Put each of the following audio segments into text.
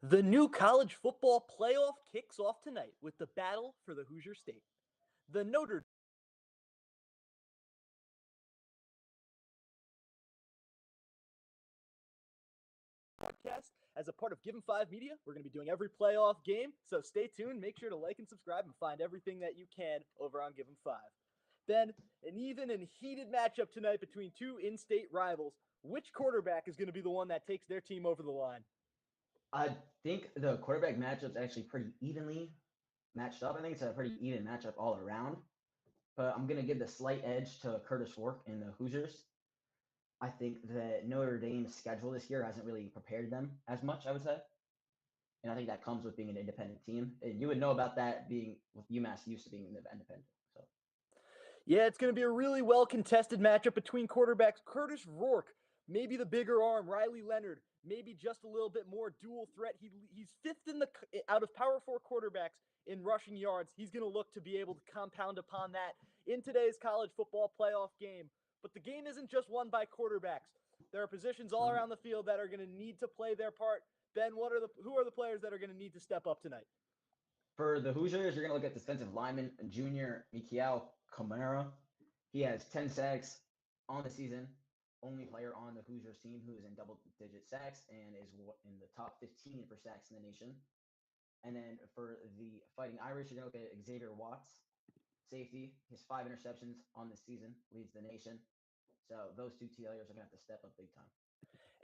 The new college football playoff kicks off tonight with the battle for the Hoosier State. The Notre podcast as a part of Given 5 Media. We're going to be doing every playoff game, so stay tuned. Make sure to like and subscribe and find everything that you can over on Given 5. Then, an even and heated matchup tonight between two in-state rivals. Which quarterback is going to be the one that takes their team over the line? I think the quarterback matchup's actually pretty evenly matched up. I think it's a pretty even matchup all around. But I'm going to give the slight edge to Curtis Rourke and the Hoosiers. I think that Notre Dame's schedule this year hasn't really prepared them as much, I would say. And I think that comes with being an independent team. And you would know about that being with UMass used to being independent. So Yeah, it's going to be a really well-contested matchup between quarterbacks. Curtis Rourke, maybe the bigger arm. Riley Leonard, maybe just a little bit more dual threat. He's fifth in the out of Power 4 quarterbacks in rushing yards. He's going to look to be able to compound upon that in today's college football playoff game. But the game isn't just won by quarterbacks. There are positions all around the field that are going to need to play their part. Ben, who are the players that are going to need to step up tonight? for the Hoosiers, you're going to look at defensive lineman junior Mikiel Kamara. He has 10 sacks on the season. Only player on the Hoosiers team who is in double-digit sacks and is in the top 15 for sacks in the nation. And then for the Fighting Irish, you're going to look at Xavier Watts, safety. His 5 interceptions on the season, leads the nation. So those two players are going to have to step up big time.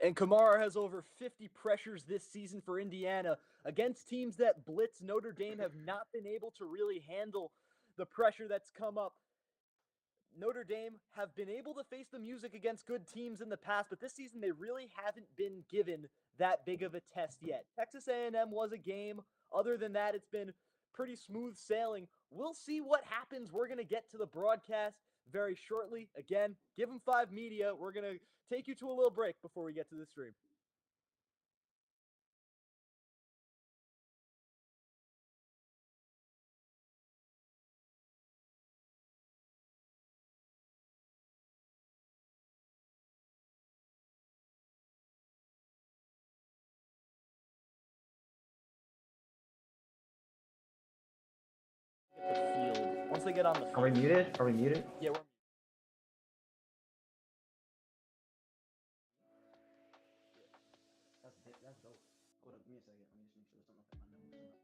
And Kamara has over 50 pressures this season for Indiana against teams that blitz. Notre Dame have not been able to really handle the pressure that's come up. Notre Dame have been able to face the music against good teams in the past, but this season they really haven't been given that big of a test yet. Texas A&M was a game. Other than that, it's been pretty smooth sailing. We'll see what happens. We're going to get to the broadcast very shortly. Again, Give 'em 5 Media. We're going to take you to a little break before we get to the stream. The field. Once they get on the field. Are we muted? Are we muted? Yeah, we're That's dope. Hold up, give me a second. Let me just make sure there's something up in my notes.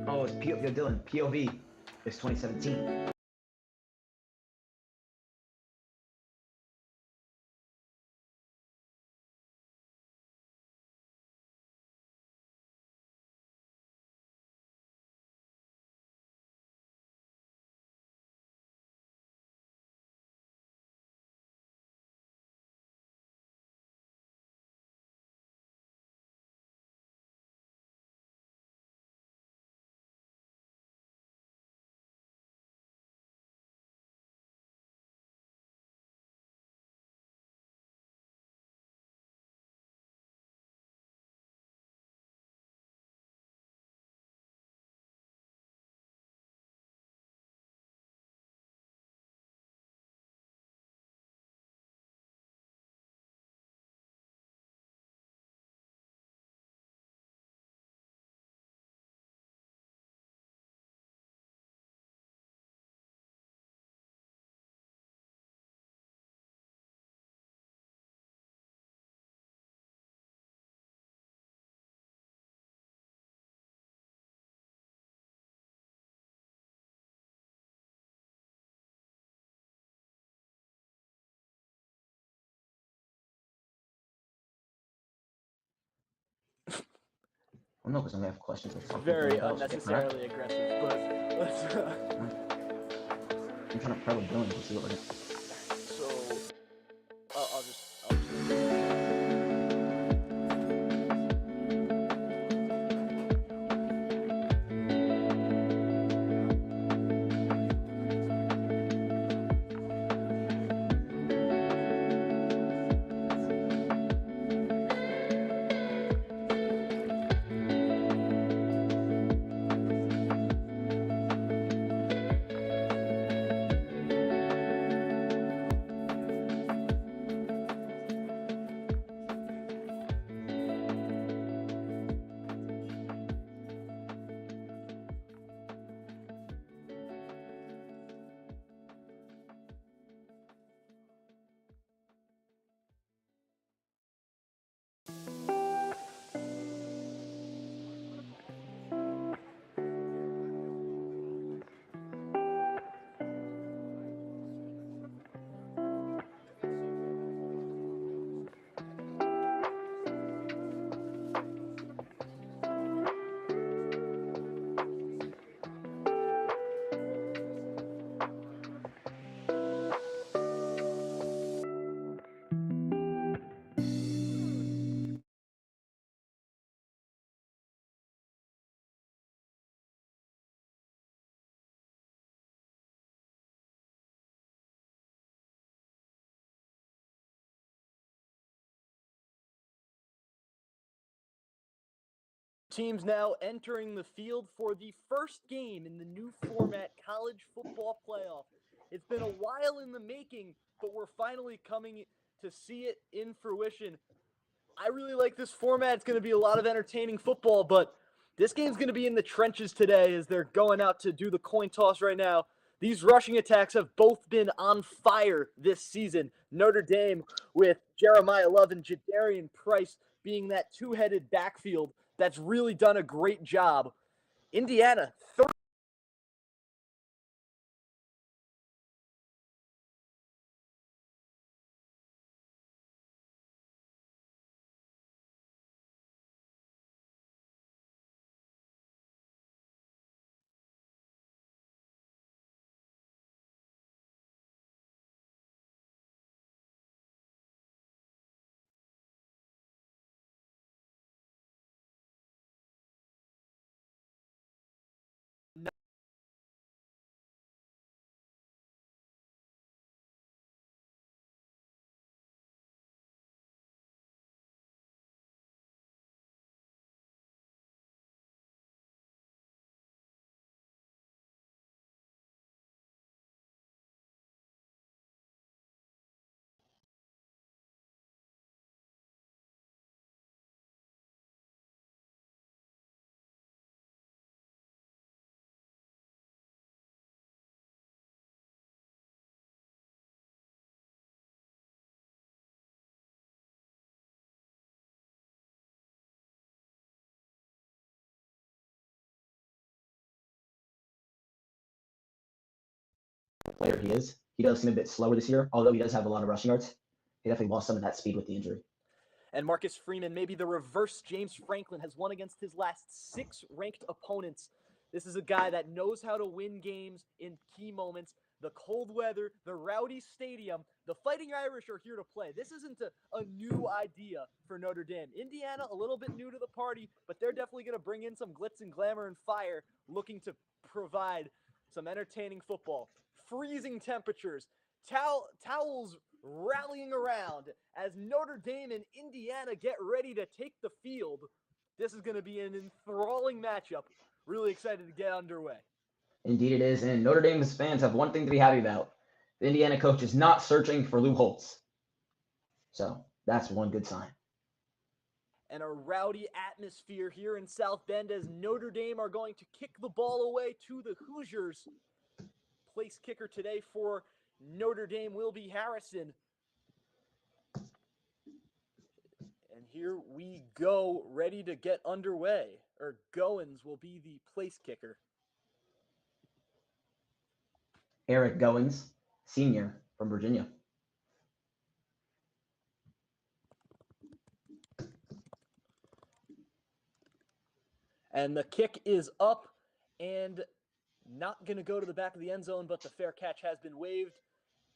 Oh, it's Dylan. POV. It's 2017. Oh no, because I'm gonna have questions. It's very unnecessarily aggressive, but let's. I'm trying to probably go and see what we're doing. So, I'll just. Teams now entering the field for the first game in the new format college football playoff. It's been a while in the making, but we're finally coming to see it in fruition. I really like this format. It's going to be a lot of entertaining football, but this game's going to be in the trenches today as they're going out to do the coin toss right now. These rushing attacks have both been on fire this season. Notre Dame with Jeremiah Love and Jadarian Price being that two-headed backfield that's really done a great job. Indiana, Player he is. He does seem a bit slower this year, although he does have a lot of rushing yards. He definitely lost some of that speed with the injury. And Marcus Freeman, maybe the reverse James Franklin, has won against his last 6 ranked opponents. This is a guy that knows how to win games in key moments. The cold weather, the rowdy stadium, the Fighting Irish are here to play. This isn't a new idea for Notre Dame. Indiana, a little bit new to the party, but they're definitely going to bring in some glitz and glamour and fire, looking to provide some entertaining football. Freezing temperatures, towels rallying around as Notre Dame and Indiana get ready to take the field. This is going to be an enthralling matchup. Really excited to get underway. Indeed it is, and Notre Dame's fans have one thing to be happy about. The Indiana coach is not searching for loopholes. So that's one good sign. And a rowdy atmosphere here in South Bend as Notre Dame are going to kick the ball away to the Hoosiers. Place kicker today for Notre Dame will be Harrison. And here we go, ready to get underway. Or Goins will be the place kicker. Eric Goins, senior from Virginia. And the kick is up and not going to go to the back of the end zone, but the fair catch has been waived.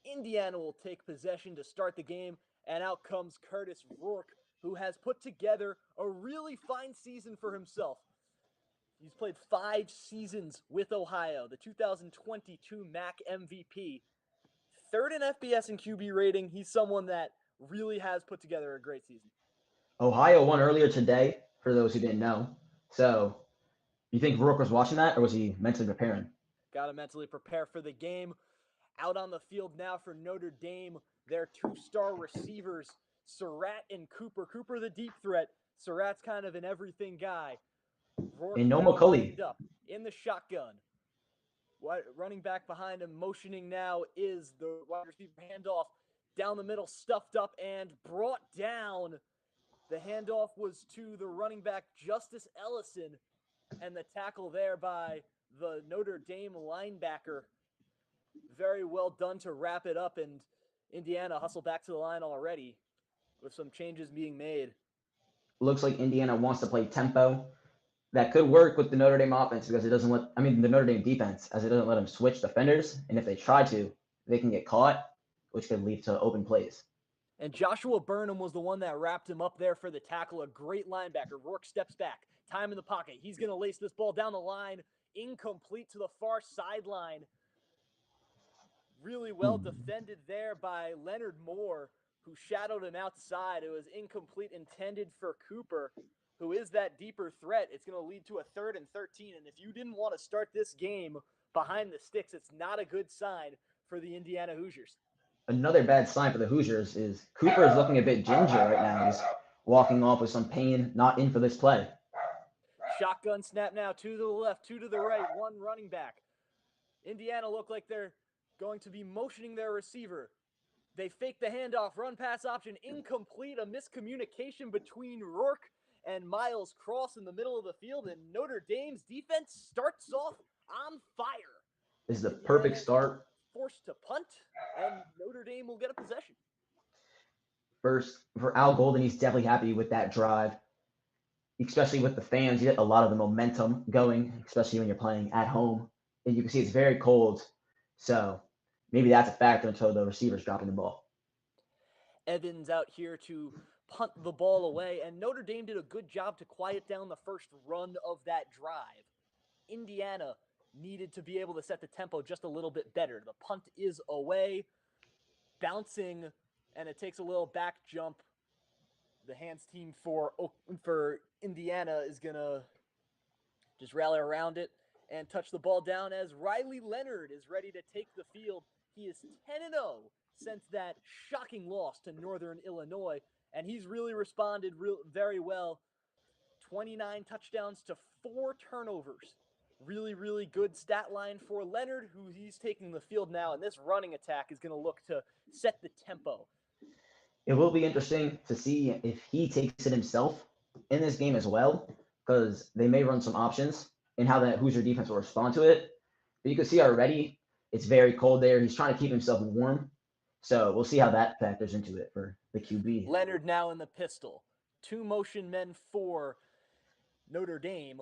Indiana will take possession to start the game, and out comes Curtis Rourke, who has put together a really fine season for himself. He's played 5 seasons with Ohio, the 2022 MAC MVP, 3rd in FBS and QB rating. He's someone that really has put together a great season. Ohio won earlier today, for those who didn't know. So, you think Rourke was watching that, or was he mentally preparing? Got to mentally prepare for the game. Out on the field now for Notre Dame, their 2-star receivers, Surratt and Cooper. Cooper the deep threat. Surratt's kind of an everything guy. Rourke And no now McCulley. lined up in the shotgun. Running back behind him, motioning now is the wide receiver handoff down the middle, stuffed up and brought down. The handoff was to the running back, Justice Ellison, and the tackle there by the Notre Dame linebacker. Very well done to wrap it up, and Indiana hustle back to the line already with some changes being made. Looks like Indiana wants to play tempo. That could work with the Notre Dame offense because it doesn't the Notre Dame defense, as it doesn't let them switch defenders. And if they try to, they can get caught, which could lead to open plays. And Joshua Burnham was the one that wrapped him up there for the tackle. A great linebacker. Rourke steps back. Time in the pocket. He's going to lace this ball down the line. Incomplete to the far sideline. Really well defended there by Leonard Moore, who shadowed him outside. It was incomplete, intended for Cooper, who is that deeper threat. It's going to lead to a 3rd and 13. And if you didn't want to start this game behind the sticks, it's not a good sign for the Indiana Hoosiers. Another bad sign for the Hoosiers is Cooper is looking a bit ginger right now. He's walking off with some pain, not in for this play. Shotgun snap now, 2 to the left, 2 to the right, 1 running back. Indiana look like they're going to be motioning their receiver. They fake the handoff, run pass option, incomplete, a miscommunication between Rourke and Miles Cross in the middle of the field, and Notre Dame's defense starts off on fire. This is the perfect start. Forced to punt, and Notre Dame will get a possession. First, for Al Golden, he's definitely happy with that drive, especially with the fans. You get a lot of the momentum going, especially when you're playing at home. And you can see it's very cold, so maybe that's a factor until the receiver's dropping the ball. Evans out here to punt the ball away, and Notre Dame did a good job to quiet down the first run of that drive. Indiana needed to be able to set the tempo just a little bit better. The punt is away, bouncing, and it takes a little back jump. The hands team for Indiana is going to just rally around it and touch the ball down as Riley Leonard is ready to take the field. He is 10-0 since that shocking loss to Northern Illinois, and he's really responded very well. 29 touchdowns to 4 turnovers. Really, really good stat line for Leonard, who he's taking the field now, and this running attack is going to look to set the tempo. It will be interesting to see if he takes it himself in this game as well, because they may run some options and how that Hoosier defense will respond to it. But you can see already it's very cold there. He's trying to keep himself warm. So we'll see how that factors into it for the QB. Leonard now in the pistol. 2 motion men for Notre Dame.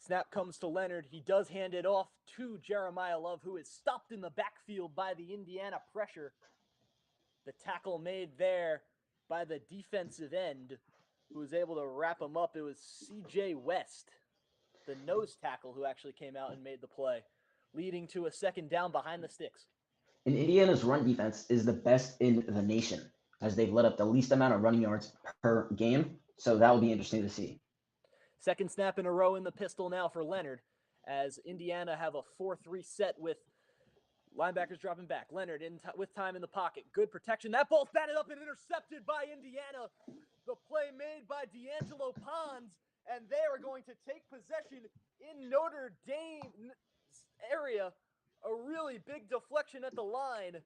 Snap comes to Leonard. He does hand it off to Jeremiah Love, who is stopped in the backfield by the Indiana pressure. The tackle made there by the defensive end, who was able to wrap him up. It was C.J. West, the nose tackle, who actually came out and made the play, leading to a 2nd down behind the sticks. And Indiana's run defense is the best in the nation, as they've let up the least amount of running yards per game. So that will be interesting to see. 2nd snap in a row in the pistol now for Leonard, as Indiana have a 4-3 set with linebackers dropping back. Leonard with time in the pocket. Good protection. That ball's batted up and intercepted by Indiana. The play made by D'Angelo Pons, and they are going to take possession in Notre Dame area. A really big deflection at the line.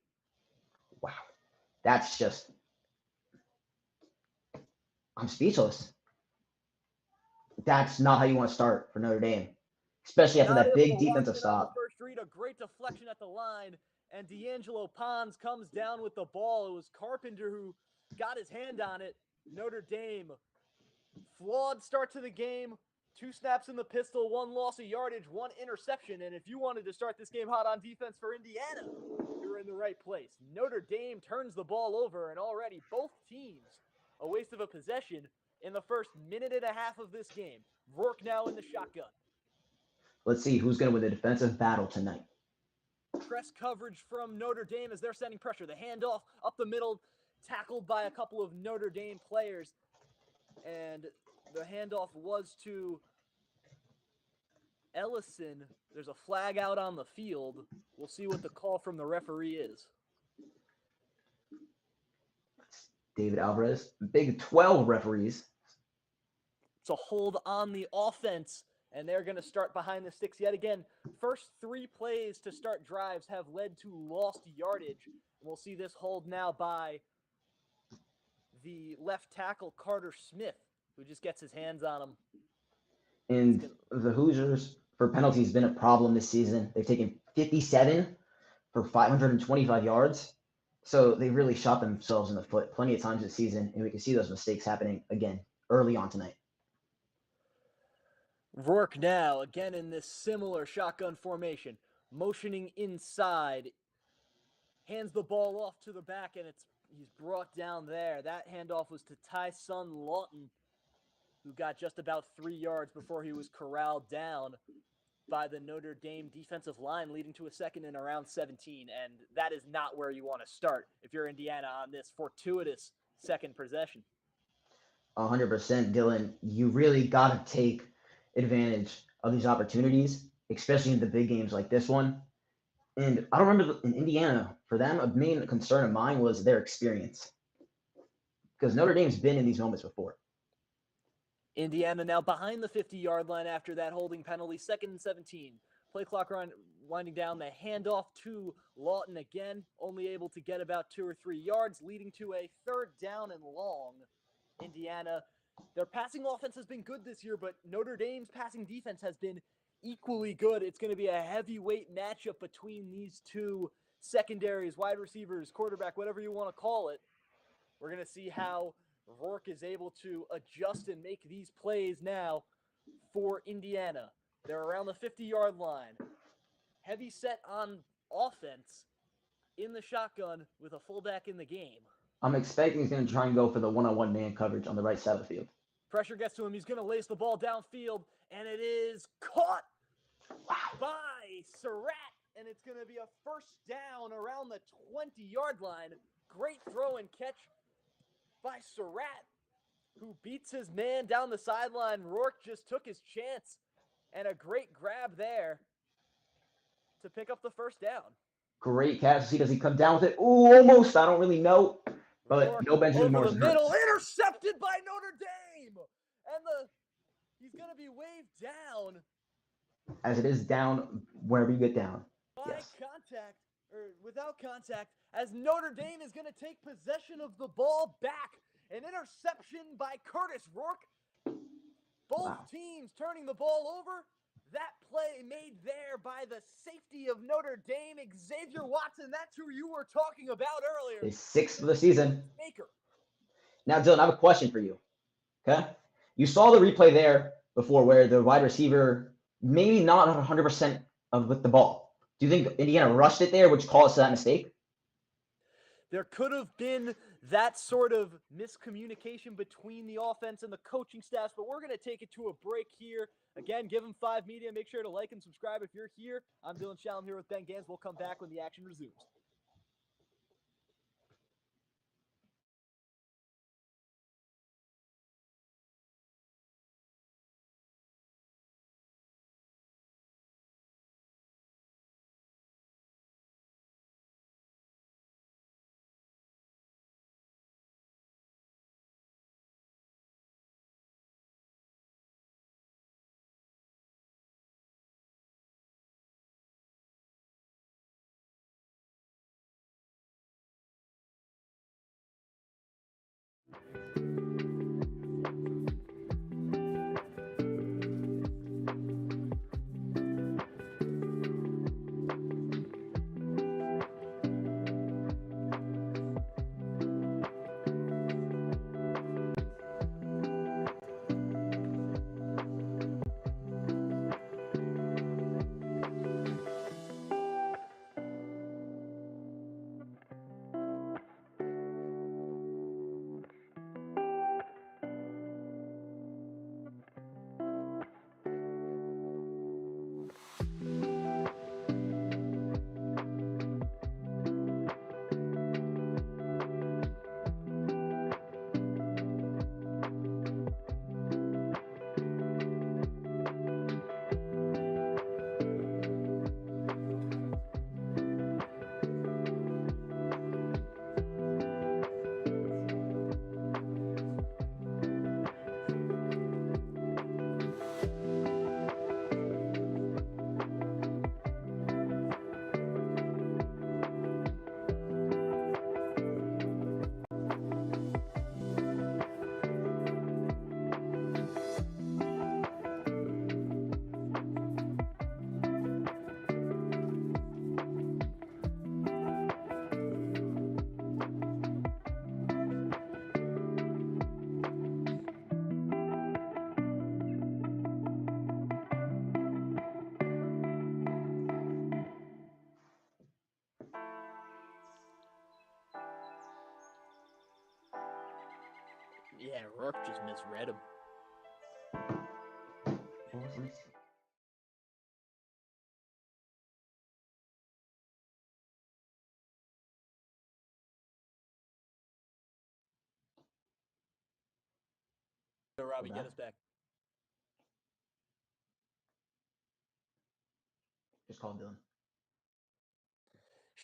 Wow. That's just... I'm speechless. That's not how you want to start for Notre Dame, especially after that big defensive stop. First read, a great deflection at the line, and D'Angelo Pons comes down with the ball. It was Carpenter who got his hand on it. Notre Dame Flawed start to the game. 2 snaps in the pistol, 1 loss of yardage, 1 interception. And if you wanted to start this game hot on defense for Indiana, you're in the right place. Notre Dame turns the ball over, and already both teams a waste of a possession in the first minute and a half of this game. Rourke now in the shotgun. Let's see who's going to win the defensive battle tonight. Press coverage from Notre Dame as they're sending pressure. The handoff up the middle, tackled by a couple of Notre Dame players. And the handoff was to Ellison. There's a flag out on the field. We'll see what the call from the referee is. David Alvarez, Big 12 referees. It's a hold on the offense, and they're going to start behind the sticks yet again. First 3 plays to start drives have led to lost yardage. We'll see this hold now by the left tackle, Carter Smith, who just gets his hands on him. And the Hoosiers, for penalties, been a problem this season. They've taken 57 for 525 yards. So they really shot themselves in the foot plenty of times this season, and we can see those mistakes happening again early on tonight. Rourke now, again in this similar shotgun formation, motioning inside, hands the ball off to the back, and he's brought down there. That handoff was to Tyson Lawton, who got just about 3 yards before he was corralled down by the Notre Dame defensive line, leading to a second and around 17. And that is not where you want to start if you're Indiana on this fortuitous second possession. 100%, Dylan. You really got to take advantage of these opportunities, especially in the big games like this one. And I don't remember in Indiana, for them, a main concern of mine was their experience. Because Notre Dame's been in these moments before. Indiana now behind the 50-yard line after that holding penalty, 2nd and 17. Play clock winding down, the handoff to Lawton again, only able to get about 2 or 3 yards, leading to a 3rd down and long. Indiana, their passing offense has been good this year, but Notre Dame's passing defense has been equally good. It's going to be a heavyweight matchup between these two secondaries, wide receivers, quarterback, whatever you want to call it. We're going to see how Rourke is able to adjust and make these plays now for Indiana. They're around the 50-yard line. Heavy set on offense in the shotgun with a fullback in the game. I'm expecting he's going to try and go for the one-on-one man coverage on the right side of the field. Pressure gets to him. He's going to lace the ball downfield, and it is caught by Surratt, and it's going to be a 1st down around the 20-yard line. Great throw and catch by Surratt, who beats his man down the sideline. Rourke just took his chance, and a great grab there to pick up the 1st down. Great catch. Does he come down with it? Ooh, almost. I don't really know. But Rourke no Benjamin over Morrison. the middle, intercepted by Notre Dame, and he's going to be waved down. As it is down wherever you get down. By Yes. contact, or without contact, as Notre Dame is going to take possession of the ball back. An interception by Curtis Rourke. Both teams turning the ball over. That play made there by the safety of Notre Dame, Xavier Watson. That's who you were talking about earlier. His 6th of the season. Maker. Now, Dylan, I have a question for you. Okay? You saw the replay there before where the wide receiver maybe not 100% with the ball. Do you think Indiana rushed it there, which caused that mistake? There could have been that sort of miscommunication between the offense and the coaching staffs, but we're going to take it to a break here. Again, give them 5 Media. Make sure to like and subscribe if you're here. I'm Dylan Shalom here with Ganz. We'll come back when the action resumes. Yeah, Rourke just misread him. Robbie, get us back. Just call Dylan.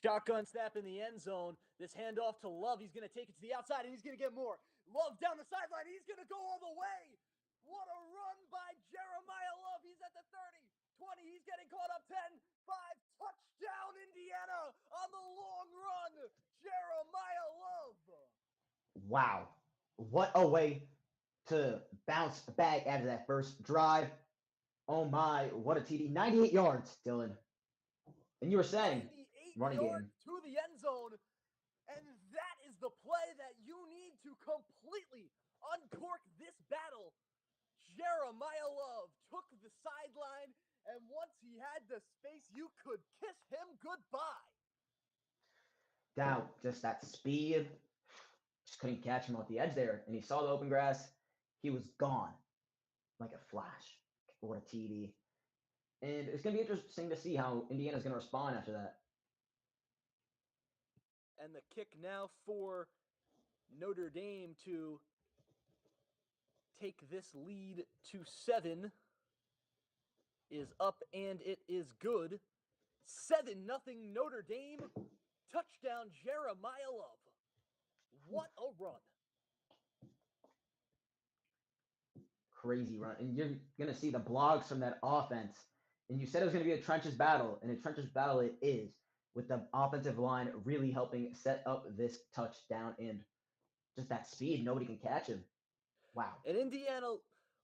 Shotgun snap in the end zone. This handoff to Love. He's going to take it to the outside, and he's going to get more. Love down the sideline. He's going to go all the way. What a run by Jeremiah Love. He's at the 30, 20. He's getting caught up 10, 5. Touchdown, Indiana on the long run. Jeremiah Love. Wow. What a way to bounce back after that first drive. Oh my, what a TD. 98 yards, Dylan. And you were saying, 98 running yards game. to the end zone. And that is the play that you need to completely uncork this battle. Jeremiah Love took the sideline, and once he had the space, you could kiss him goodbye. Down, just that speed. Just couldn't catch him off the edge there. And he saw the open grass. He was gone like a flash. What a TD. And it's going to be interesting to see how Indiana's going to respond after that. And the kick now for Notre Dame to take this lead to 7 is up, and it is good. 7-0 Notre Dame. Touchdown, Jeremiah Love. What a run. Crazy run. And you're going to see the blogs from that offense. And you said it was going to be a trenches battle, and a trenches battle it is, with the offensive line really helping set up this touchdown and just that speed. Nobody can catch him. Wow. And Indiana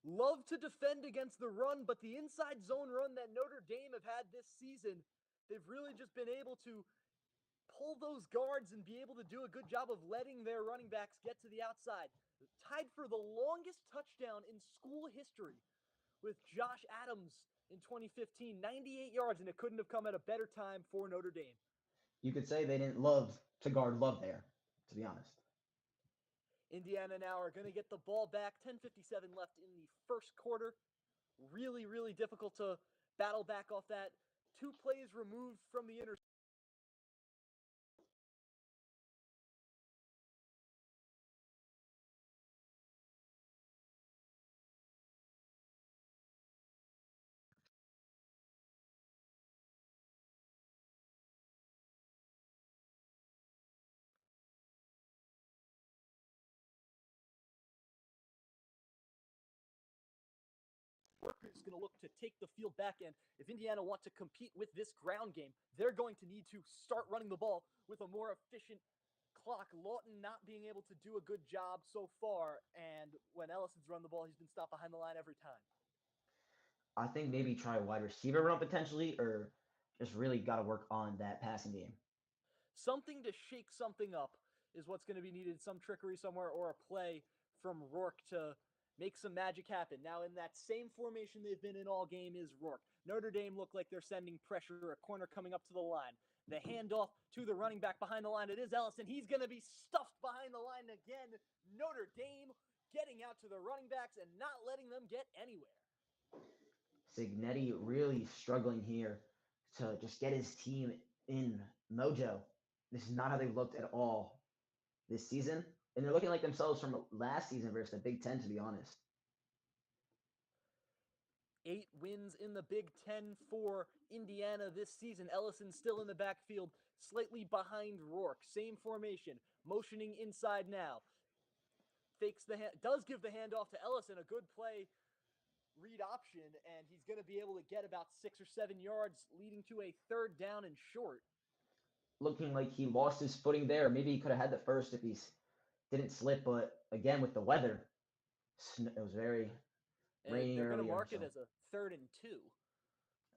love to defend against the run, but the inside zone run that Notre Dame have had this season, they've really just been able to pull those guards and be able to do a good job of letting their running backs get to the outside. Tied for the longest touchdown in school history with Josh Adams in 2015, 98 yards, and it couldn't have come at a better time for Notre Dame. You could say they didn't love to guard Love there, to be honest. Indiana now are going to get the ball back. 10:57 left in the first quarter. Really, really difficult to battle back off that. 2 plays removed from the interception. Is going to look to take the field back, and if Indiana want to compete with this ground game, they're going to need to start running the ball with a more efficient clock. Lawton not being able to do a good job so far, and when Ellison's run the ball, he's been stopped behind the line every time. I think maybe try a wide receiver run potentially, or just really got to work on that passing game. Something to shake something up is what's going to be needed. Some trickery somewhere or a play from Rourke to make some magic happen. Now, in that same formation they've been in all game is Rourke. Notre Dame look like they're sending pressure, a corner coming up to the line. The handoff to the running back behind the line. It is Ellison. He's going to be stuffed behind the line again. Notre Dame getting out to the running backs and not letting them get anywhere. Signetti really struggling here to just get his team in mojo. This is not how they've looked at all this season. And they're looking like themselves from last season versus the Big Ten, to be honest. 8 wins in the Big Ten for Indiana this season. Ellison still in the backfield, slightly behind Rourke. Same formation, motioning inside now. Fakes the hand, does give the handoff to Ellison. A good play, read option, and he's going to be able to get about 6 or 7 yards, leading to a 3rd down and short. Looking like he lost his footing there. Maybe he could have had the first if he didn't slip, but again, with the weather, it was very rainy they're earlier. They're going to mark it as a 3rd and 2.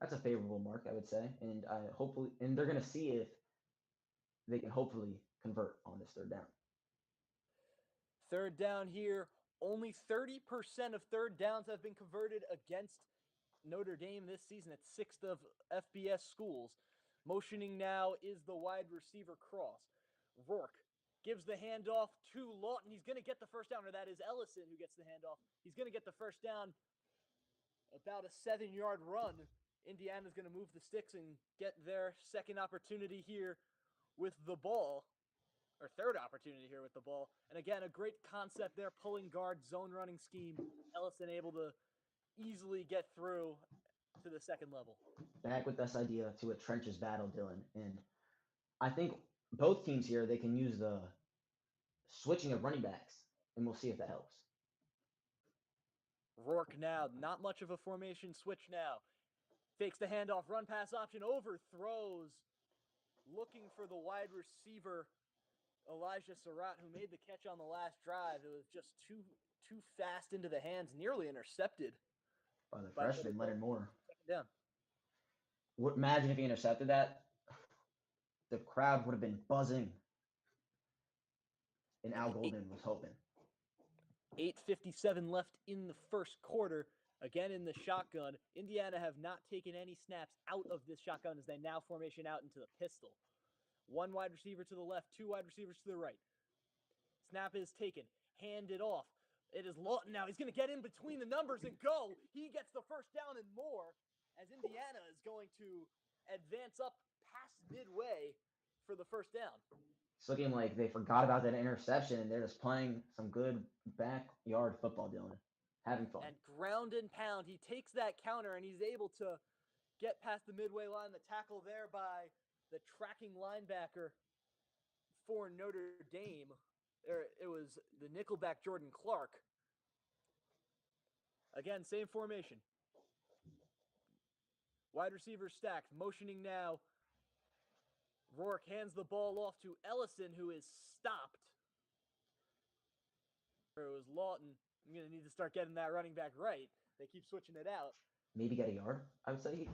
That's a favorable mark, I would say, and they're going to see if they can hopefully convert on this 3rd down. 3rd down here. Only 30% of 3rd downs have been converted against Notre Dame this season. It's 6th of FBS schools. Motioning now is the wide receiver cross. Rourke gives the handoff to Lawton. He's going to get the first down, or that is Ellison who gets the handoff. He's going to get the first down, about a 7-yard run. Indiana's going to move the sticks and get their second opportunity here with the ball, or third opportunity here with the ball. And again, a great concept there, pulling guard, zone running scheme. Ellison able to easily get through to the second level. Back with this idea to a trenches battle, Dylan. And I think both teams here, they can use the switching of running backs, and we'll see if that helps. Rourke now, not much of a formation switch now. Fakes the handoff, run pass option, overthrows. Looking for the wide receiver, Elijah Surratt, who made the catch on the last drive. It was just too fast into the hands, nearly intercepted. By the freshman, Leonard Moore. Second down. Imagine if he intercepted that. The crowd would have been buzzing. And Al Golden was hoping. 8:57 left in the first quarter. Again in the shotgun. Indiana have not taken any snaps out of this shotgun as they now formation out into the pistol. One wide receiver to the left, two wide receivers to the right. Snap is taken. Handed off. It is Lawton now. He's going to get in between the numbers and go. He gets the first down and more as Indiana is going to advance up past midway for the first down. It's looking like they forgot about that interception and they're just playing some good backyard football, Dylan. Having fun. And ground and pound. He takes that counter and he's able to get past the midway line. The tackle there by the tracking linebacker for Notre Dame. It was the nickelback Jordan Clark. Again, same formation. Wide receiver stacked, motioning now. Rourke hands the ball off to Ellison, who is stopped. It was Lawton. I'm going to need to start getting that running back right. They keep switching it out. Maybe get a yard, I would say.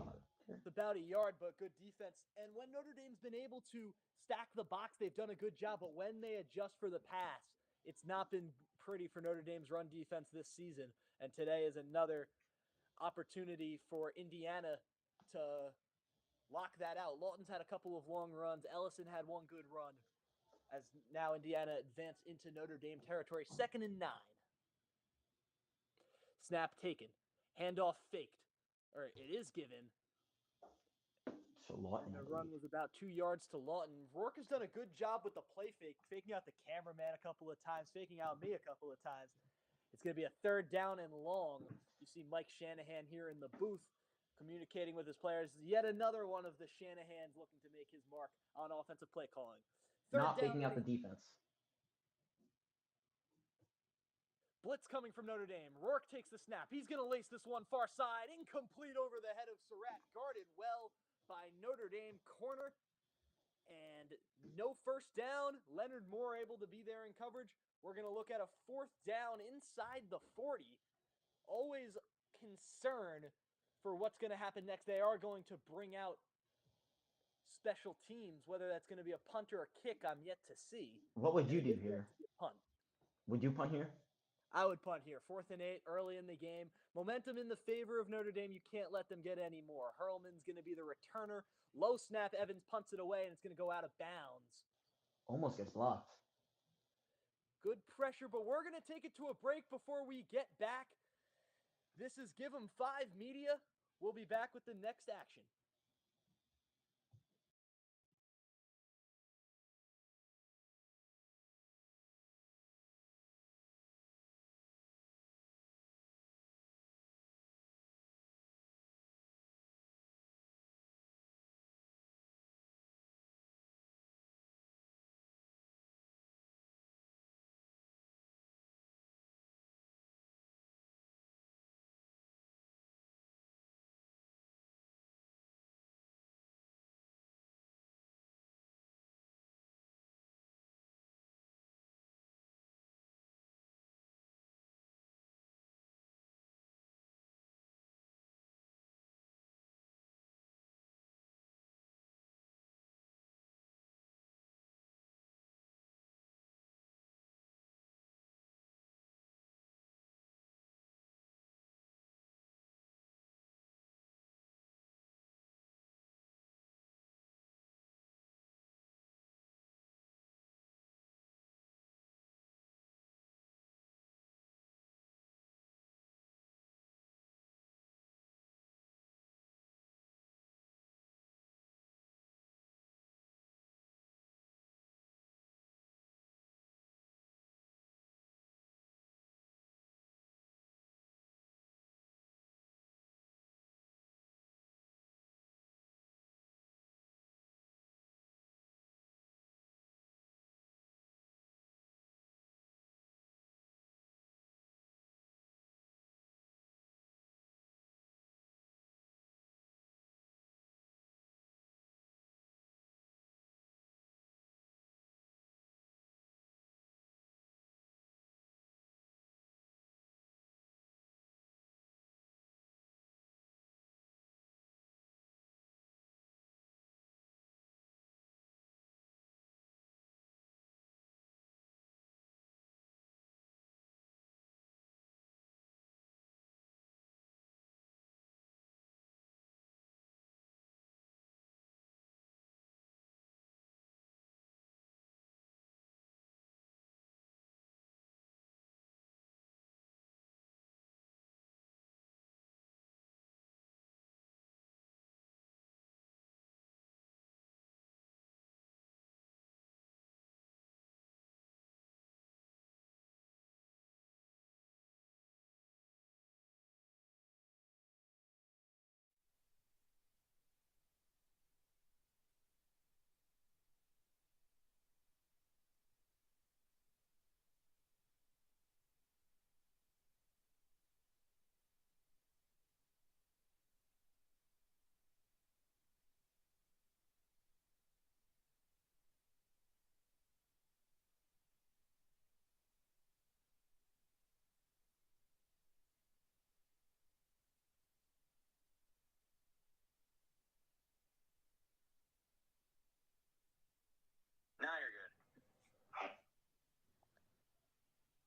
It's about a yard, but good defense. And when Notre Dame's been able to stack the box, they've done a good job. But when they adjust for the pass, it's not been pretty for Notre Dame's run defense this season. And today is another opportunity for Indiana to lock that out. Lawton's had a couple of long runs. Ellison had one good run as now Indiana advance into Notre Dame territory. 2nd and 9. Snap taken. Handoff faked. Or it is given. So Lawton. The run was about 2 yards to Lawton. Rourke has done a good job with the play fake, faking out the cameraman a couple of times, faking out me a couple of times. It's going to be a 3rd down and long. You see Mike Shanahan here in the booth communicating with his players. Yet another one of the Shanahans looking to make his mark on offensive play calling. Not faking out the defense. Blitz coming from Notre Dame. Rourke takes the snap. He's going to lace this one far side. Incomplete over the head of Surratt. Guarded well by Notre Dame corner. And no first down. Leonard Moore able to be there in coverage. We're going to look at a 4th down inside the 40. Always concern for what's going to happen next. They are going to bring out special teams. Whether that's going to be a punt or a kick, I'm yet to see. What would you do here? Punt. Would you punt here? I would punt here. 4th and 8 early in the game. Momentum in the favor of Notre Dame. You can't let them get any more. Hurlman's going to be the returner. Low snap. Evans punts it away, and it's going to go out of bounds. Almost gets blocked. Good pressure, but we're going to take it to a break before we get back. This is Give 'em 5 Media. We'll be back with the next action.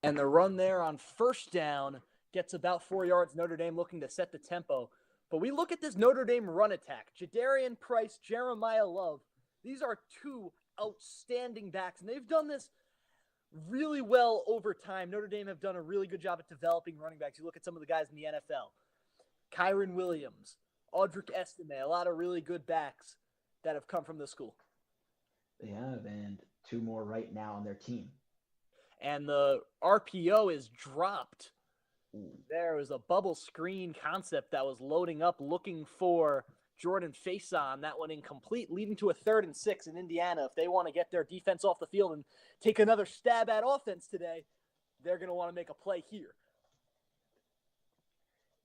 And the run there on first down gets about 4 yards. Notre Dame looking to set the tempo. But we look at this Notre Dame run attack. Jadarian Price, Jeremiah Love. These are two outstanding backs, and they've done this really well over time. Notre Dame have done a really good job at developing running backs. You look at some of the guys in the NFL. Kyron Williams, Audric Estime, a lot of really good backs that have come from the school. They have, and 2 more right now on their team. And the RPO is dropped. Ooh. There was a bubble screen concept that was loading up, looking for Jordan Faison. That one incomplete, leading to a 3rd and 6 in Indiana. If they want to get their defense off the field and take another stab at offense today, they're going to want to make a play here.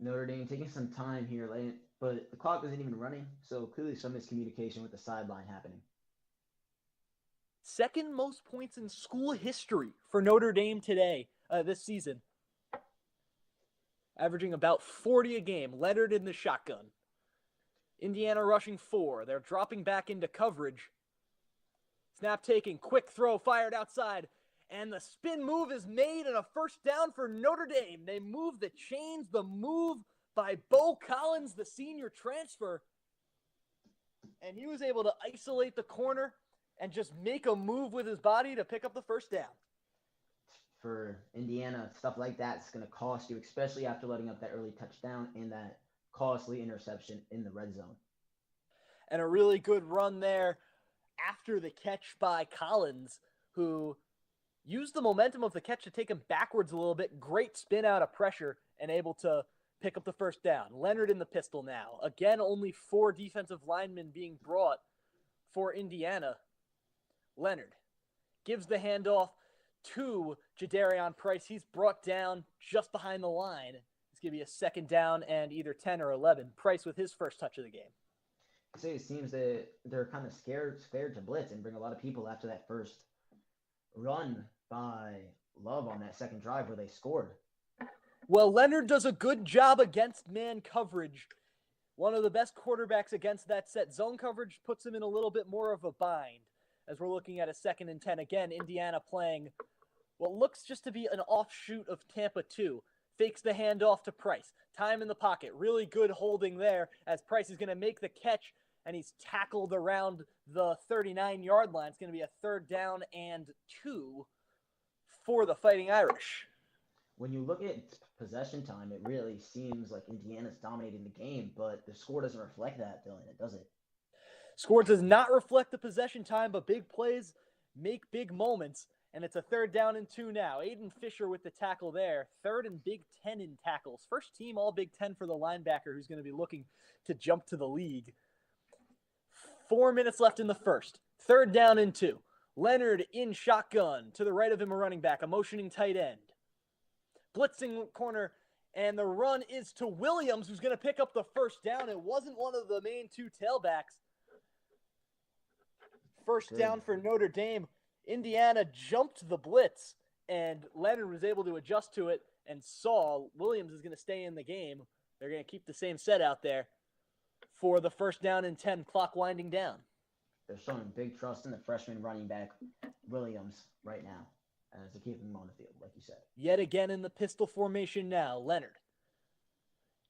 Notre Dame taking some time here, but the clock isn't even running, so clearly some miscommunication with the sideline happening. 2nd most points in school history for Notre Dame today, this season. Averaging about 40 a game. Leonard in the shotgun. Indiana rushing 4. They're dropping back into coverage. Snap taking, quick throw fired outside. And the spin move is made and a first down for Notre Dame. They move the chains, the move by Bo Collins, the senior transfer. And he was able to isolate the corner and just make a move with his body to pick up the first down. For Indiana, stuff like that is going to cost you, especially after letting up that early touchdown and that costly interception in the red zone. And a really good run there after the catch by Collins, who used the momentum of the catch to take him backwards a little bit. Great spin out of pressure and able to pick up the first down. Leonard in the pistol now. Again, only 4 defensive linemen being brought for Indiana. Leonard gives the handoff to Jadarian Price. He's brought down just behind the line. It's going to be a 2nd down and either 10 or 11. Price with his first touch of the game. I say it seems that they're kind of scared to blitz and bring a lot of people after that first run by Love on that 2nd drive where they scored. Well, Leonard does a good job against man coverage. One of the best quarterbacks against that set. Zone coverage puts him in a little bit more of a bind as we're looking at a 2nd and 10. Again, Indiana playing what looks just to be an offshoot of Tampa 2. Fakes the handoff to Price. Time in the pocket. Really good holding there as Price is going to make the catch, and he's tackled around the 39-yard line. It's going to be a 3rd down and 2 for the Fighting Irish. When you look at possession time, it really seems like Indiana's dominating the game, but the score doesn't reflect that, Dylan, does it? Score does not reflect the possession time, but big plays make big moments, and it's a 3rd down and 2 now. Aiden Fisher with the tackle there. 3rd and Big Ten in tackles. First team all Big Ten for the linebacker who's going to be looking to jump to the league. 4 minutes left in the first. 3rd down and 2. Leonard in shotgun. To the right of him, a running back, a motioning tight end. Blitzing corner, and the run is to Williams, who's going to pick up the first down. It wasn't one of the main 2 tailbacks. First down for Notre Dame. Indiana jumped the blitz, and Leonard was able to adjust to it and saw Williams is going to stay in the game. They're going to keep the same set out there for the 1st down and 10, clock winding down. They're showing big trust in the freshman running back, Williams, right now, as they keep him on the field, like you said. Yet again in the pistol formation now, Leonard.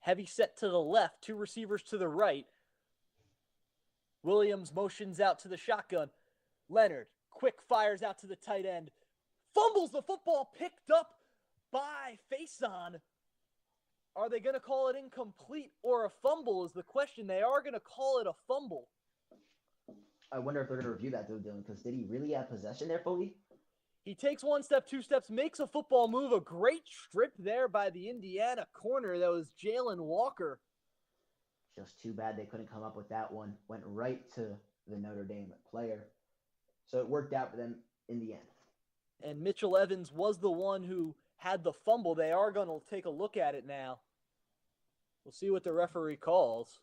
Heavy set to the left, 2 receivers to the right. Williams motions out to the shotgun. Leonard, quick fires out to the tight end. Fumbles the football, picked up by Faison. Are they going to call it incomplete or a fumble is the question. They are going to call it a fumble. I wonder if they're going to review that, though, Dylan, because did he really have possession there fully? He takes 1 step, 2 steps, makes a football move. A great strip there by the Indiana corner. That was Jalen Walker. Just too bad they couldn't come up with that one. Went right to the Notre Dame player. So it worked out for them in the end. And Mitchell Evans was the one who had the fumble. They are going to take a look at it now. We'll see what the referee calls.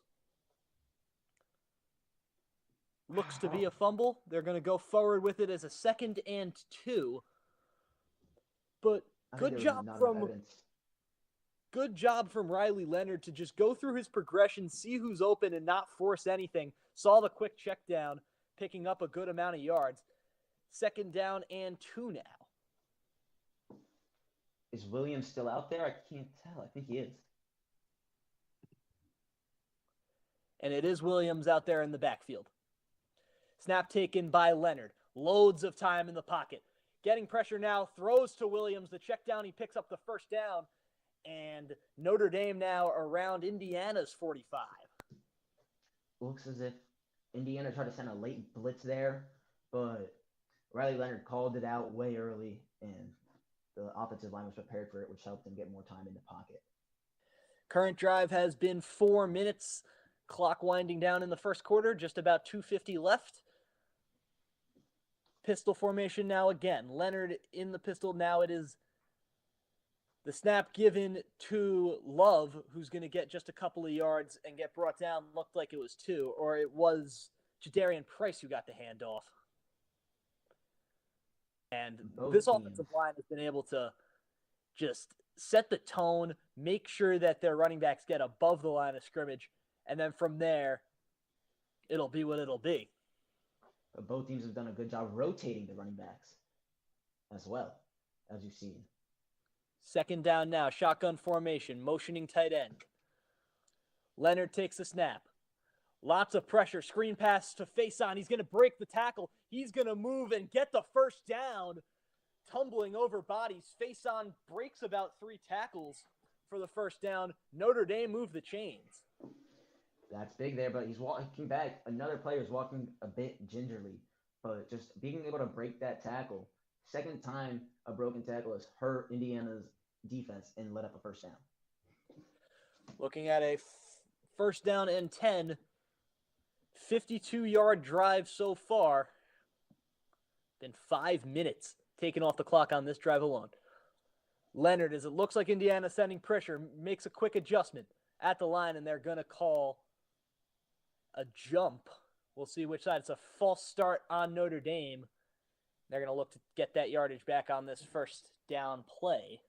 Looks to be a fumble. They're going to go forward with it as a 2nd and 2. But good job from Riley Leonard to just go through his progression, see who's open and not force anything. Saw the quick check down, picking up a good amount of yards. 2nd down and 2 now. Is Williams still out there? I can't tell. I think he is. And it is Williams out there in the backfield. Snap taken by Leonard. Loads of time in the pocket. Getting pressure now, throws to Williams. The check down, he picks up the first down. And Notre Dame now around Indiana's 45. Looks as if Indiana tried to send a late blitz there, but Riley Leonard called it out way early, and the offensive line was prepared for it, which helped them get more time in the pocket. Current drive has been 4 minutes. Clock winding down in the first quarter, just about 2:50 left. Pistol formation now again. Leonard in the pistol. Now it is the snap given to Love, who's going to get just a couple of yards and get brought down. Looked like it was 2, or it was Jadarian Price who got the handoff. And this offensive line has been able to just set the tone, make sure that their running backs get above the line of scrimmage, and then from there, it'll be what it'll be. But both teams have done a good job rotating the running backs as well, as you've seen. Second down now, shotgun formation, motioning tight end. Leonard takes the snap. Lots of pressure, screen pass to face on. He's going to break the tackle. He's going to move and get the first down. Tumbling over bodies, face on, breaks about 3 tackles for the first down. Notre Dame moved the chains. That's big there, but he's walking back. Another player is walking a bit gingerly, but just being able to break that tackle. Second time a broken tackle has hurt Indiana's defense and led up a first down. Looking at a first down and 10, 52-yard drive so far. Been 5 minutes taken off the clock on this drive alone. Leonard, as it looks like Indiana sending pressure, makes a quick adjustment at the line, and they're going to call a jump. We'll see which side. It's a false start on Notre Dame. They're going to look to get that yardage back on this first down play.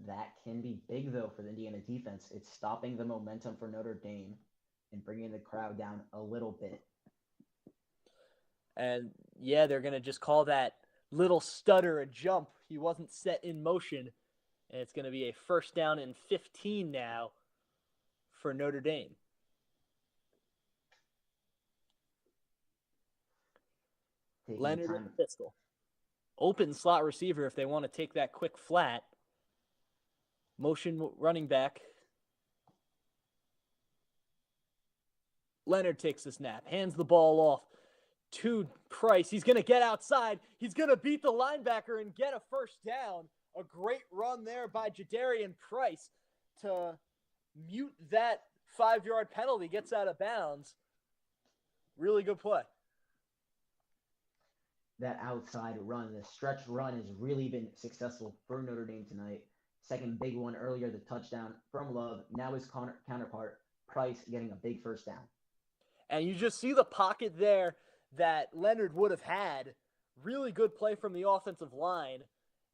That can be big, though, for the Indiana defense. It's stopping the momentum for Notre Dame and bringing the crowd down a little bit. And, yeah, they're going to just call that little stutter a jump. He wasn't set in motion. And it's going to be a first down and 15 now for Notre Dame. Leonard in the pistol. Open slot receiver if they want to take that quick flat. Motion running back. Leonard takes the snap, hands the ball off to Price. He's going to get outside. He's going to beat the linebacker and get a first down. A great run there by Jadarian Price to mute that 5-yard penalty. Gets out of bounds. Really good play. That outside run, the stretch run, has really been successful for Notre Dame tonight. Second big one earlier, the touchdown from Love. Now his counterpart, Price, getting a big first down. And you just see the pocket there that Leonard would have had. Really good play from the offensive line.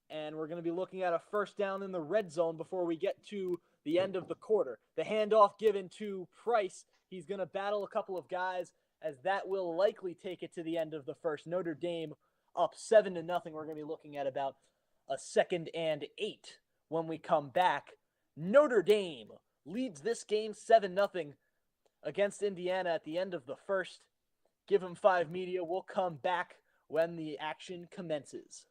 And we're going to be looking at a first down in the red zone before we get to the end of the quarter. The handoff given to Price. He's going to battle a couple of guys, as that will likely take it to the end of the first. Notre Dame up 7-0. We're going to be looking at about a 2nd and 8 when we come back. Notre Dame leads this game 7-0 against Indiana at the end of the first. Give him 5 media. We'll come back when the action commences.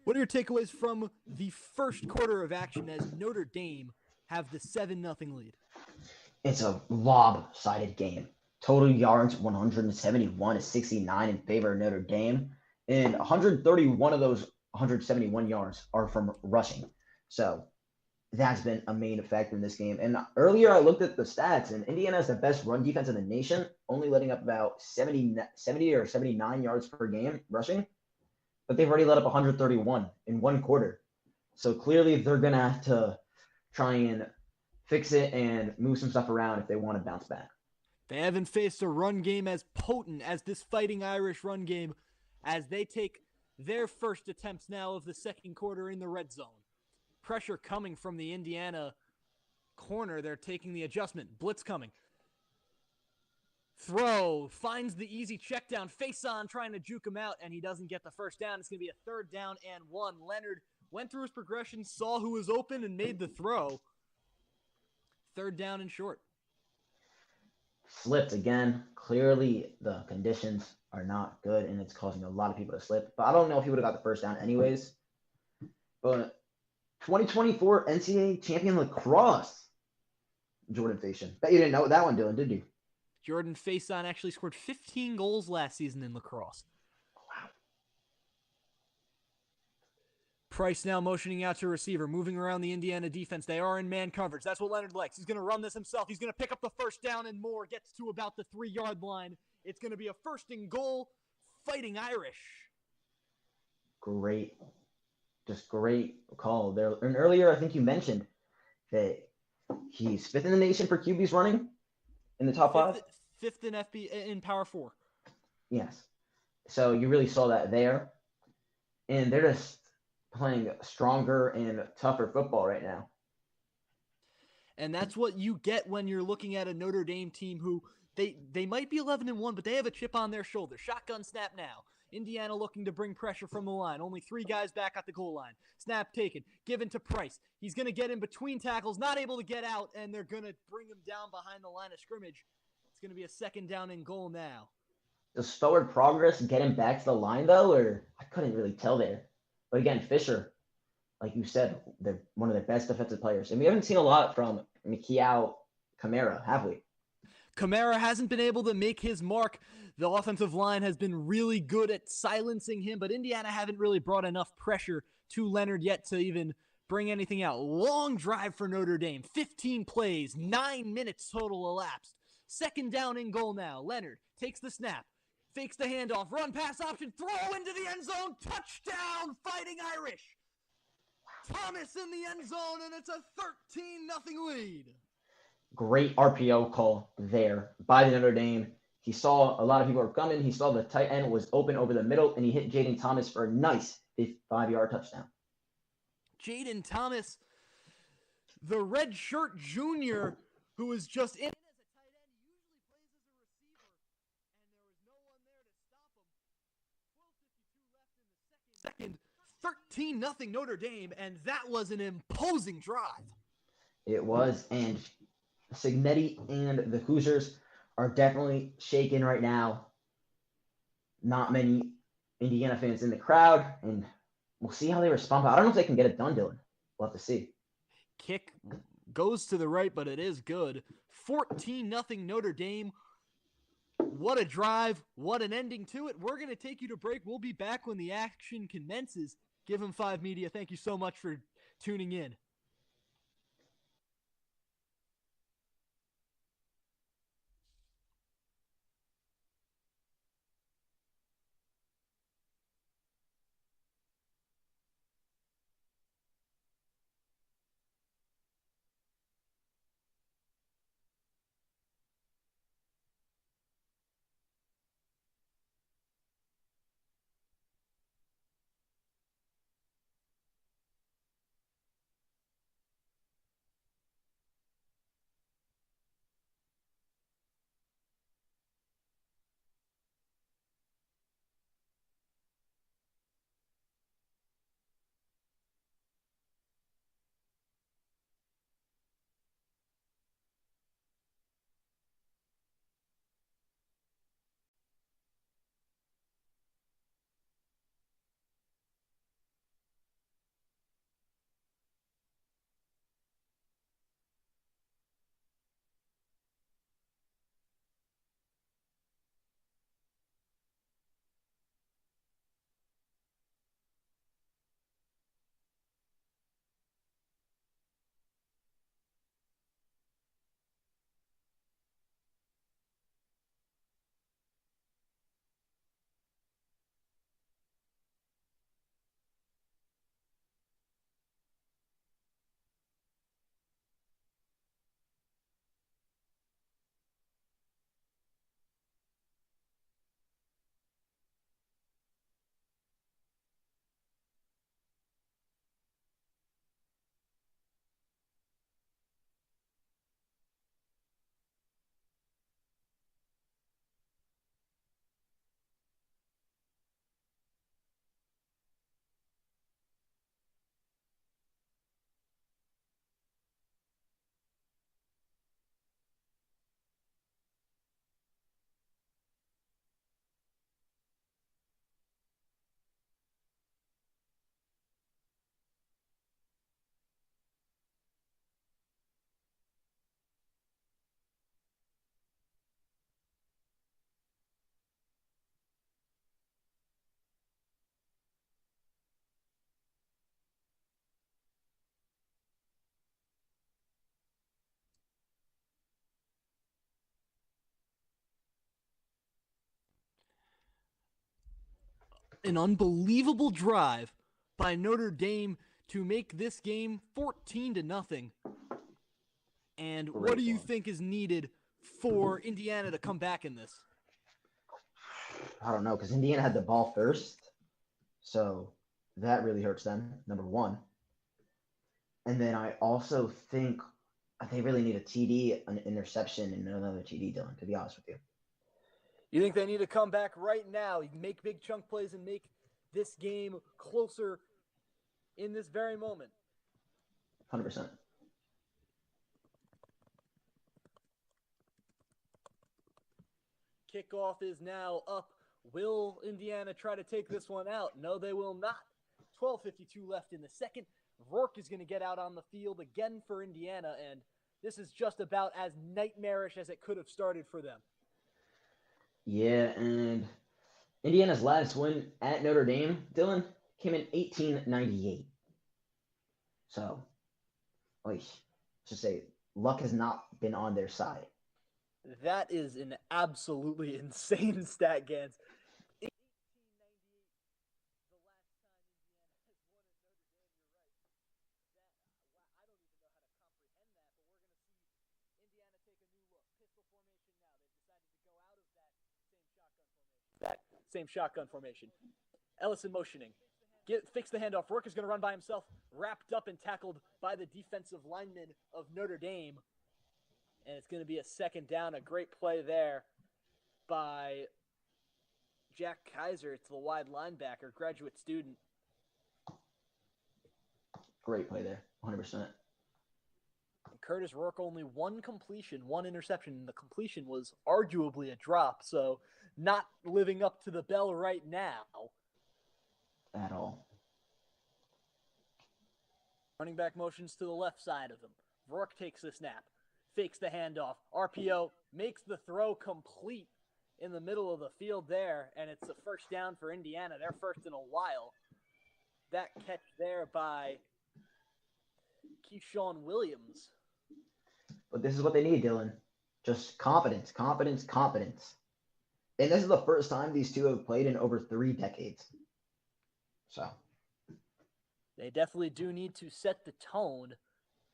What are your takeaways from the first quarter of action as Notre Dame have the 7-0 lead? It's a lopsided game. Total yards 171 to 69 in favor of Notre Dame, and 131 of those 171 yards are from rushing. So that's been a main factor in this game. And earlier I looked at the stats, and Indiana has the best run defense in the nation, only letting up about 70 or 79 yards per game rushing. But they've already let up 131 in one quarter. So clearly they're going to have to try and fix it and move some stuff around if they want to bounce back. They haven't faced a run game as potent as this Fighting Irish run game as they take their first attempts now of the second quarter in the red zone. Pressure coming from the Indiana corner. They're taking the adjustment. Blitz coming. Throw. Finds the easy check down. Face on trying to juke him out, and he doesn't get the first down. It's going to be a 3rd down and 1. Leonard went through his progression, saw who was open, and made the throw. 3rd down and short. Slipped again. Clearly the conditions are not good, and it's causing a lot of people to slip. But I don't know if he would have got the first down anyways. But 2024 NCAA champion lacrosse, Jordan Faison. Bet you didn't know that one, Dylan, did you? Jordan Faison actually scored 15 goals last season in lacrosse. Wow. Price now motioning out to receiver, moving around the Indiana defense. They are in man coverage. That's what Leonard likes. He's going to run this himself. He's going to pick up the first down and more. Gets to about the 3-yard line. It's going to be a 1st and goal. Fighting Irish. Great. Just great call there. And earlier, I think you mentioned that he's 5th in the nation for QBs running in the top 5. 5th in FB in Power 4. Yes. So you really saw that there. And they're just playing stronger and tougher football right now. And that's what you get when you're looking at a Notre Dame team who they might be 11-1, but they have a chip on their shoulder. Shotgun snap now. Indiana looking to bring pressure from the line. Only 3 guys back at the goal line. Snap taken. Given to Price. He's going to get in between tackles. Not able to get out. And they're going to bring him down behind the line of scrimmage. It's going to be a 2nd down and goal now. Does forward progress get him back to the line, though? Or I couldn't really tell there. But again, Fisher, like you said, they're one of their best defensive players. And we haven't seen a lot from Mikiao Kamara, have we? Kamara hasn't been able to make his mark. The offensive line has been really good at silencing him, but Indiana haven't really brought enough pressure to Leonard yet to even bring anything out. Long drive for Notre Dame. 15 plays, 9 minutes total elapsed. 2nd down and goal now. Leonard takes the snap, fakes the handoff, run pass option, throw into the end zone, touchdown, Fighting Irish. Thomas in the end zone, and it's a 13-0 lead. Great RPO call there by the Notre Dame. He saw a lot of people were coming. He saw the tight end was open over the middle, and he hit Jaden Thomas for a nice 5-yard touchdown. Jaden Thomas, the red shirt junior, who was just in as a tight end, usually plays as a receiver, and there was no one there to stop him. 12:52 left in the second. 13-0 Notre Dame, and that was an imposing drive. It was, and Signetti and the Hoosiers are definitely shaken right now. Not many Indiana fans in the crowd, and we'll see how they respond. But I don't know if they can get it done, Dylan. We'll have to see. Kick goes to the right, but it is good. 14-0 Notre Dame. What a drive. What an ending to it. We're going to take you to break. We'll be back when the action commences. Give 'em 5 Media. Thank you so much for tuning in. an unbelievable drive by Notre Dame to make this game 14-0. And what do you think is needed for Indiana to come back in this? I don't know, because Indiana had the ball first, so that really hurts them, number one. And then I also think they really need a TD, an interception, and another TD, Dylan, to be honest with you. You think they need to come back right now, make big chunk plays, and make this game closer in this very moment? 100%. Kickoff is now up. Will Indiana try to take this one out? No, they will not. 12:52 left in the second. Rourke is going to get out on the field again for Indiana, and this is just about as nightmarish as it could have started for them. Yeah, and Indiana's last win at Notre Dame, Dylan, came in 1898. So, just say, luck has not been on their side. That is an absolutely insane stat, Ganz. 1898, the last time Indiana has won at Notre Dame. You're right. I don't even know how to comprehend that, but we're going to see Indiana take a new look. Pistol formation now. They've decided to go out of that same shotgun formation. Ellison motioning. Fix the handoff. Rourke is going to run by himself, wrapped up and tackled by the defensive lineman of Notre Dame. And it's going to be a second down. A great play there by Jack Kaiser. It's the wide linebacker, graduate student. Great play there, 100%. And Curtis Rourke only one completion, one interception. And the completion was arguably a drop, so not living up to the bell right now. At all. Running back motions to the left side of him. Rourke takes the snap. Fakes the handoff. RPO makes the throw complete in the middle of the field there, and it's a first down for Indiana. They're first in a while. That catch there by Keyshawn Williams. But this is what they need, Dylan. Just confidence. And this is the first time these two have played in over 3 decades. So. They definitely do need to set the tone,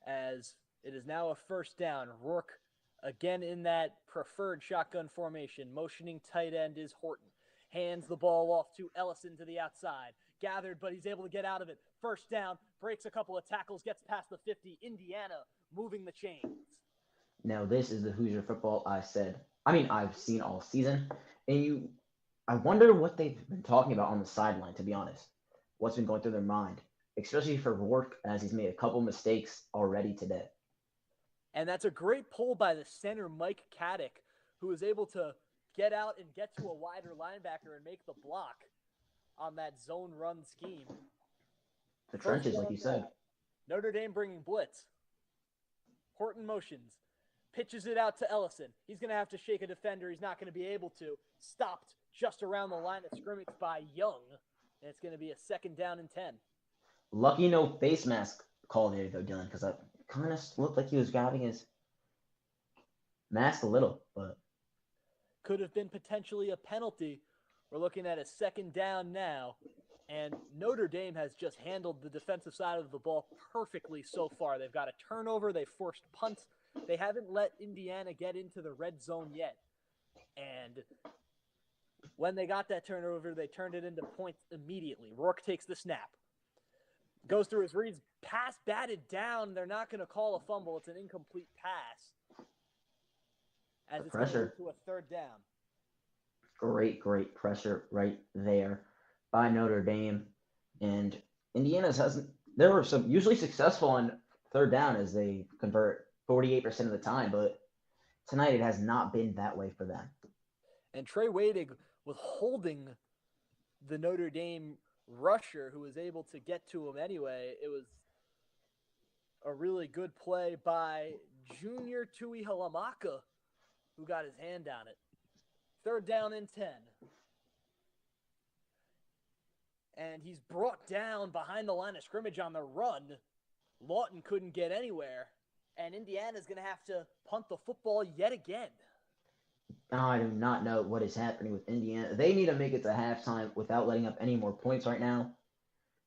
as it is now a first down. Rourke again in that preferred shotgun formation. Motioning tight end is Horton. Hands the ball off to Ellison to the outside. Gathered, but he's able to get out of it. First down, breaks a couple of tackles, gets past the 50. Indiana moving the chains. Now this is the Hoosier football I've seen all season. And I wonder what they've been talking about on the sideline, to be honest. What's been going through their mind, especially for Rourke, as he's made a couple mistakes already today. And that's a great pull by the center, Mike Caddick, who was able to get out and get to a wider linebacker and make the block on that zone run scheme. The trenches, like you said. Notre Dame bringing blitz. Horton motions. Pitches it out to Ellison. He's going to have to shake a defender. He's not going to be able to. Stopped just around the line of scrimmage by Young. And it's going to be a second down and 10. Lucky no face mask call there, though, Dylan, because that kind of looked like he was grabbing his mask a little, but could have been potentially a penalty. We're looking at a second down now, and Notre Dame has just handled the defensive side of the ball perfectly so far. They've got a turnover. They've forced punts. They haven't let Indiana get into the red zone yet. And when they got that turnover, they turned it into points immediately. Rourke takes the snap. Goes through his reads. Pass batted down. They're not going to call a fumble. It's an incomplete pass. As it's going to a third down. Great pressure right there by Notre Dame. And Indiana's they were usually successful on third down as they convert 48% of the time, but tonight it has not been that way for them. And Trey Wadig was holding the Notre Dame rusher who was able to get to him anyway. It was a really good play by Junior Tui Halamaka, who got his hand on it. Third down and 10. And he's brought down behind the line of scrimmage on the run. Lawton couldn't get anywhere. And Indiana's going to have to punt the football yet again. I do not know what is happening with Indiana. They need to make it to halftime without letting up any more points right now,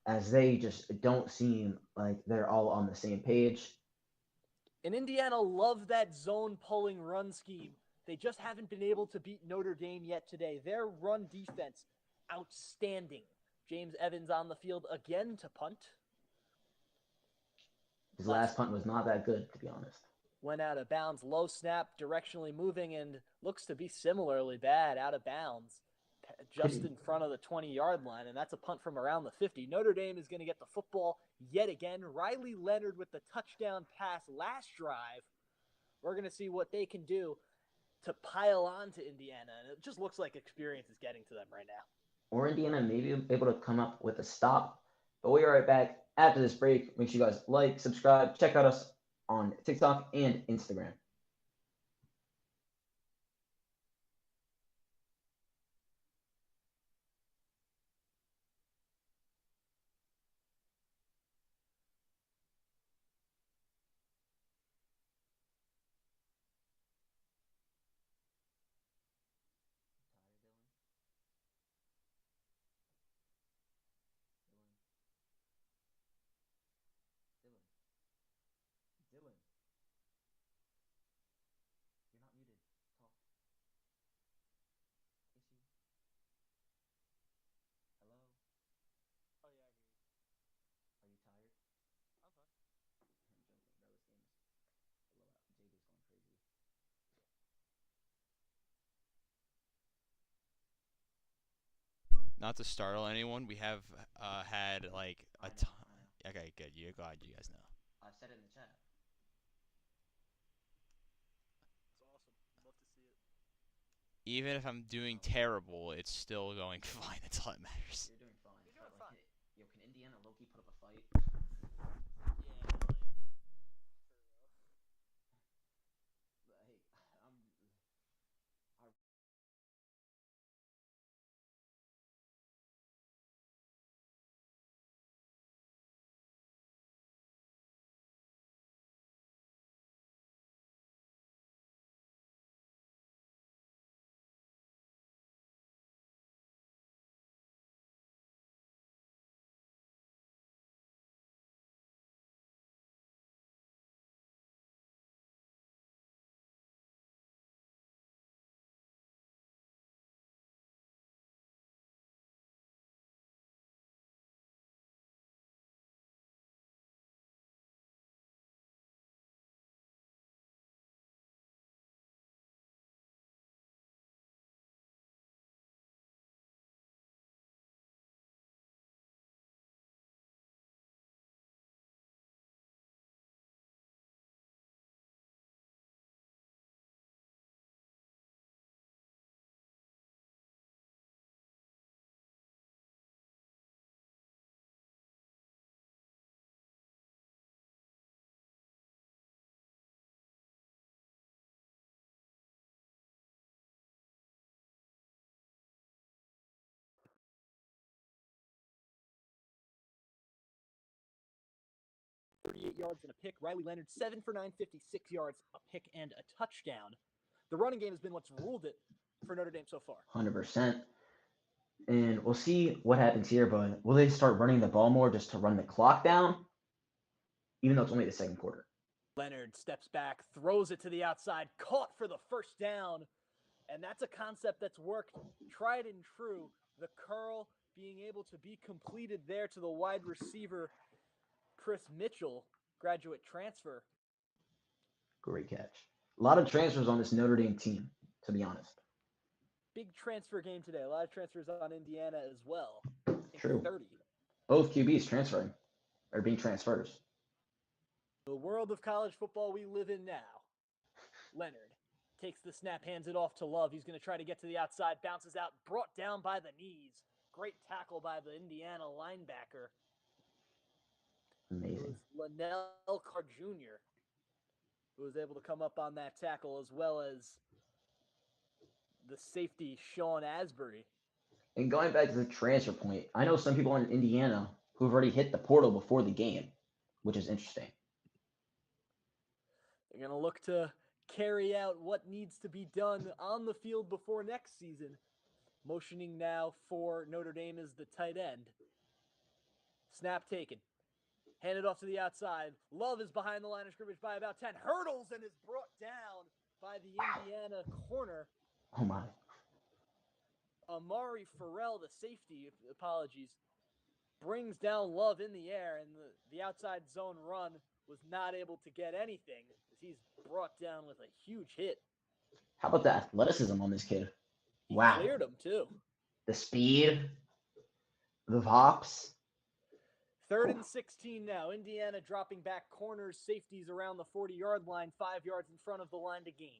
as they just don't seem like they're all on the same page. And Indiana love that zone pulling run scheme. They just haven't been able to beat Notre Dame yet today. Their run defense, outstanding. James Evans on the field again to punt. His last punt was not that good, to be honest. Went out of bounds, low snap, directionally moving, and looks to be similarly bad out of bounds, just in front of the 20-yard line, and that's a punt from around the 50. Notre Dame is going to get the football yet again. Riley Leonard with the touchdown pass last drive. We're going to see what they can do to pile on to Indiana, and it just looks like experience is getting to them right now. Or Indiana may be able to come up with a stop. But we'll be right back after this break. Make sure you guys like, subscribe, check out us on TikTok and Instagram. Dylan, you're not muted. Talk. Issue. Hello. Oh, yeah, I hear you. Are you tired? I'm fine. I'm joking, bro. This game is a blowout. JJ's going crazy. Not to startle anyone, we have had like a I ton. know. I know. Okay, good. You glad you guys know. I said it in the chat. It's awesome. Love to see it. Even if I'm doing terrible, it's still going fine. That's all that matters. You're doing fine. You're But doing like, fine. yo, can Indiana Loki put up a fight? Yeah, like, for real. Like, I'm. I yards and a pick. Riley Leonard, 7 for 9, 56 yards, a pick, and a touchdown. The running game has been what's ruled it for Notre Dame so far. 100%. And we'll see what happens here, but will they start running the ball more just to run the clock down? Even though it's only the second quarter. Leonard steps back, throws it to the outside, caught for the first down. And that's a concept that's worked tried and true. The curl being able to be completed there to the wide receiver, Chris Mitchell, graduate transfer. Great catch. A lot of transfers on this Notre Dame team, to be honest. Big transfer game today. A lot of transfers on Indiana as well. True. 30. Both QBs transferring, or being transfers. The world of college football we live in now. Leonard takes the snap, hands it off to Love. He's going to try to get to the outside, bounces out, brought down by the knees. Great tackle by the Indiana linebacker. Amazing. It was Linnell Carr Jr. who was able to come up on that tackle, as well as the safety, Sean Asbury. And going back to the transfer point, I know some people in Indiana who've already hit the portal before the game, which is interesting. They're going to look to carry out what needs to be done on the field before next season. Motioning now for Notre Dame is the tight end. Snap taken. Handed off to the outside. Love is behind the line of scrimmage by about 10. Hurdles and is brought down by the Indiana corner. Oh, my. Amari Farrell, the safety, brings down Love in the air, and the outside zone run was not able to get anything as he's brought down with a huge hit. How about the athleticism on this kid? He Wow. cleared him, too. The speed, the hops. 3rd and 16 now. Indiana dropping back corners, safeties around the 40-yard line, 5 yards in front of the line to gain.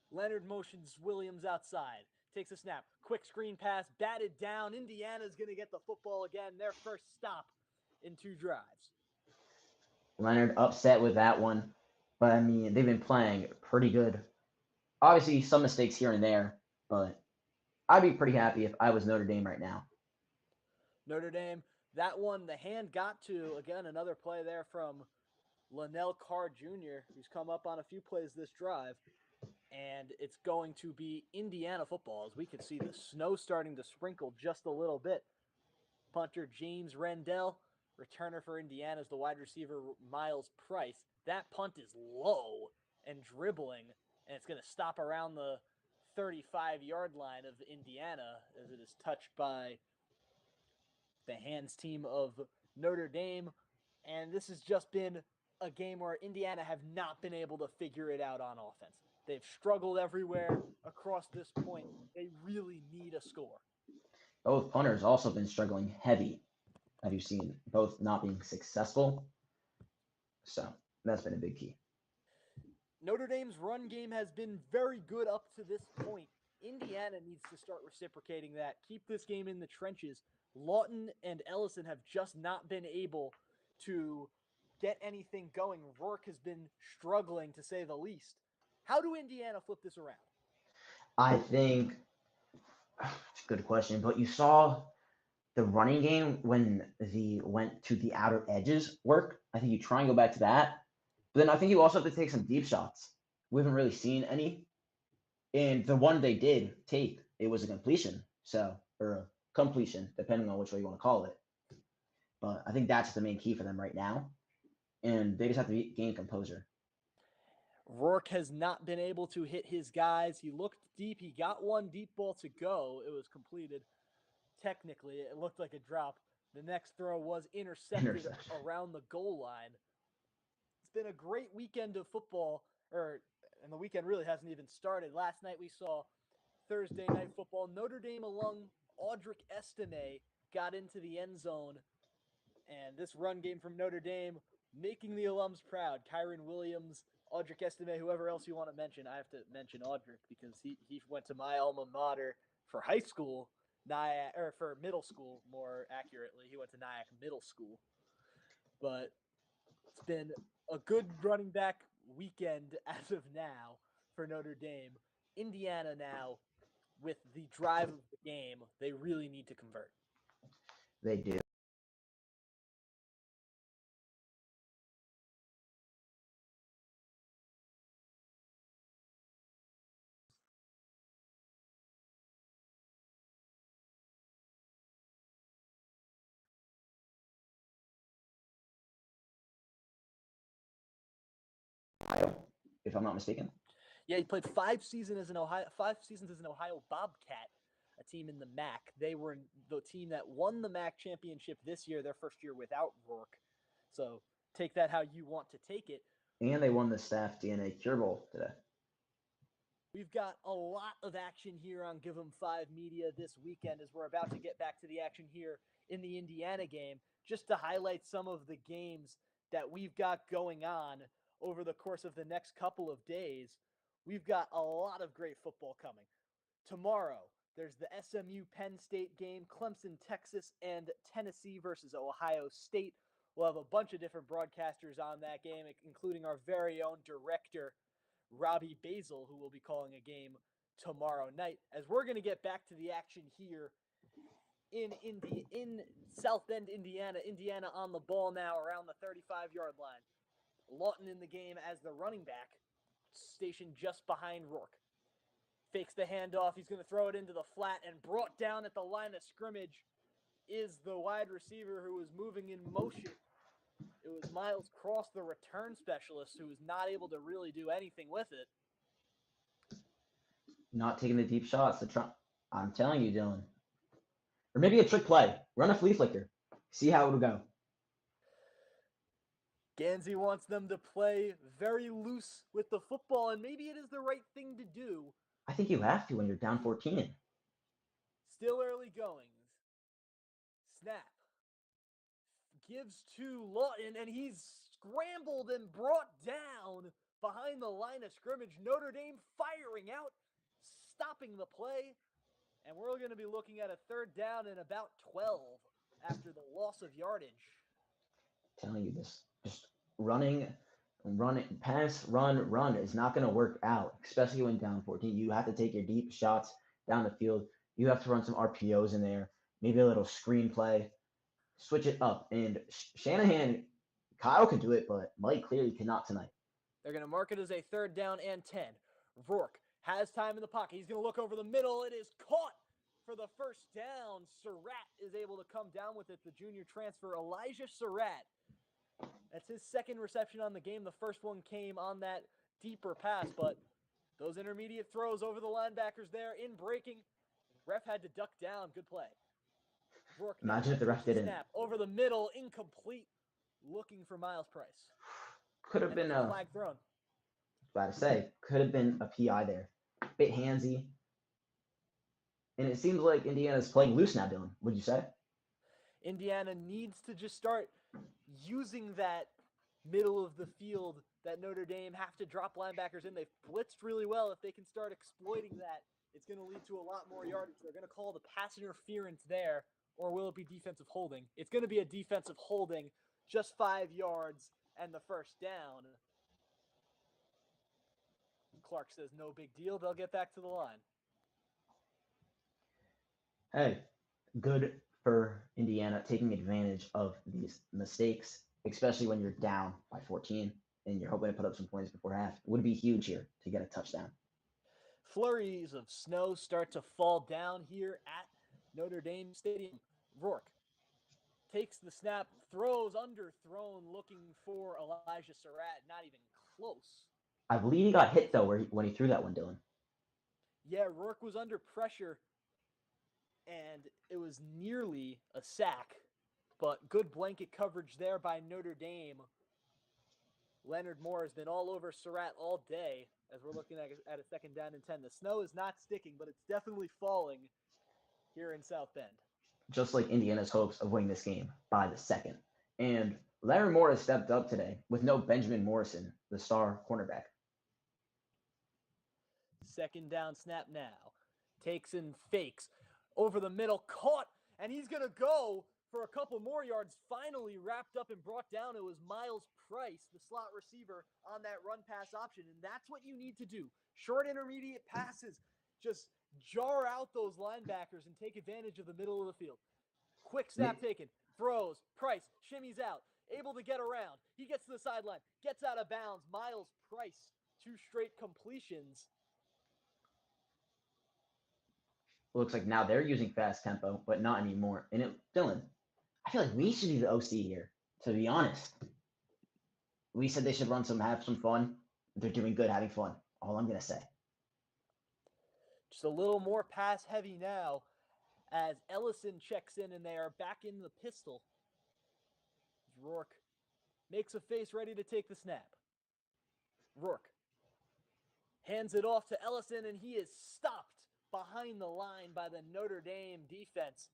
Leonard motions Williams outside. Takes a snap. Quick screen pass, batted down. Indiana's going to get the football again. Their first stop in 2 drives. Leonard upset with that one. But, I mean, they've been playing pretty good. Obviously, some mistakes here and there. But I'd be pretty happy if I was Notre Dame right now. Notre Dame, that one, the hand got to, again, another play there from Linnell Carr Jr., who's come up on a few plays this drive. And it's going to be Indiana football, as we can see the snow starting to sprinkle just a little bit. Punter James Rendell, returner for Indiana is the wide receiver Miles Price. That punt is low and dribbling, and it's going to stop around the 35-yard line of Indiana as it is touched by the hands team of Notre Dame. And this has just been a game where Indiana have not been able to figure it out on offense. They've struggled everywhere across this point. They really need a score. Both punters also been struggling heavy. Have you seen both not being successful? So that's been a big key. Notre Dame's run game has been very good up to this point. Indiana needs to start reciprocating that. Keep this game in the trenches. Lawton and Ellison have just not been able to get anything going. Rourke has been struggling, to say the least. How do Indiana flip this around? I think it's a good question, but you saw the running game when they went to the outer edges work. I think you try and go back to that. But then I think you also have to take some deep shots. We haven't really seen any. And the one they did take, it was a completion. Or a completion, depending on which way you want to call it. But I think that's the main key for them right now. And they just have to gain composure. Rourke has not been able to hit his guys. He looked deep. He got one deep ball to go. It was completed. Technically, it looked like a drop. The next throw was intercepted around the goal line. It's been a great weekend of football, and the weekend really hasn't even started. Last night we saw Thursday night football. Notre Dame alum Audric Estime got into the end zone, and this run game from Notre Dame making the alums proud. Kyron Williams, Audric Estime, whoever else you want to mention. I have to mention Audric because he went to my alma mater for high school, or for middle school, more accurately. He went to Nyack Middle School. But it's been a good running back weekend as of now for Notre Dame. Indiana now, with the drive of the game, they really need to convert. They do. Ohio, if I'm not mistaken. Yeah, he played 5 seasons as an Ohio Bobcat, a team in the MAC. They were the team that won the MAC championship this year, their first year without Rourke. So take that how you want to take it. And they won the Staff DNA Cure Bowl today. We've got a lot of action here on Give 'em 5 Media this weekend as we're about to get back to the action here in the Indiana game. Just to highlight some of the games that we've got going on over the course of the next couple of days, we've got a lot of great football coming. Tomorrow, there's the SMU Penn State game, Clemson, Texas, and Tennessee versus Ohio State. We'll have a bunch of different broadcasters on that game, including our very own director, Robbie Basil, who will be calling a game tomorrow night. As we're going to get back to the action here in South Bend, Indiana. Indiana on the ball now around the 35-yard line. Lawton in the game as the running back. stationed just behind Rourke. Fakes the handoff. He's going to throw it into the flat, and brought down at the line of scrimmage is the wide receiver who was moving in motion. It was Miles Cross, the return specialist, who was not able to really do anything with it. Not taking the deep shots. I'm telling you, Dylan. Or maybe a trick play. Run a flea flicker. See how it'll go. Gansey wants them to play very loose with the football, and maybe it is the right thing to do. I think you have to when you're down 14. Still early goings. Snap. Gives to Lawton, and he's scrambled and brought down behind the line of scrimmage. Notre Dame firing out, stopping the play, and we're going to be looking at a third down and about 12 after the loss of yardage. I'm telling you this, just running, pass, run is not going to work out, especially when down 14. You have to take your deep shots down the field. You have to run some RPOs in there, maybe a little screen play, switch it up. And Shanahan, Kyle can do it, but Mike clearly cannot tonight. They're going to mark it as a third down and 10. Rourke has time in the pocket. He's going to look over the middle. It is caught for the first down. Surratt is able to come down with it, the junior transfer, Elijah Surratt. That's his second reception on the game. The first one came on that deeper pass, but those intermediate throws over the linebackers there in breaking. Ref had to duck down. Good play. Rourke, imagine if the ref didn't. Snap over the middle, incomplete, looking for Miles Price. Could have been a flag thrown. About to say, could have been a PI there. Bit handsy. And it seems like Indiana's playing loose now, Dylan. Would you say? Indiana needs to just start using that middle of the field that Notre Dame have to drop linebackers in. They've blitzed really well. If they can start exploiting that, it's going to lead to a lot more yardage. They're going to call the pass interference there, or will it be defensive holding? It's going to be a defensive holding, just 5 yards and the first down. Clark says no big deal. They'll get back to the line. Hey, good for Indiana taking advantage of these mistakes, especially when you're down by 14 and you're hoping to put up some points before half. It would be huge here to get a touchdown. Flurries of snow start to fall down here at Notre Dame Stadium. Rourke takes the snap, throws underthrown, looking for Elijah Surratt. Not even close. I believe he got hit, though, when he threw that one, Dylan. Yeah, Rourke was under pressure, and it was nearly a sack, but good blanket coverage there by Notre Dame. Leonard Moore has been all over Surratt all day as we're looking at a second down and 10. The snow is not sticking, but it's definitely falling here in South Bend. Just like Indiana's hopes of winning this game by the second. And Leonard Moore has stepped up today with no Benjamin Morrison, the star cornerback. Second down snap now. Takes and fakes. Over the middle, caught, and he's going to go for a couple more yards. Finally wrapped up and brought down. It was Miles Price, the slot receiver, on that run pass option, and that's what you need to do. Short intermediate passes. Just jar out those linebackers and take advantage of the middle of the field. Quick snap taken. Throws. Price shimmies out. Able to get around. He gets to the sideline. Gets out of bounds. Miles Price. 2 straight completions. Looks like now they're using fast tempo, but not anymore. And Dylan, I feel like we should be the OC here, to be honest. We said they should have some fun. They're doing good having fun. All I'm going to say. Just a little more pass heavy now as Ellison checks in and they are back in the pistol. Rourke makes a face ready to take the snap. Rourke hands it off to Ellison and he is stopped behind the line by the Notre Dame defense.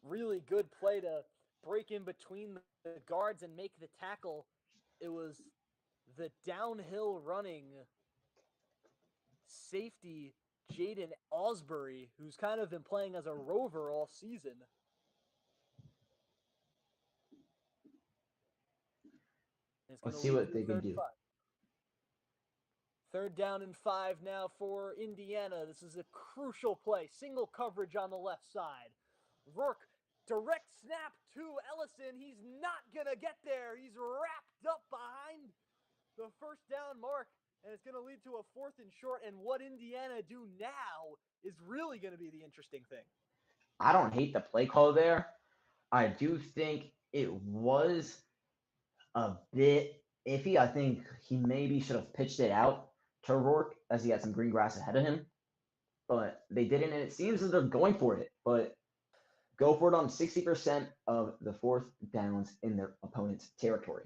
Really good play to break in between the guards and make the tackle. It was the downhill running safety Jaden Osbury, who's kind of been playing as a rover all season. Let's see what they can do. Third down and 5 now for Indiana. This is a crucial play. Single coverage on the left side. Rourke, direct snap to Ellison. He's not going to get there. He's wrapped up behind the first down mark. and it's going to lead to a 4th and short. And what Indiana do now is really going to be the interesting thing. I don't hate the play call there. I do think it was a bit iffy. I think he maybe should have pitched it out to Rourke as he had some green grass ahead of him. But they didn't, and it seems that they're going for it. But go for it on 60% of the 4th downs in their opponent's territory.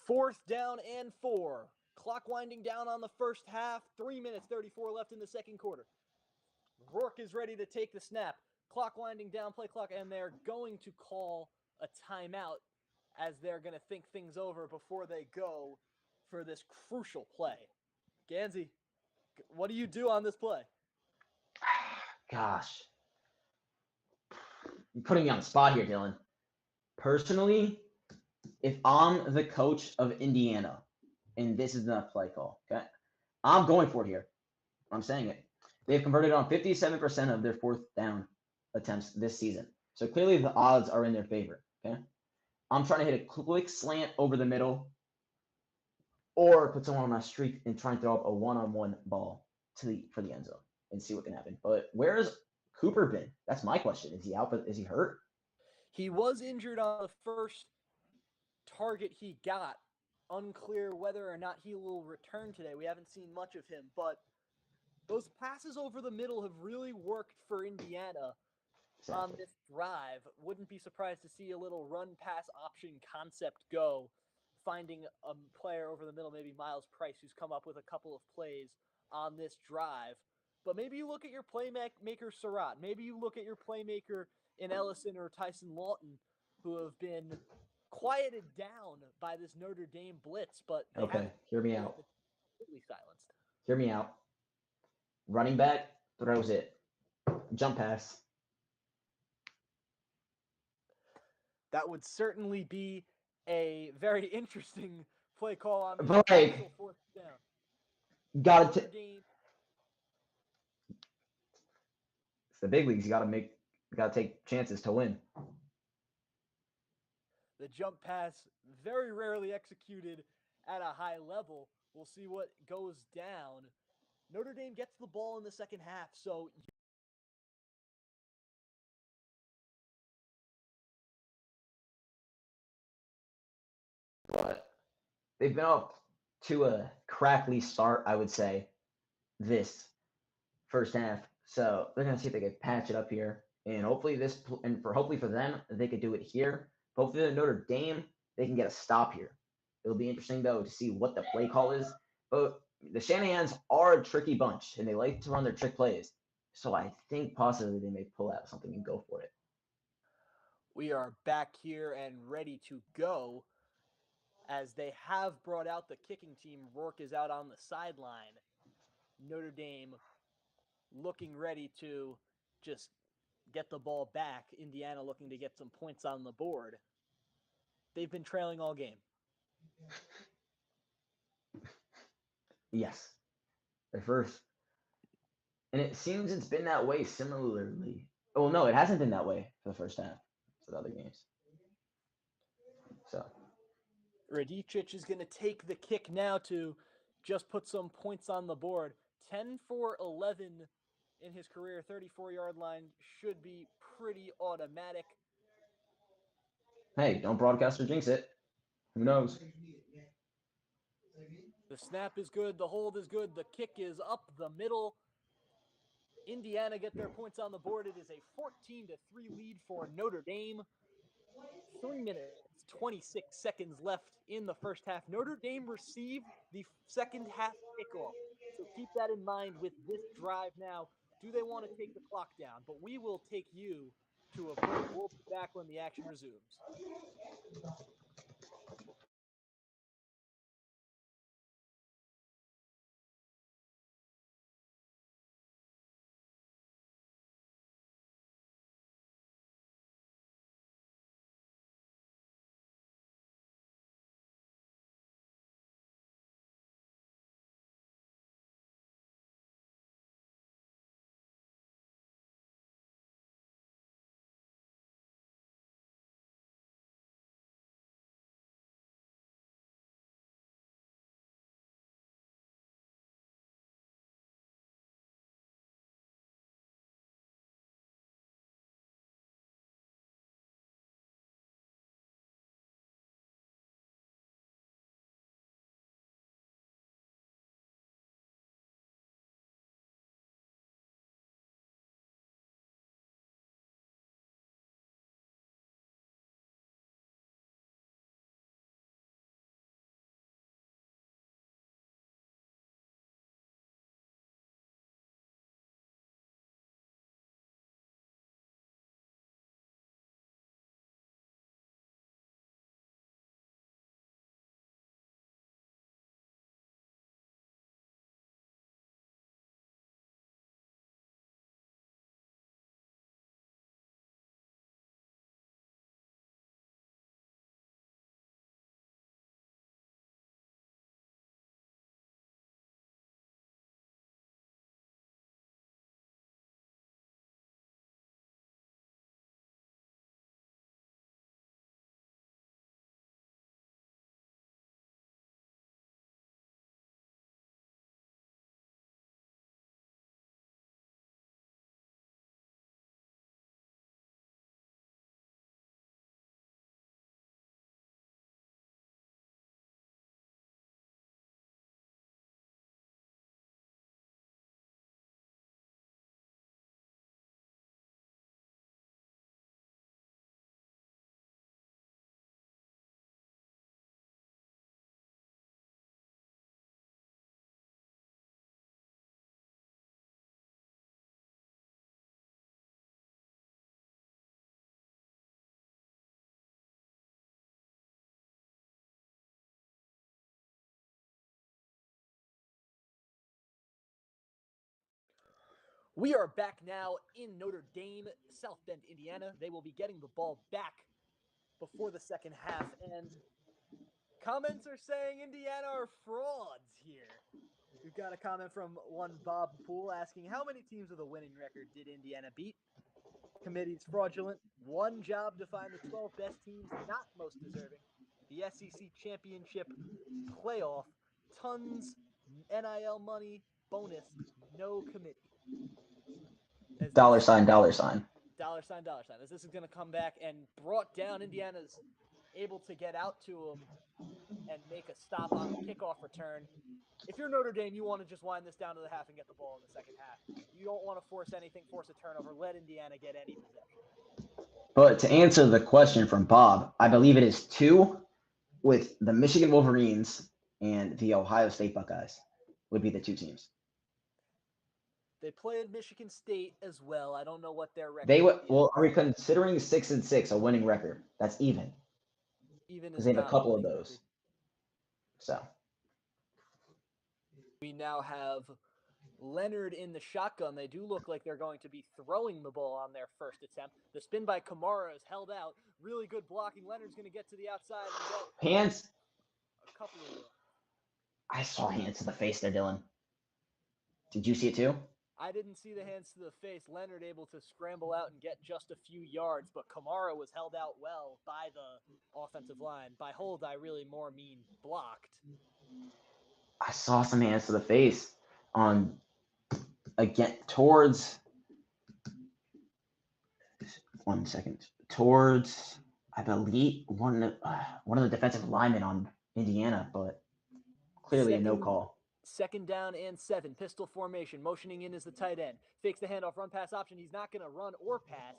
4th down and 4. Clock winding down on the first half. 3 minutes, 34 left in the second quarter. Rourke is ready to take the snap. Clock winding down, play clock, and they're going to call a timeout as they're going to think things over before they go for this crucial play. Gansey, what do you do on this play? Gosh. You're putting me on the spot here, Dylan. Personally, if I'm the coach of Indiana, and this is not a play call, okay, I'm going for it here. I'm saying it. They've converted on 57% of their 4th down attempts this season. So clearly the odds are in their favor, okay? I'm trying to hit a quick slant over the middle or put someone on a streak and try and throw up a one-on-one ball for the end zone and see what can happen. But where has Cooper been? That's my question. Is he out? Is he hurt? He was injured on the first target he got. Unclear whether or not he will return today. We haven't seen much of him, but those passes over the middle have really worked for Indiana on this drive. Wouldn't be surprised to see a little run-pass option concept go, finding a player over the middle, maybe Miles Price, who's come up with a couple of plays on this drive. But maybe you look at your playmaker, Surratt. Maybe you look at your playmaker in Ellison or Tyson Lawton, who have been quieted down by this Notre Dame blitz, but okay, hear me out. Completely silenced. Hear me out. Running back throws it. Jump pass. That would certainly be a very interesting play call on the Right. 4th down. Got it. It's the big leagues. You got to take chances to win. The jump pass, very rarely executed at a high level. We'll see what goes down. Notre Dame gets the ball in the second half, so but they've been up to a crackly start, I would say, this first half. So they're gonna see if they can patch it up here, and hopefully hopefully for them they could do it here. Hopefully Notre Dame they can get a stop here. It'll be interesting though to see what the play call is. But the Shanahans are a tricky bunch, and they like to run their trick plays. So I think possibly they may pull out something and go for it. We are back here and ready to go as they have brought out the kicking team. Rourke is out on the sideline. Notre Dame looking ready to just get the ball back. Indiana looking to get some points on the board. They've been trailing all game. Yes. At first. And it seems it's been that way similarly. Oh, no, it hasn't been that way for the first half for the other games. So. Radicic is going to take the kick now to just put some points on the board. 10 for 11 in his career. 34-yard line should be pretty automatic. Hey, don't broadcast or jinx it. Who knows? The snap is good. The hold is good. The kick is up the middle. Indiana get their points on the board. It is a 14-3 lead for Notre Dame. 3 minutes, 26 seconds left in the first half. Notre Dame received the second half kickoff. So keep that in mind with this drive now. Do they want to take the clock down? But we will take you to a break. We'll be back when the action resumes. We are back now in Notre Dame, South Bend, Indiana. They will be getting the ball back before the second half, and comments are saying Indiana are frauds here. We've got a comment from one Bob Poole asking, how many teams with a winning record did Indiana beat? Committee's fraudulent. One job to find the 12 best teams not most deserving. The SEC championship playoff, tons NIL money, bonus, no committee. Dollar sign, dollar sign. Dollar sign, dollar sign. As this is going to come back and brought down, Indiana's able to get out to him and make a stop on the kickoff return. If you're Notre Dame, you want to just wind this down to the half and get the ball in the second half. You don't want to force anything, force a turnover, let Indiana get any possession. But to answer the question from Bob, I believe it is 2 with the Michigan Wolverines and the Ohio State Buckeyes would be the 2 teams. They played Michigan State as well. I don't know what their record They would. is. Well, are we considering 6-6 a winning record? That's even. Even Because they have a couple of winning those. record. So we now have Leonard in the shotgun. They do look like they're going to be throwing the ball on their first attempt. The spin by Kamara is held out. Really good blocking. Leonard's going to get to the outside and get hands. a couple of yards. I saw hands to the face there, Dylan. Did you see it too? I didn't see the hands to the face. Leonard able to scramble out and get just a few yards, but Kamara was held out well by the offensive line. By hold, I really more mean blocked. I saw some hands to the face on again towards 1 second towards I believe one of the defensive linemen on Indiana, but clearly a no call. Second down and 7. Pistol formation. Motioning in is the tight end. Fakes the handoff, run pass option. He's not going to run or pass.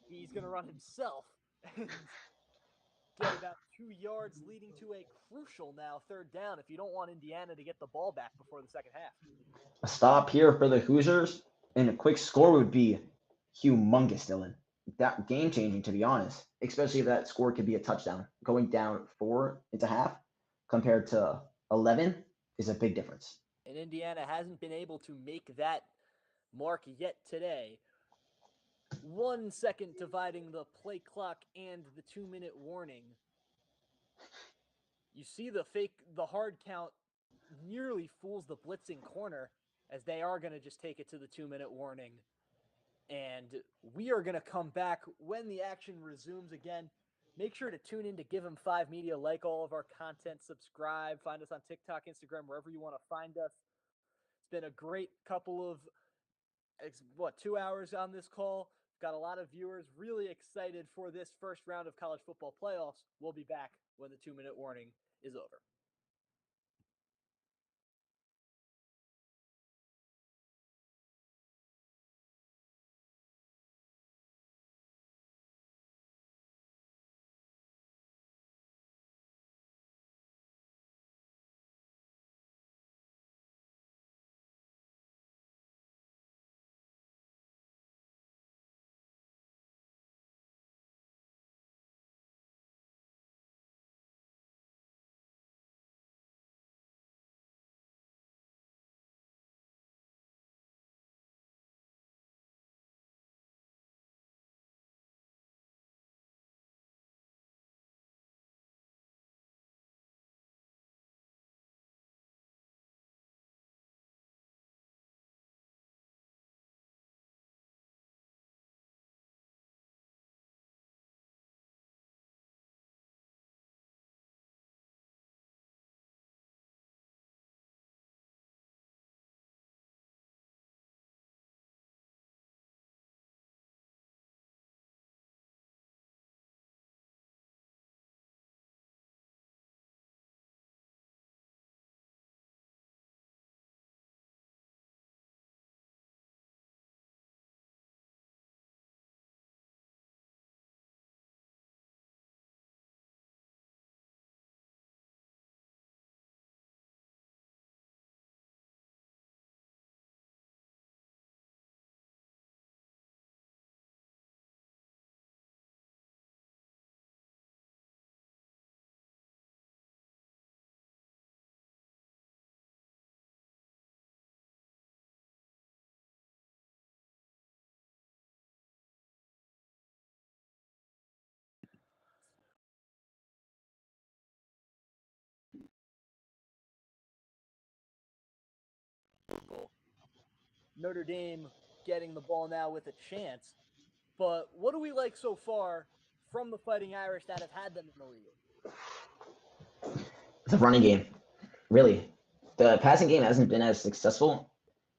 He's going to run himself. Get about 2 yards, leading to a crucial now 3rd down if you don't want Indiana to get the ball back before the second half. A stop here for the Hoosiers and a quick score would be humongous, Dylan. That game changing, to be honest, especially if that score could be a touchdown. Going down 4.5 compared to 11 is a big difference. And Indiana hasn't been able to make that mark yet today. 1 second dividing the play clock and the 2-minute warning. You see the hard count nearly fools the blitzing corner, as they are going to just take it to the 2-minute warning. And we are going to come back when the action resumes again. Make sure to tune in to Give 'em 5 Media, like all of our content, subscribe, find us on TikTok, Instagram, wherever you want to find us. It's been a great couple of, 2 hours on this call. Got a lot of viewers really excited for this first round of college football playoffs. We'll be back when the 2-minute warning is over. Notre Dame getting the ball now with a chance. But what do we like so far from the Fighting Irish that have had them in the lead? The running game, really. The passing game hasn't been as successful.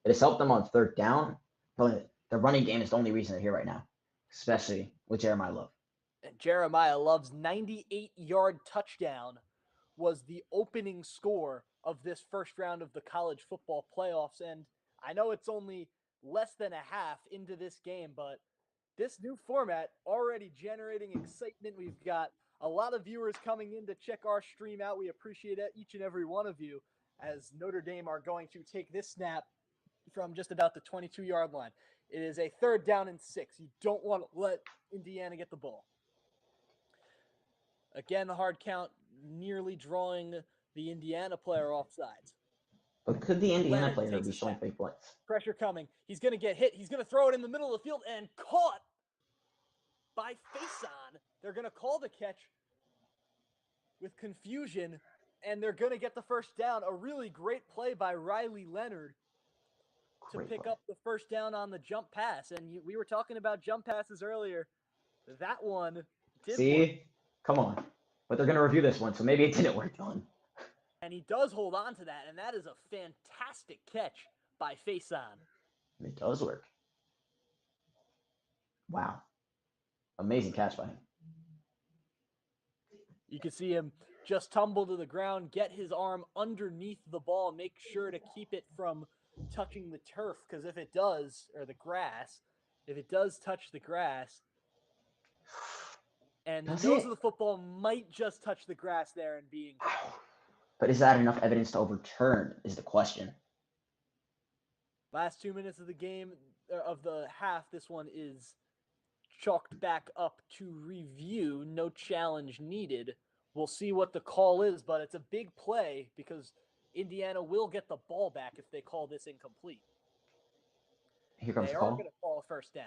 It has helped them on third down, but the running game is the only reason they're here right now, especially with Jeremiah Love. And Jeremiah Love's 98-yard touchdown was the opening score of this first round of the college football playoffs. And I know it's only less than a half into this game, but this new format already generating excitement. We've got a lot of viewers coming in to check our stream out. We appreciate it, each and every one of you, as Notre Dame are going to take this snap from just about the 22-yard line. It is a 3rd down and 6. You don't want to let Indiana get the ball. Again, the hard count nearly drawing the Indiana player off sides. But could the Indiana Leonard player takes be a showing snap. fake blitz? Pressure coming. He's going to get hit. He's going to throw it in the middle of the field and caught by Faison. They're going to call the catch with confusion, and they're going to get the first down. A really great play by Riley Leonard to Great pick play. up the first down on the jump pass. And we were talking about jump passes earlier. That one did See? work. Come on. But they're going to review this one, so maybe it didn't work, Dylan. And he does hold on to that, and that is a fantastic catch by Faison. It does work. Wow. Amazing catch by him. You can see him just tumble to the ground, get his arm underneath the ball, make sure to keep it from touching the turf, because if it does, or the grass, if it does touch the grass, and the nose of the football might just touch the grass there and being. But is that enough evidence to overturn is the question. Last 2 minutes of the game, of the half, this one is chalked back up to review. No challenge needed. We'll see what the call is, but it's a big play because Indiana will get the ball back if they call this incomplete. Here comes they the are call. going to call a first down.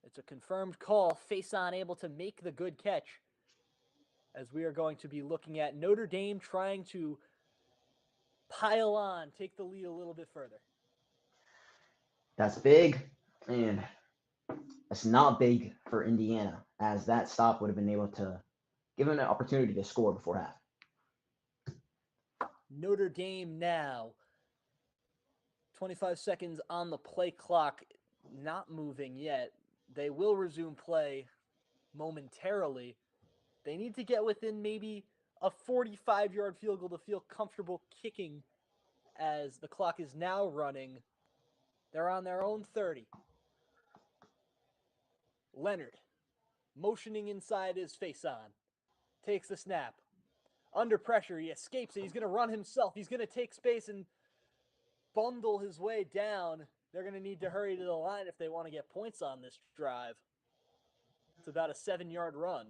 It's a confirmed call. Faison able to make the good catch, as we are going to be looking at Notre Dame trying to pile on, take the lead a little bit further. That's big, and it's not big for Indiana, as that stop would have been able to give them an opportunity to score before half. Notre Dame now, 25 seconds on the play clock, not moving yet. They will resume play momentarily. They need to get within maybe a 45-yard field goal to feel comfortable kicking, as the clock is now running. They're on their own 30. Leonard, motioning inside his Faison, takes the snap. Under pressure, he escapes it. He's going to run himself. He's going to take space and bundle his way down. They're going to need to hurry to the line if they want to get points on this drive. It's about a 7-yard run.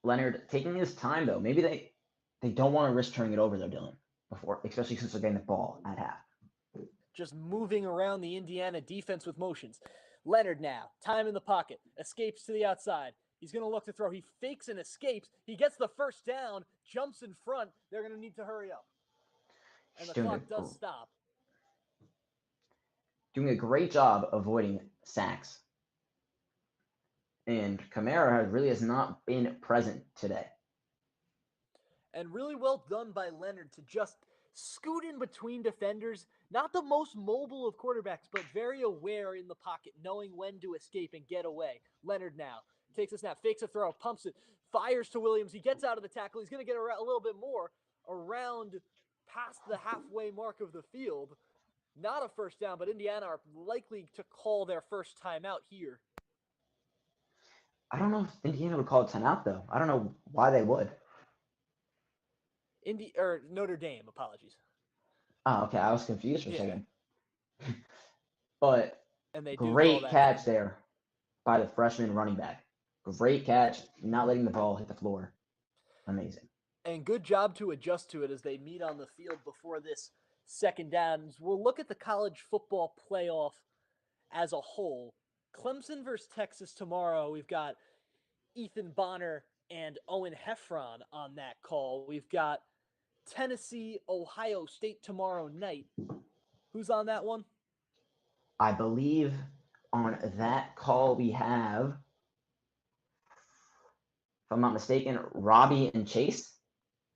Leonard taking his time, though. Maybe they don't want to risk turning it over, though, Dylan, before, especially since they're getting the ball at half. Just moving around the Indiana defense with motions. Leonard now, time in the pocket, escapes to the outside. He's going to look to throw. He fakes and escapes. He gets the first down, jumps in front. They're going to need to hurry up. And the clock does stop. Doing a great job avoiding sacks. And Kamara really has not been present today. And really well done by Leonard to just scoot in between defenders. Not the most mobile of quarterbacks, but very aware in the pocket, knowing when to escape and get away. Leonard now takes a snap, fakes a throw, pumps it, fires to Williams. He gets out of the tackle. He's going to get a little bit more around past the halfway mark of the field. Not a first down, but Indiana are likely to call their first timeout here. I don't know if Indiana would call a timeout, though. I don't know why they would. Notre Dame, apologies. Oh, okay. I was confused for a second. But and they great catch there by the freshman running back. Great catch, not letting the ball hit the floor. Amazing. And good job to adjust to it as they meet on the field before this second down. We'll look at the college football playoff as a whole. Clemson versus Texas tomorrow. We've got Ethan Bonner and Owen Heffron on that call. We've got Tennessee, Ohio State tomorrow night. Who's on that one? I believe on that call we have, if I'm not mistaken, Robbie and Chase.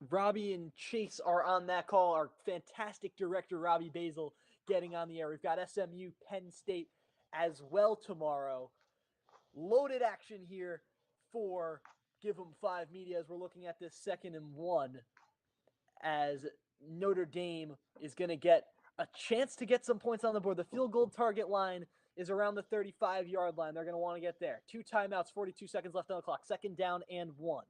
Robbie and Chase are on that call. Our fantastic director, Robbie Basil, getting on the air. We've got SMU, Penn State as well tomorrow. Loaded action here for Give 'em 5 Media as we're looking at this 2nd and 1 as Notre Dame is going to get a chance to get some points on the board. The field goal target line is around the 35-yard line. They're going to want to get there. 2 timeouts, 42 seconds left on the clock. 2nd down and 1.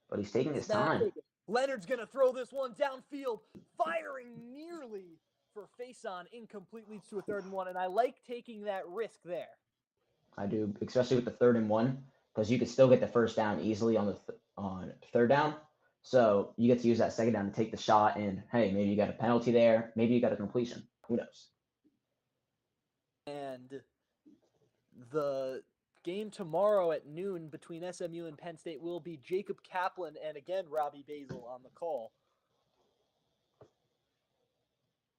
But he's taking his Snap time. taken. Leonard's going to throw this one downfield, firing nearly for face-on. Incomplete, leads to a 3rd and 1, and I like taking that risk there. I do, especially with the 3rd and 1, because you could still get the 1st down easily on the on 3rd down. So you get to use that 2nd down to take the shot, and hey, maybe you got a penalty there, maybe you got a completion. Who knows? And the game tomorrow at noon between SMU and Penn State will be Jacob Kaplan and again Robbie Basil on the call.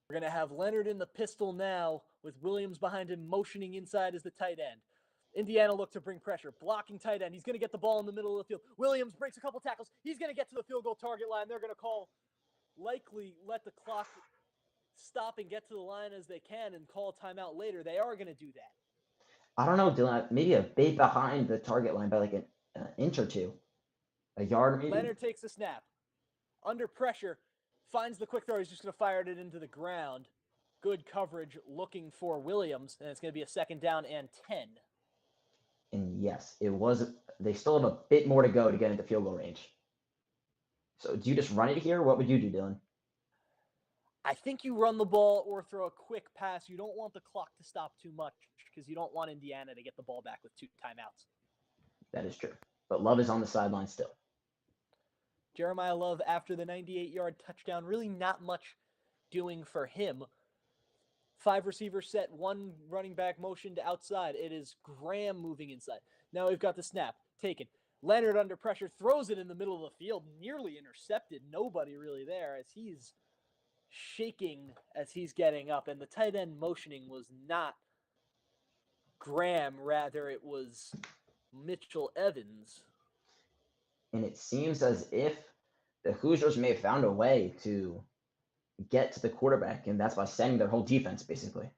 We're going to have Leonard in the pistol now with Williams behind him motioning inside as the tight end. Indiana look to bring pressure. Blocking tight end. He's going to get the ball in the middle of the field. Williams breaks a couple tackles. He's going to get to the field goal target line. They're going to likely let the clock stop and get to the line as they can and call a timeout later. They are going to do that. I don't know, Dylan. Maybe a bit behind the target line by like an inch or two. A yard maybe. Leonard takes the snap. Under pressure. Finds the quick throw. He's just going to fire it into the ground. Good coverage looking for Williams. And it's going to be a 2nd down and 10. And yes, it was. They still have a bit more to go to get into field goal range. So do you just run it here? What would you do, Dylan? I think you run the ball or throw a quick pass. You don't want the clock to stop too much because you don't want Indiana to get the ball back with 2 timeouts. That is true. But Love is on the sideline still. Jeremiah Love, after the 98-yard touchdown, really not much doing for him. 5 receivers set, 1 running back motioned outside. It is Graham moving inside. Now we've got the snap taken. Leonard under pressure throws it in the middle of the field, nearly intercepted. Nobody really there as he's shaking as he's getting up. And the tight end motioning was not Graham, rather it was Mitchell Evans. And it seems as if the Hoosiers may have found a way to get to the quarterback, and that's by sending their whole defense, basically.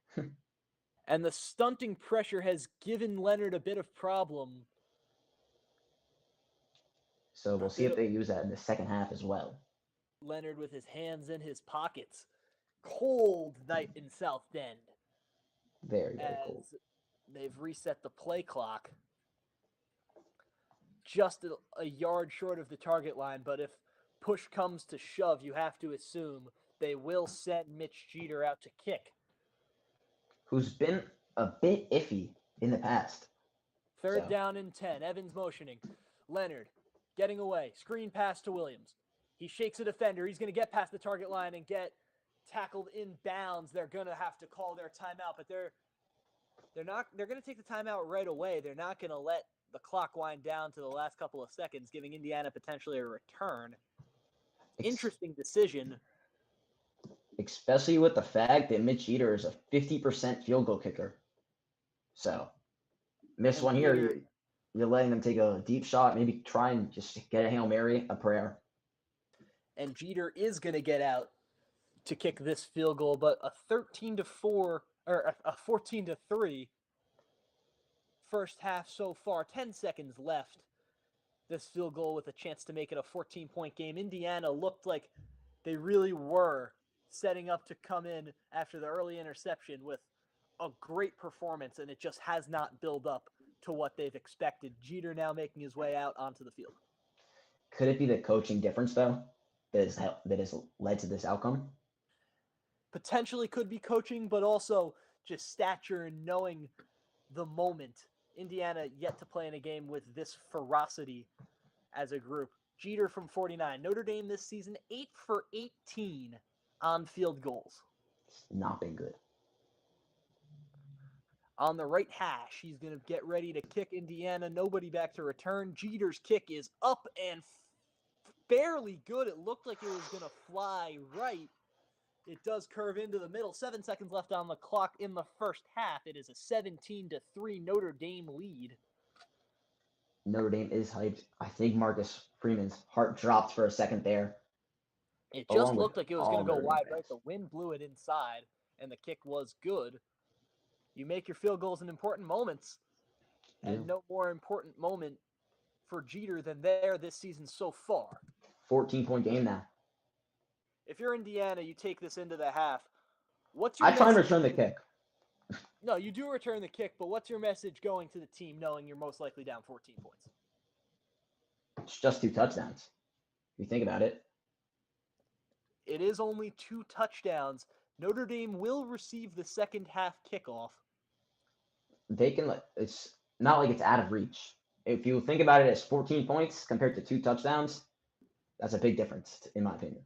And the stunting pressure has given Leonard a bit of problem. So we'll see if they use that in the second half as well. Leonard with his hands in his pockets. Cold night in South Bend. Very, very cold. They've reset the play clock. Just a yard short of the target line, but if push comes to shove, you have to assume they will send Mitch Jeter out to kick. Who's been a bit iffy in the past. 3rd down and 10. Evans motioning. Leonard getting away. Screen pass to Williams. He shakes a defender. He's going to get past the target line and get tackled in bounds. They're going to have to call their timeout, but they're going to take the timeout right away. They're not going to let the clock wind down to the last couple of seconds, giving Indiana potentially a return. Interesting decision. Especially with the fact that Mitch Jeter is a 50% field goal kicker. So, miss one here, you're letting them take a deep shot, maybe try and just get a Hail Mary, a prayer. And Jeter is going to get out to kick this field goal, but a 13-4 or a 14-3 first half so far. 10 seconds left. This field goal with a chance to make it a 14-point game. Indiana looked like they really were setting up to come in after the early interception with a great performance, and it just has not built up to what they've expected. Jeter now making his way out onto the field. Could it be the coaching difference, though, that has led to this outcome? Potentially could be coaching, but also just stature and knowing the moment. Indiana yet to play in a game with this ferocity as a group. Jeter from 49. Notre Dame this season, 8 for 18 on field goals. It's not been good. On the right hash, he's going to get ready to kick Indiana. Nobody back to return. Jeter's kick is up and barely good. It looked like it was going to fly right. It does curve into the middle. 7 seconds left on the clock in the first half. It is a 17-3 Notre Dame lead. Notre Dame is hyped. I think Marcus Freeman's heart dropped for a second there. It Along just with looked like it was all going to go Notre Dame wide fans. right. The wind blew it inside, and the kick was good. You make your field goals in important moments, and no more important moment for Jeter than there this season so far. 14-point game now. If you're Indiana, you take this into the half. What's I your try and message? return the kick. No, you do return the kick, but what's your message going to the team knowing you're most likely down 14 points? It's just 2 touchdowns. If you think about it. It is only 2 touchdowns. Notre Dame will receive the second half kickoff. They can it's not like it's out of reach. If you think about it as 14 points compared to 2 touchdowns, that's a big difference, in my opinion.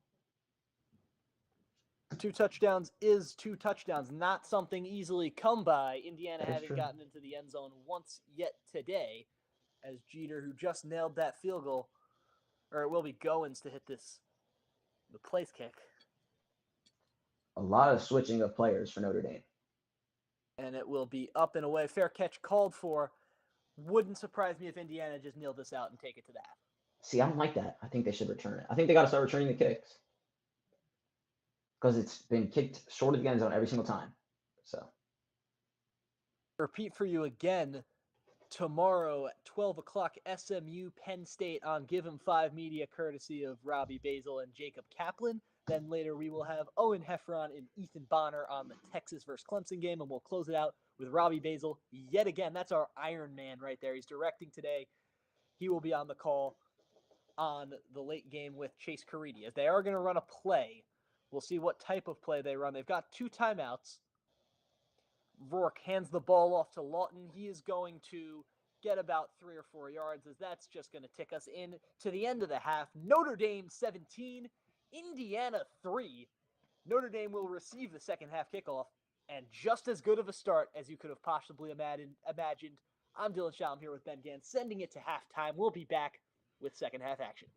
2 touchdowns is 2 touchdowns, not something easily come by. Indiana That's having true. gotten into the end zone once yet today, as Jeter, who just nailed that field goal, or it will be Goins to hit the place kick. A lot of switching of players for Notre Dame. And it will be up and away. Fair catch called for. Wouldn't surprise me if Indiana just nailed this out and take it to the half. See, I don't like that. I think they should return it. I think they got to start returning the kicks. Because it's been kicked short of the end zone every single time. So. Repeat for you again. Tomorrow at 12 o'clock, SMU Penn State on Give 'em 5 Media, courtesy of Robbie Basil and Jacob Kaplan. Then later we will have Owen Heffron and Ethan Bonner on the Texas versus Clemson game, and we'll close it out with Robbie Basil yet again. That's our Iron Man right there. He's directing today. He will be on the call on the late game with Chase Caridi. As they are going to run a play, we'll see what type of play they run. They've got 2 timeouts. Rourke hands the ball off to Lawton. He is going to get about 3 or 4 yards, as that's just going to tick us in to the end of the half. Notre Dame 17, Indiana 3. Notre Dame will receive the second half kickoff, and just as good of a start as you could have possibly imagined. I'm Dylan Shalom here with Ben Ganz, sending it to halftime. We'll be back with second half action.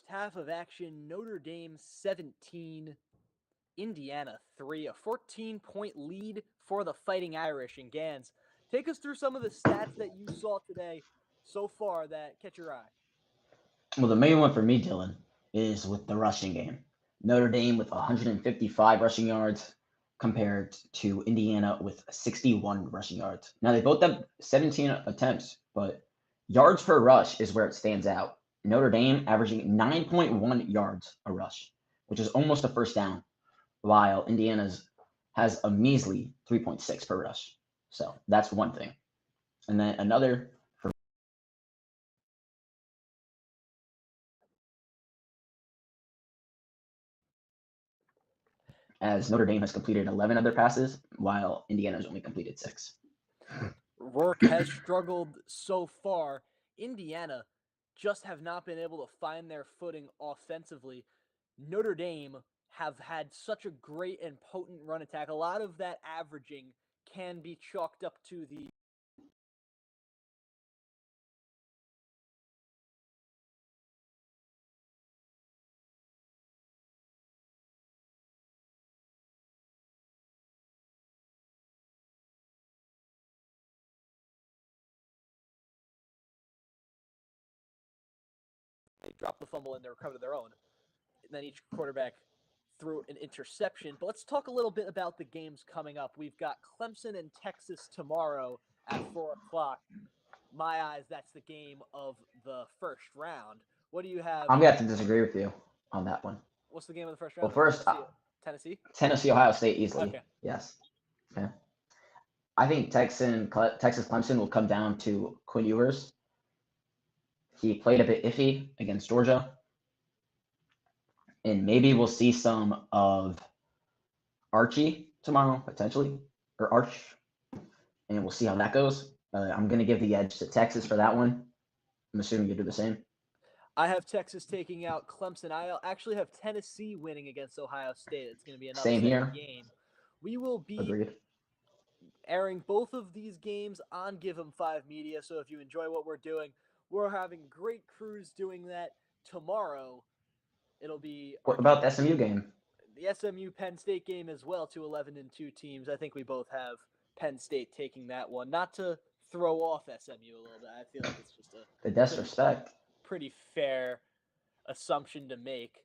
first half of action, Notre Dame 17, Indiana 3, a 14-point lead for the Fighting Irish. And Ganz, take us through some of the stats that you saw today so far that catch your eye. Well, the main one for me, Dylan, is with the rushing game. Notre Dame with 155 rushing yards compared to Indiana with 61 rushing yards. Now, they both have 17 attempts, but yards per rush is where it stands out. Notre Dame averaging 9.1 yards a rush, which is almost a first down, while Indiana's has a measly 3.6 per rush. So that's one thing. And then another for as Notre Dame has completed 11 of their passes, while Indiana has only completed 6. Rourke has struggled so far. Indiana just have not been able to find their footing offensively. Notre Dame have had such a great and potent run attack. A lot of that averaging can be chalked up to the they dropped the fumble and they recovered their own. And then each quarterback threw an interception. But let's talk a little bit about the games coming up. We've got Clemson and Texas tomorrow at 4 o'clock. My eyes, that's the game of the first round. What do you have? I'm going to have to disagree with you on that one. What's the game of the first round? Well, first, Tennessee? Tennessee, Ohio State easily. Okay. Yes. Okay. I think Texas Clemson will come down to Quinn Ewers. He played a bit iffy against Georgia. And maybe we'll see some of Archie tomorrow, potentially, or Arch. And we'll see how that goes. I'm going to give the edge to Texas for that one. I'm assuming you do the same. I have Texas taking out Clemson. I actually have Tennessee winning against Ohio State. It's going to be another Same here. game. We will be Agreed. airing both of these games on Give 'em 5 Media. So if you enjoy what we're doing, we're having great crews doing that tomorrow. It'll be What about the SMU game? the SMU Penn State game as well, 2-11-2 teams. I think we both have Penn State taking that one. Not to throw off SMU a little bit. I feel like it's just The disrespect. pretty fair assumption to make.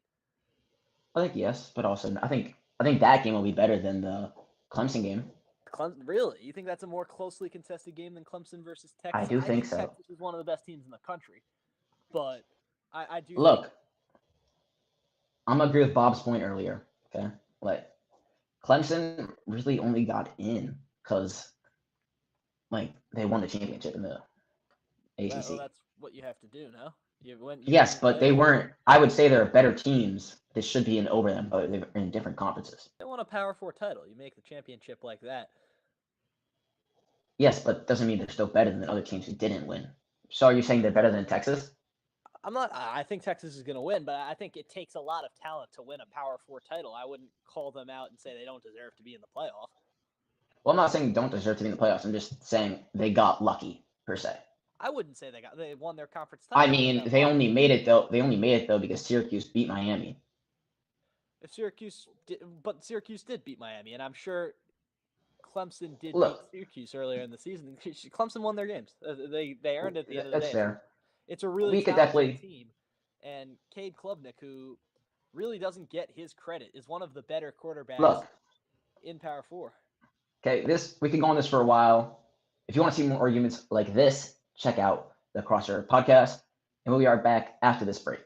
I think yes, but also I think that game will be better than the Clemson game. Really? You think that's a more closely contested game than Clemson versus Texas? I do think so. Texas is one of the best teams in the country, but I do Look, I'm gonna agree with Bob's point earlier. Okay, like Clemson really only got in because like they won the championship in the ACC. Well, that's what you have to do now. Yes, but they weren't. I would say they're better teams. This should be in over them, but they're in different conferences. They won a Power 4 title. You make the championship like that. Yes, but doesn't mean they're still better than the other teams who didn't win. So are you saying they're better than Texas? I'm not. I think Texas is going to win, but I think it takes a lot of talent to win a Power 4 title. I wouldn't call them out and say they don't deserve to be in the playoff. Well, I'm not saying they don't deserve to be in the playoffs. I'm just saying they got lucky per se. I wouldn't say they won their conference title. I mean, they only made it though. They only made it though because Syracuse beat Miami. If Syracuse did beat Miami, and I'm sure Clemson did Look, beat Syracuse earlier in the season. Clemson won their games. They earned it at the end of the day. That's fair. It's a really talented team. And Cade Klubnik, who really doesn't get his credit, is one of the better quarterbacks in Power 4. Okay, we can go on this for a while. If you want to see more arguments like this, check out the Crosshair podcast, and we'll be right back after this break.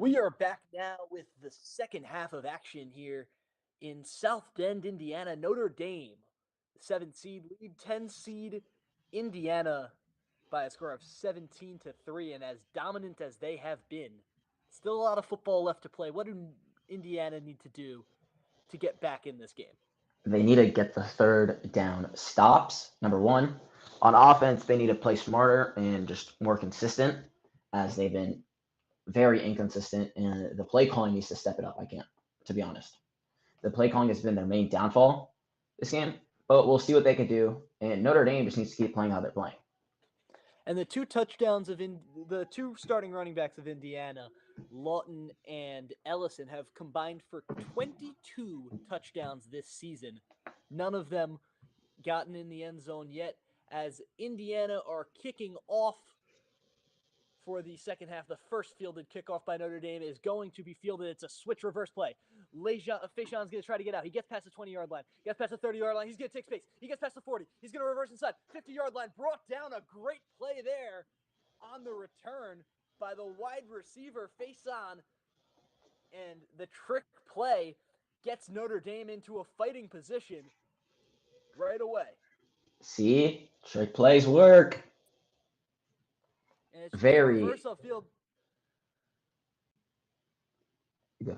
We are back now with the second half of action here in South Bend, Indiana. Notre Dame, 7th seed, lead 10 seed Indiana by a score of 17-3. And as dominant as they have been, still a lot of football left to play. What do Indiana need to do to get back in this game? They need to get the third down stops, number one. On offense, they need to play smarter and just more consistent, as they've been very inconsistent, and the play calling needs to step it up. I can't, to be honest. The play calling has been their main downfall this game, but we'll see what they can do. And Notre Dame just needs to keep playing how they're playing. And the two touchdowns of the two starting running backs of Indiana, Lawton and Ellison, have combined for 22 touchdowns this season. None of them gotten in the end zone yet, as Indiana are kicking off for the second half. The first fielded kickoff by Notre Dame is going to be fielded. It's a switch reverse play. Faishan's going to try to get out. He gets past the 20-yard line. Gets past the 30-yard line. He's going to take space. He gets past the 40. He's going to reverse inside. 50-yard line. Brought down. A great play there on the return by the wide receiver, Faishan. And the trick play gets Notre Dame into a fighting position right away. See? Trick plays work. And it's Very. reverse upfield. Yeah.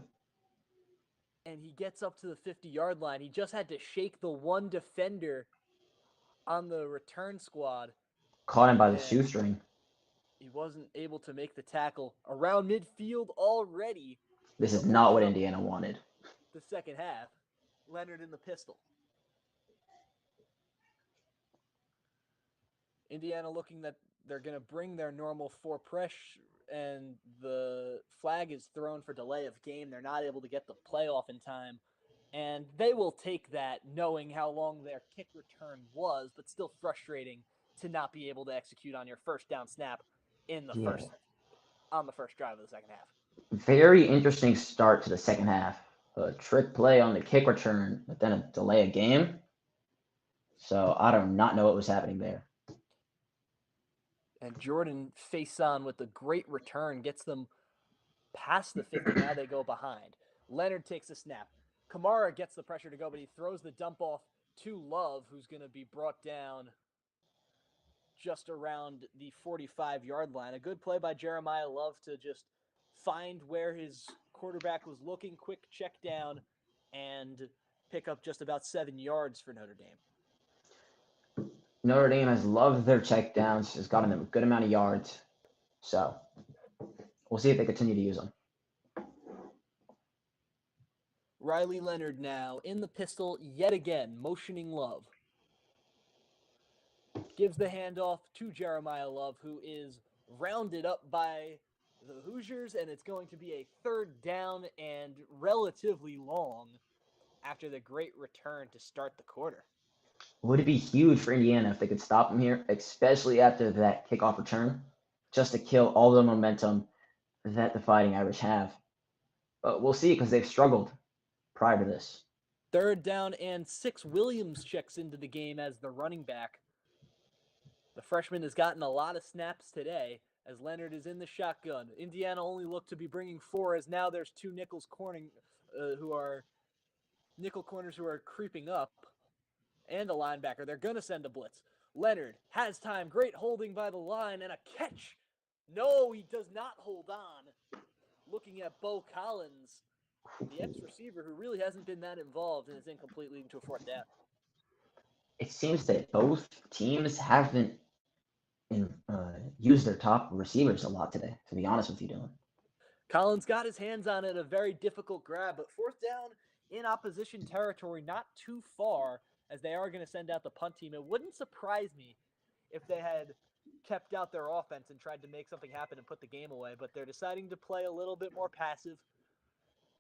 And he gets up to the 50-yard line. He just had to shake the one defender on the return squad. Caught him by the shoestring. He wasn't able to make the tackle around midfield already. This is not what Indiana wanted. The second half. Leonard in the pistol. Indiana looking that they're going to bring their normal 4 pressure, and the flag is thrown for delay of game. They're not able to get the playoff in time, and they will take that knowing how long their kick return was, but still frustrating to not be able to execute on your first down snap in the first drive of the second half. Very interesting start to the second half. A trick play on the kick return, but then a delay of game. So I do not know what was happening there. And Jordan Faishan with a great return gets them past the 50. Now they go behind. Leonard takes a snap. Kamara gets the pressure to go, but he throws the dump off to Love, who's going to be brought down just around the 45-yard line. A good play by Jeremiah Love to just find where his quarterback was looking, quick check down, and pick up just about 7 yards for Notre Dame. Notre Dame has loved their checkdowns, has gotten them a good amount of yards. So we'll see if they continue to use them. Riley Leonard now in the pistol yet again, motioning Love. Gives the handoff to Jeremiah Love, who is rounded up by the Hoosiers, and it's going to be a third down and relatively long after the great return to start the quarter. Would it be huge for Indiana if they could stop them here, especially after that kickoff return, just to kill all the momentum that the Fighting Irish have? But we'll see, because they've struggled prior to this. Third down and 6. Williams checks into the game as the running back. The freshman has gotten a lot of snaps today as Leonard is in the shotgun. Indiana only looked to be bringing 4, as now there's 2 nickel corners who are creeping up, and a linebacker. They're going to send a blitz. Leonard has time. Great holding by the line and a catch. No, he does not hold on. Looking at Bo Collins, the ex-receiver who really hasn't been that involved, and is incomplete, leading to a 4th down. It seems that both teams haven't used their top receivers a lot today, to be honest with you, Dylan. Collins got his hands on it, a very difficult grab, but 4th down in opposition territory, not too far, as they are going to send out the punt team. It wouldn't surprise me if they had kept out their offense and tried to make something happen and put the game away, but they're deciding to play a little bit more passive.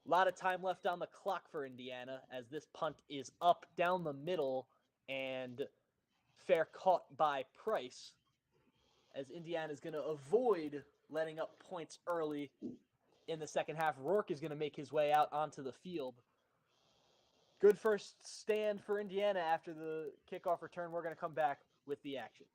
A lot of time left on the clock for Indiana, as this punt is up down the middle and fair caught by Price, as Indiana is going to avoid letting up points early in the second half. Rourke is going to make his way out onto the field. Good first stand for Indiana after the kickoff return. We're going to come back with the action.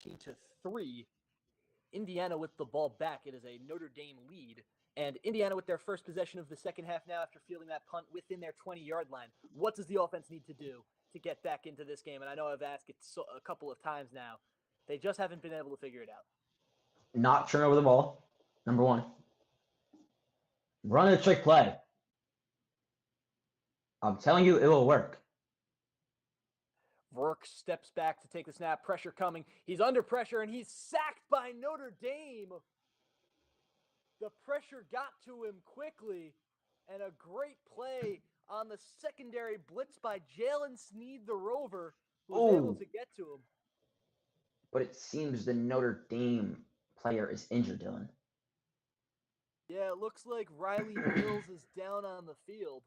14-3. Indiana with the ball back. It is a Notre Dame lead. And Indiana with their first possession of the second half now after fielding that punt within their 20-yard line. What does the offense need to do to get back into this game? And I know I've asked it a couple of times now. They just haven't been able to figure it out. Not turn over the ball, number one. Run a trick play. I'm telling you, it will work. Rourke steps back to take the snap. Pressure coming. He's under pressure, and he's sacked by Notre Dame. The pressure got to him quickly, and a great play on the secondary blitz by Jalen Sneed, the Rover, who was able to get to him. But it seems the Notre Dame player is injured, Dylan. Yeah, it looks like Riley Mills is down on the field.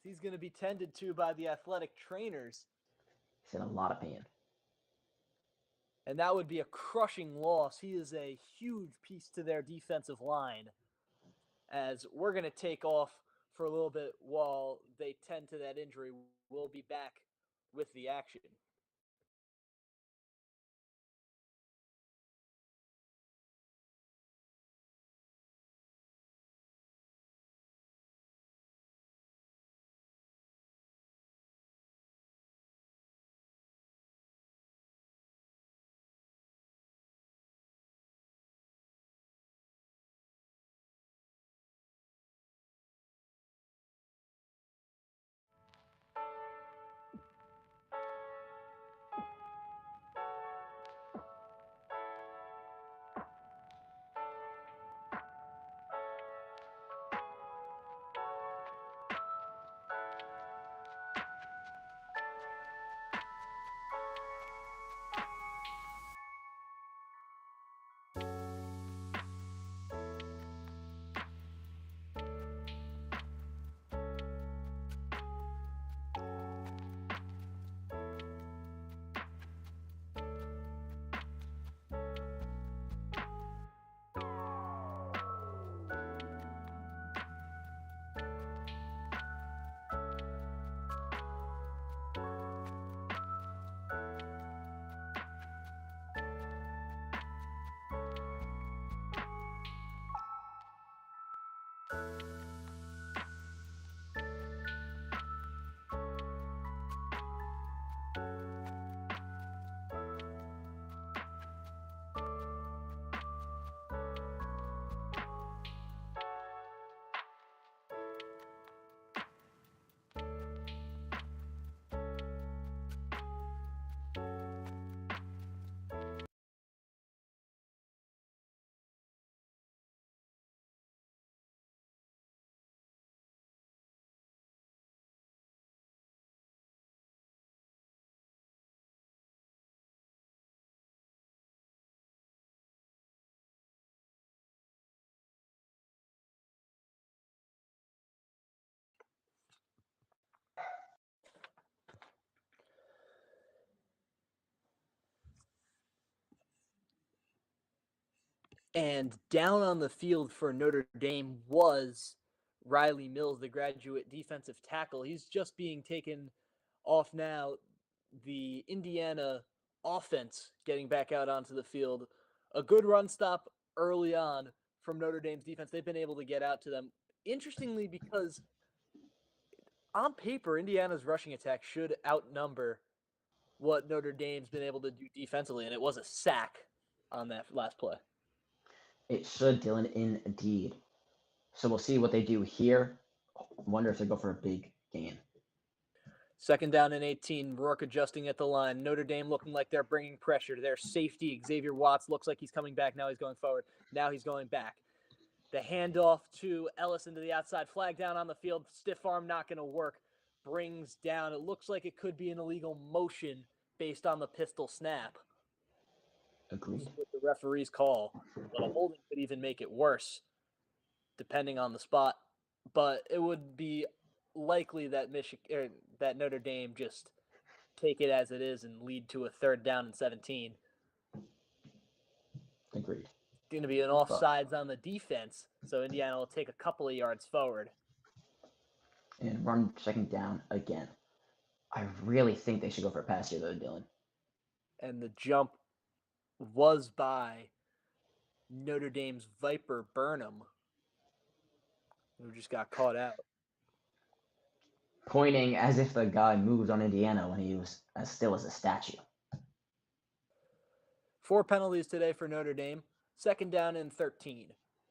He's going to be tended to by the athletic trainers. He's in a lot of pain. And that would be a crushing loss. He is a huge piece to their defensive line. As we're going to take off for a little bit while they tend to that injury. We'll be back with the action. And down on the field for Notre Dame was Riley Mills, the graduate defensive tackle. He's just being taken off now. The Indiana offense getting back out onto the field. A good run stop early on from Notre Dame's defense. They've been able to get out to them. Interestingly, because on paper, Indiana's rushing attack should outnumber what Notre Dame's been able to do defensively, and it was a sack on that last play. It should, Dylan, indeed. So we'll see what they do here. Wonder if they go for a big gain. 2nd down and 18. Rourke adjusting at the line. Notre Dame looking like they're bringing pressure. Their safety, Xavier Watts, looks like he's coming back. Now he's going forward. Now he's going back. The handoff to Ellis into the outside. Flag down on the field. Stiff arm not going to work. Brings down. It looks like it could be an illegal motion based on the pistol snap. Agreed. With the referee's call. But a holding could even make it worse, depending on the spot. But it would be likely that that Notre Dame just take it as it is and lead to a 3rd down and 17. Agreed. It's going to be an offsides on the defense, so Indiana will take a couple of yards forward. And run 2nd down again. I really think they should go for a pass here, though, Dylan. And the jump was by Notre Dame's Viper Burnham, who just got caught out. Pointing as if the guy moved on Indiana when he was as still as a statue. 4 penalties today for Notre Dame. 2nd down and 13.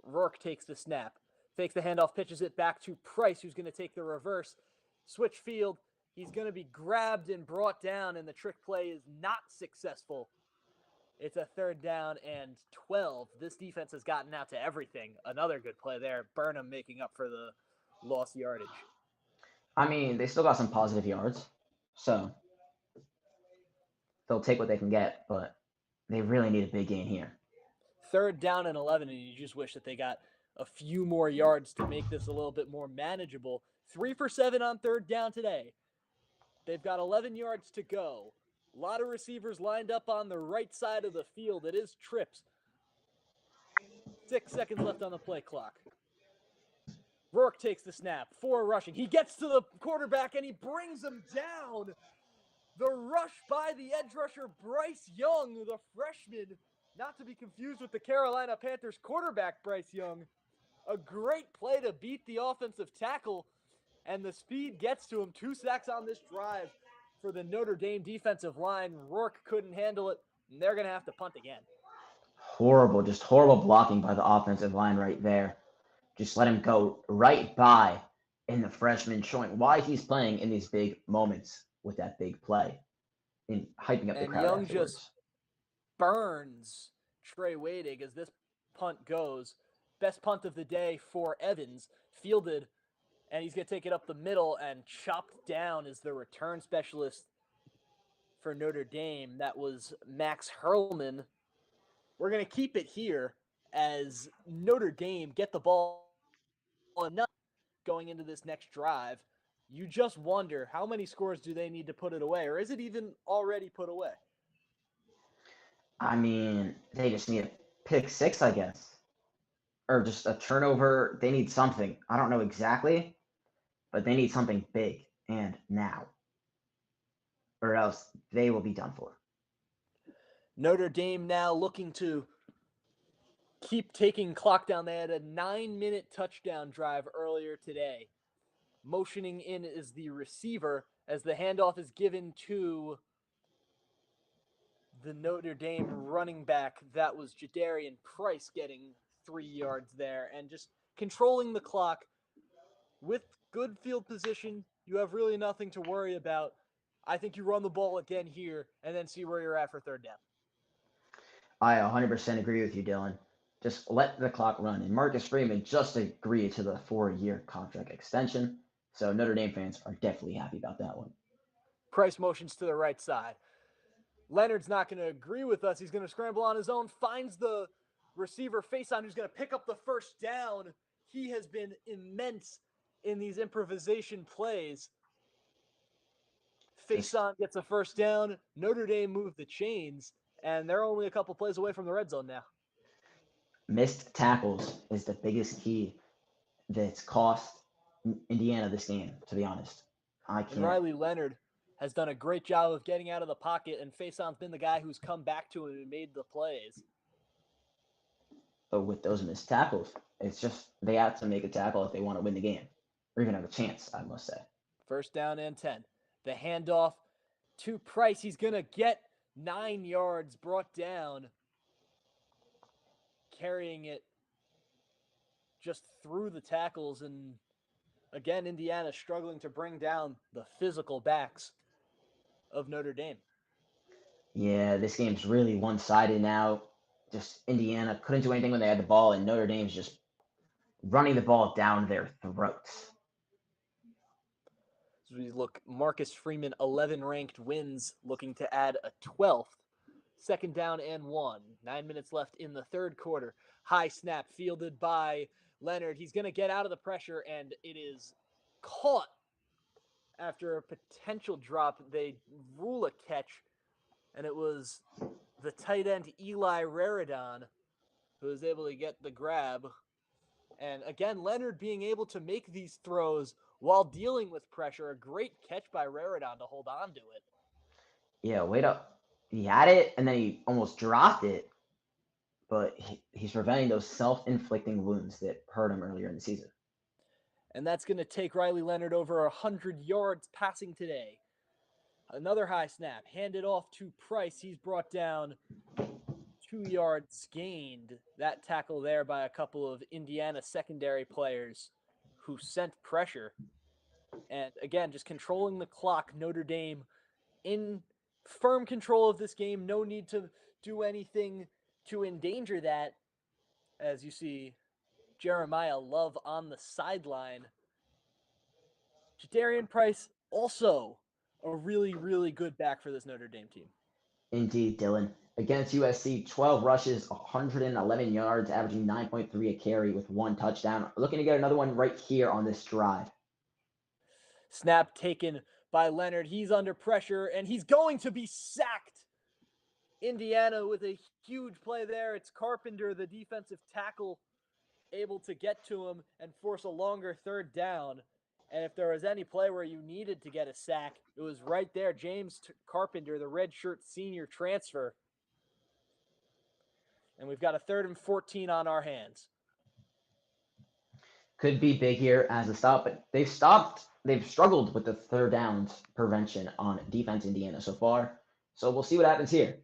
Rourke takes the snap, fakes the handoff, pitches it back to Price, who's going to take the reverse. Switch field. He's going to be grabbed and brought down, and the trick play is not successful. It's a 3rd down and 12. This defense has gotten out to everything. Another good play there. Burnham making up for the lost yardage. I mean, they still got some positive yards, so they'll take what they can get, but they really need a big gain here. 3rd down and 11, and you just wish that they got a few more yards to make this a little bit more manageable. 3 for 7 on 3rd down today. They've got 11 yards to go. A lot of receivers lined up on the right side of the field. It is trips. 6 seconds left on the play clock. Rourke takes the snap. 4 rushing. He gets to the quarterback, and he brings him down. The rush by the edge rusher, Bryce Young, the freshman, not to be confused with the Carolina Panthers quarterback, Bryce Young. A great play to beat the offensive tackle, and the speed gets to him. 2 sacks on this drive for the Notre Dame defensive line. Rourke couldn't handle it, and they're going to have to punt again. Horrible, just horrible blocking by the offensive line right there. Just let him go right by in the freshman, showing why he's playing in these big moments with that big play and hyping up the crowd Young afterwards. just burns Trey Wadig as this punt goes. Best punt of the day for Evans, fielded, and he's going to take it up the middle, and chopped down is the return specialist for Notre Dame. That was Max Hurlman. We're going to keep it here as Notre Dame get the ball enough going into this next drive. You just wonder, how many scores do they need to put it away, or is it even already put away? I mean, they just need a pick 6, I guess. Or just a turnover. They need something. I don't know exactly, but they need something big and now, or else they will be done for. Notre Dame now looking to keep taking clock down. They had a 9-minute touchdown drive earlier today. Motioning in is the receiver as the handoff is given to the Notre Dame running back. That was Jadarian Price getting 3 yards there, and just controlling the clock with good field position. You have really nothing to worry about. I think you run the ball again here and then see where you're at for 3rd down. I 100% agree with you, Dylan. Just let the clock run. And Marcus Freeman just agreed to the 4-year contract extension. So Notre Dame fans are definitely happy about that one. Price motions to the right side. Leonard's not going to agree with us. He's going to scramble on his own, finds the receiver face on, who's going to pick up the 1st down. He has been immense in these improvisation plays. Faison gets a 1st down. Notre Dame moved the chains, and they're only a couple plays away from the red zone now. Missed tackles is the biggest key that's cost Indiana this game, to be honest. And Riley Leonard has done a great job of getting out of the pocket, and Faison's been the guy who's come back to him and made the plays. But with those missed tackles, it's just they have to make a tackle if they want to win the game, or even have a chance, I must say. 1st down and 10. The handoff to Price. He's going to get 9 yards, brought down, carrying it just through the tackles. And again, Indiana struggling to bring down the physical backs of Notre Dame. Yeah, this game's really one-sided now. Just Indiana couldn't do anything when they had the ball, and Notre Dame's just running the ball down their throats. As we look, Marcus Freeman, 11 ranked wins, looking to add a 12th. 2nd down and 1. 9 minutes left in the 3rd quarter. High snap fielded by Leonard. He's going to get out of the pressure, and it is caught after a potential drop. They rule a catch, and it was the tight end Eli Raridon who was able to get the grab. And again, Leonard being able to make these throws while dealing with pressure. A great catch by Raridon to hold on to it. Yeah, wait up. he had it and then he almost dropped it, but he's preventing those self-inflicting wounds that hurt him earlier in the season. And that's going to take Riley Leonard over 100 yards passing today. Another high snap, handed off to Price. He's brought down 2 yards gained. That tackle there by a couple of Indiana secondary players who sent pressure. And again, just controlling the clock. Notre Dame in firm control of this game. No need to do anything to endanger that. As you see Jeremiah Love on the sideline. Jadarian Price also a really, really good back for this Notre Dame team. Indeed, Dylan. Against USC, 12 rushes, 111 yards, averaging 9.3 a carry with 1 touchdown. Looking to get another one right here on this drive. Snap taken by Leonard. He's under pressure, and he's going to be sacked. Indiana with a huge play there. It's Carpenter, the defensive tackle, able to get to him and force a longer third down. And if there was any play where you needed to get a sack, it was right there. James Carpenter, the redshirt senior transfer. And we've got a 3rd and 14 on our hands. Could be big here as a stop, but they've struggled with the third downs prevention on defense Indiana so far. So we'll see what happens here.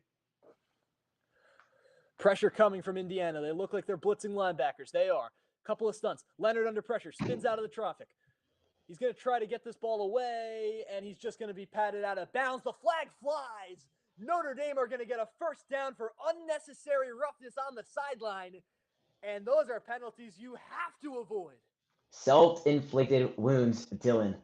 Pressure coming from Indiana. They look like they're blitzing linebackers. They are. Couple of stunts. Leonard under pressure. Spins out of the traffic. He's going to try to get this ball away, and he's just going to be patted out of bounds. The flag flies. Notre Dame are going to get a first down for unnecessary roughness on the sideline, and those are penalties you have to avoid. Self-inflicted wounds, Dylan.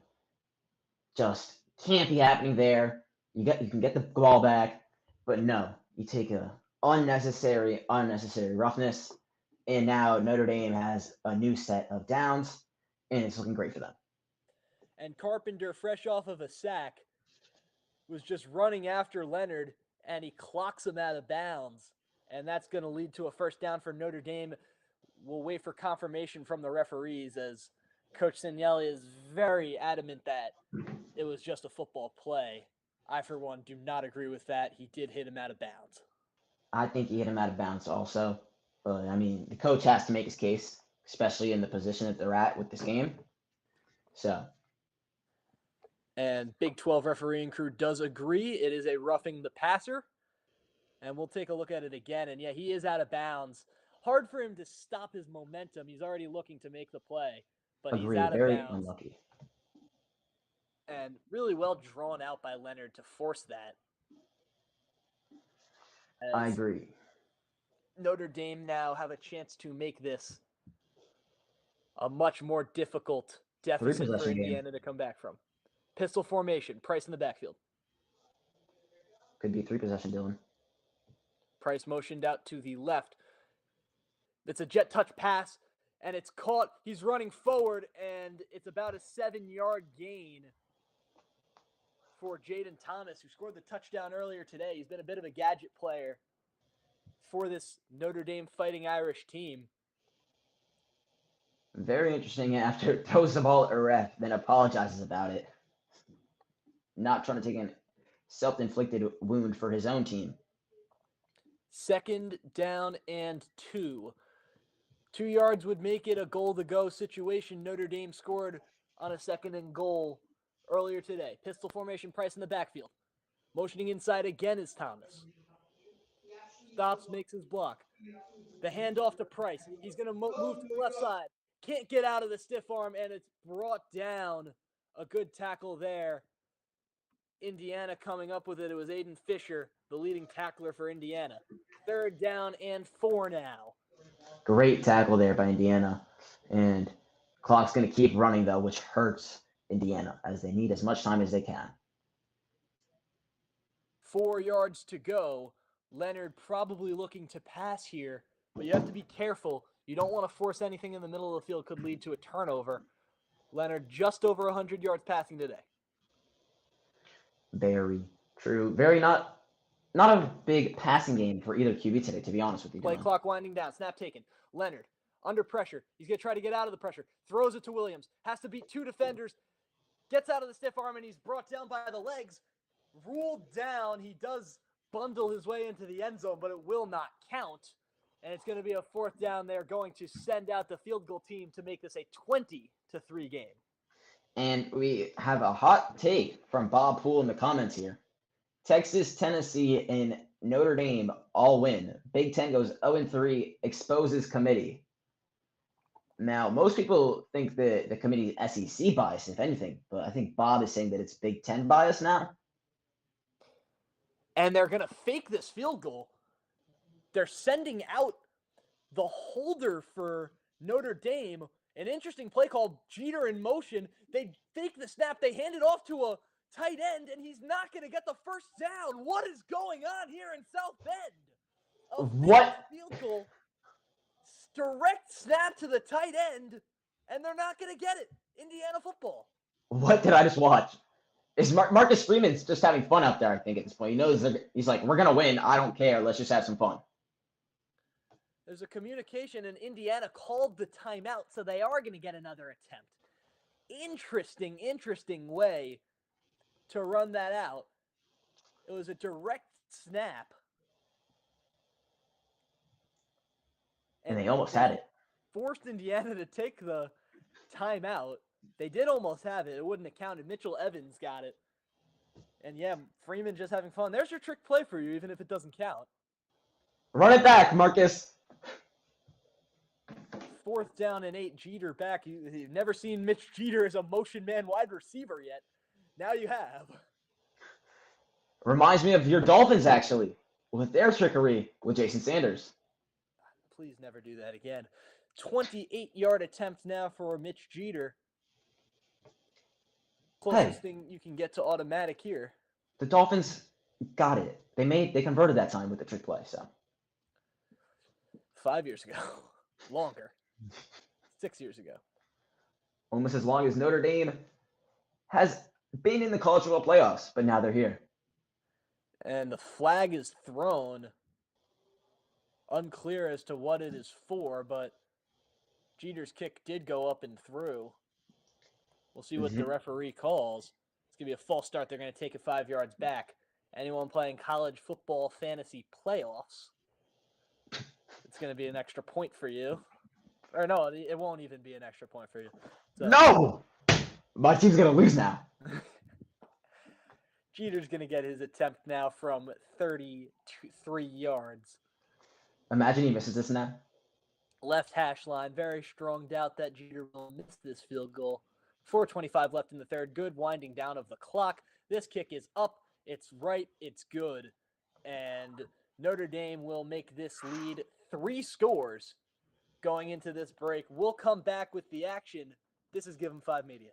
Just can't be happening there. You can get the ball back, but no, you take a unnecessary roughness, and now Notre Dame has a new set of downs, and it's looking great for them. And Carpenter, fresh off of a sack, was just running after Leonard, and he clocks him out of bounds. And that's going to lead to a first down for Notre Dame. We'll wait for confirmation from the referees, as Coach Signelli is very adamant that it was just a football play. I, for one, do not agree with that. He did hit him out of bounds. I think he hit him out of bounds also. But, I mean, the coach has to make his case, especially in the position that they're at with this game. So. And Big 12 refereeing crew does agree. It is a roughing the passer. And we'll take a look at it again. And, yeah, he is out of bounds. Hard for him to stop his momentum. He's already looking to make the play. But Agreed. He's out of Very bounds. Unlucky. And really well drawn out by Leonard to force that. I agree. Notre Dame now have a chance to make this a much more difficult deficit for Indiana to come back from. Pistol formation, Price in the backfield. Could be 3-possession, Dylan. Price motioned out to the left. It's a jet touch pass, and it's caught. He's running forward, and it's about a 7-yard gain for Jaden Thomas, who scored the touchdown earlier today. He's been a bit of a gadget player for this Notre Dame Fighting Irish team. Very interesting. After throws the ball at a ref, then apologizes about it. Not trying to take a self-inflicted wound for his own team. 2nd down and 2. 2 yards would make it a goal-to-go situation. Notre Dame scored on a 2nd and goal earlier today. Pistol formation, Price in the backfield. Motioning inside again is Thomas. Stops, makes his block. The handoff to Price. He's going to move to the left side. Can't get out of the stiff arm, and it's brought down. A good tackle there. Indiana coming up with it. It was Aiden Fisher, the leading tackler for Indiana. 3rd down and 4 now. Great tackle there by Indiana. And clock's going to keep running, though, which hurts Indiana, as they need as much time as they can. 4 yards to go. Leonard probably looking to pass here, but you have to be careful. You don't want to force anything in the middle of the field. Could lead to a turnover. Leonard just over 100 yards passing today. Very true. Very not a big passing game for either QB today, to be honest with you. Play clock winding down. Snap taken. Leonard under pressure. He's going to try to get out of the pressure. Throws it to Williams. Has to beat 2 defenders. Gets out of the stiff arm, and he's brought down by the legs. Ruled down. He does bundle his way into the end zone, but it will not count. And it's going to be a 4th down. They're going to send out the field goal team to make this a 20-3 game. And we have a hot take from Bob Poole in the comments here. Texas, Tennessee, and Notre Dame all win. Big Ten goes 0-3, exposes committee. Now, most people think that the committee is SEC bias, if anything, but I think Bob is saying that it's Big Ten bias now. And they're going to fake this field goal. They're sending out the holder for Notre Dame. An interesting play called Jeter in motion. They fake the snap. They hand it off to a tight end, and he's not going to get the first down. What is going on here in South Bend? What? Field goal. Direct snap to the tight end, and they're not going to get it. Indiana football. What did I just watch? Is Marcus Freeman's just having fun out there, I think, at this point. He knows that he's like, we're going to win. I don't care. Let's just have some fun. There's a communication, and Indiana called the timeout, so they are going to get another attempt. Interesting way to run that out. It was a direct snap. And they almost had it. Forced Indiana to take the timeout. They did almost have it. It wouldn't have counted. Mitchell Evans got it. And yeah, Freeman just having fun. There's your trick play for you, even if it doesn't count. Run it back, Marcus. 4th down and 8. Jeter back. You've never seen Mitch Jeter as a motion man wide receiver yet. Now you have. Reminds me of your Dolphins, actually, with their trickery with Jason Sanders. Please never do that again. 28-yard attempt now for Mitch Jeter. Closest thing you can get to automatic here. The Dolphins got it. They converted that time with the trick play. So 5 years ago, longer. 6 years ago. Almost as long as Notre Dame has been in the college football playoffs, but now they're here. And the flag is thrown. Unclear as to what it is for, but Jeter's kick did go up and through. We'll see what the referee calls. It's going to be a false start. They're going to take it 5 yards back. Anyone playing college football fantasy playoffs, it's going to be an extra point for you. Or no, it won't even be an extra point for you. So, no! My team's going to lose now. Jeter's going to get his attempt now from 33 yards. Imagine he misses this now. Left hash line. Very strong doubt that Jeter will miss this field goal. 4:25 left in the third. Good winding down of the clock. This kick is up. It's right. It's good. And Notre Dame will make this lead 3 scores going into this break. We'll come back with the action. This is Give 'em 5 Media.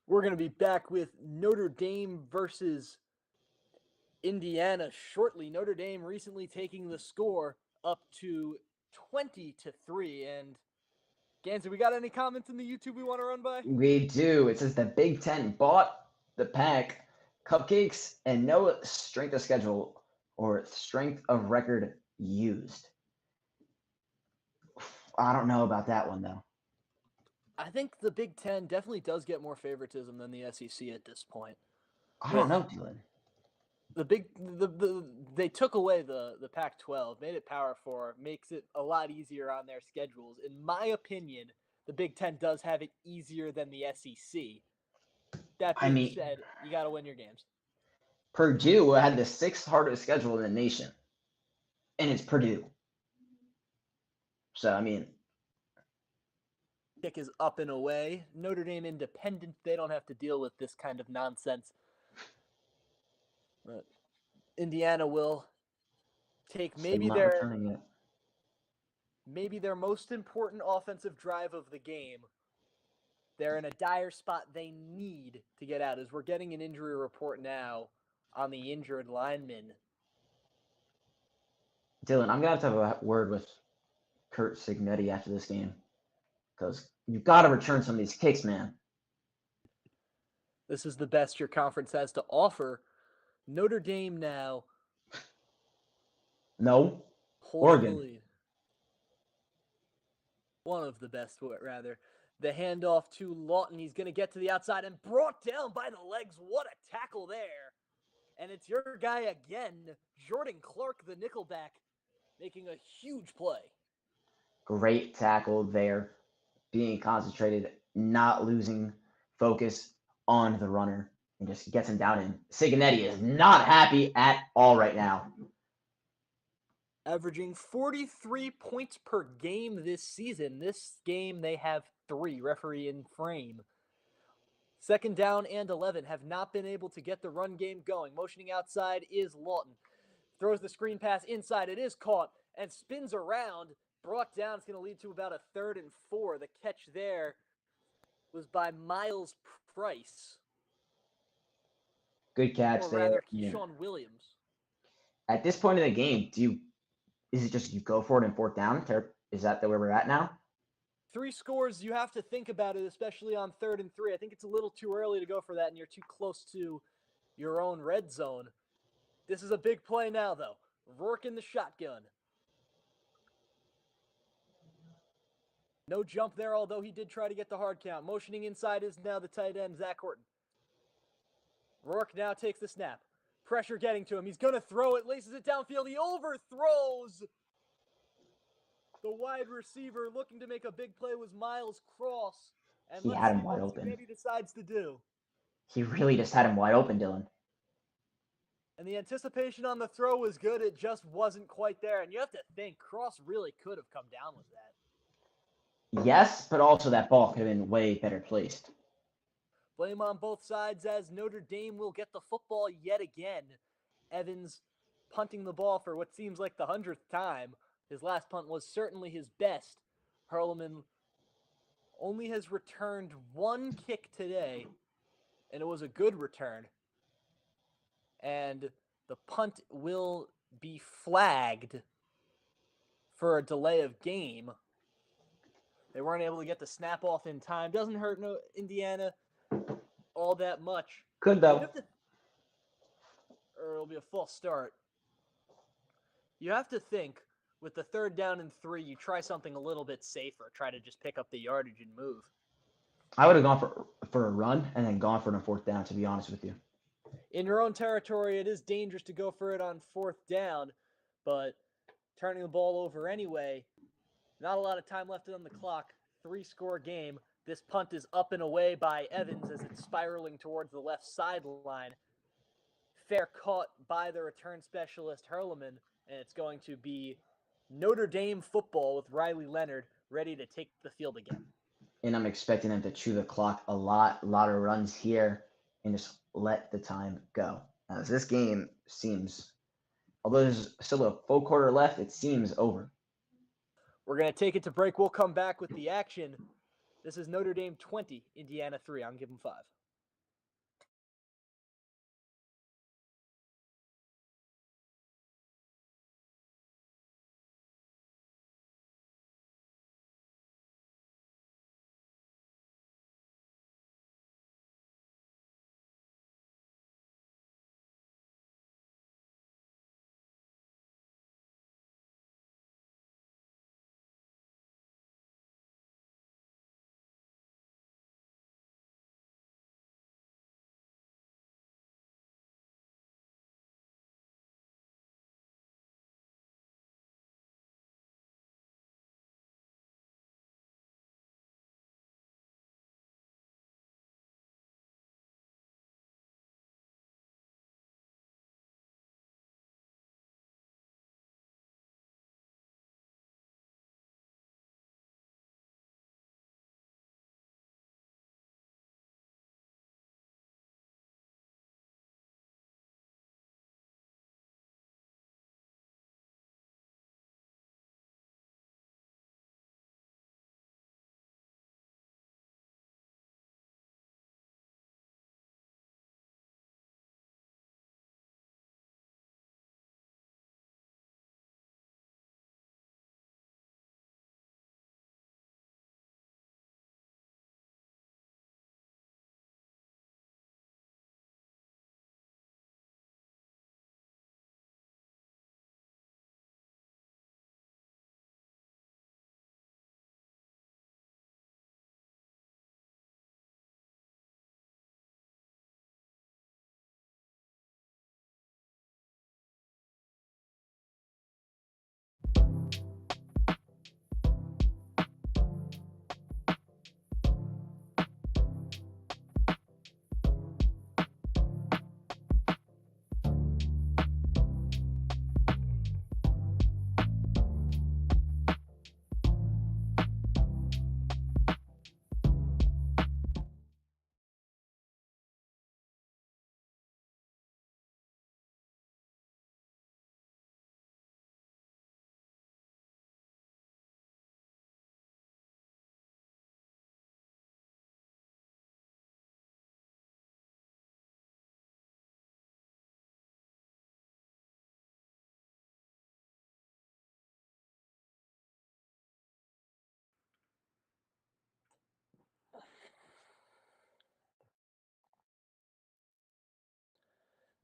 We're going to be back with Notre Dame versus Indiana shortly. Notre Dame recently taking the score up to 20-3. And Ganz, we got any comments in the YouTube we want to run by? We do. It says the Big Ten bought the pack, cupcakes, and no strength of schedule or strength of record used. I don't know about that one, though. I think the Big Ten definitely does get more favoritism than the SEC at this point. I don't know, Dylan. They took away the Pac-12, made it Power 4, makes it a lot easier on their schedules. In my opinion, the Big Ten does have it easier than the SEC. That being said, you got to win your games. Purdue had the 6th hardest schedule in the nation, and it's Purdue. So, I mean, kick is up and away. Notre Dame independent, they don't have to deal with this kind of nonsense. But Indiana will take maybe their most important offensive drive of the game. They're in a dire spot they need to get out, as we're getting an injury report now on the injured lineman. Dylan, I'm going to have a word with Kurt Signetti after this game, because you've got to return some of these kicks, man. This is the best your conference has to offer. Notre Dame now. No. Oregon. Lead. One of the best, rather. The handoff to Lawton. He's going to get to the outside and brought down by the legs. What a tackle there. And it's your guy again, Jordan Clark, the nickelback, making a huge play. Great tackle there. Being concentrated, not losing focus on the runner, and just gets him down. And Signetti is not happy at all right now. Averaging 43 points per game this season. This game they have 3, referee in frame. 2nd down and 11, have not been able to get the run game going. Motioning outside is Lawton. Throws the screen pass inside. It is caught and spins around. Brought down. It's going to lead to about a 3rd and 4. The catch there was by Miles Price. Good catch or there. Rather, Keyshawn Williams. At this point in the game, is it just you go for it in 4th down? Is that where we're at now? 3 scores, you have to think about it, especially on 3rd and 3. I think it's a little too early to go for that, and you're too close to your own red zone. This is a big play now, though. Rourke in the shotgun. No jump there, although he did try to get the hard count. Motioning inside is now the tight end, Zach Horton. Rourke now takes the snap. Pressure getting to him. He's going to throw it, laces it downfield. He overthrows. The wide receiver looking to make a big play was Miles Cross. And he had him wide open. What he decides to do. He really just had him wide open, Dylan. And the anticipation on the throw was good. It just wasn't quite there. And you have to think, Cross really could have come down with that. Yes, but also that ball could have been way better placed. Blame on both sides as Notre Dame will get the football yet again. Evans punting the ball for what seems like the 100th time. His last punt was certainly his best. Hurleman only has returned 1 kick today, and it was a good return. And the punt will be flagged for a delay of game. They weren't able to get the snap off in time. Doesn't hurt Indiana all that much. Could, though. Or it'll be a false start. You have to think, with the 3rd down and 3, you try something a little bit safer. Try to just pick up the yardage and move. I would have gone for a run and then gone for a 4th down, to be honest with you. In your own territory, it is dangerous to go for it on 4th down, but turning the ball over anyway, not a lot of time left on the clock. 3-score game. This punt is up and away by Evans as it's spiraling towards the left sideline. Fair caught by the return specialist, Hurleman, and it's going to be Notre Dame football with Riley Leonard ready to take the field again. And I'm expecting them to chew the clock a lot of runs here and just let the time go. As this game seems, although there's still a full quarter left, it seems over. We're going to take it to break. We'll come back with the action. This is Notre Dame 20, Indiana 3. I'm giving 5.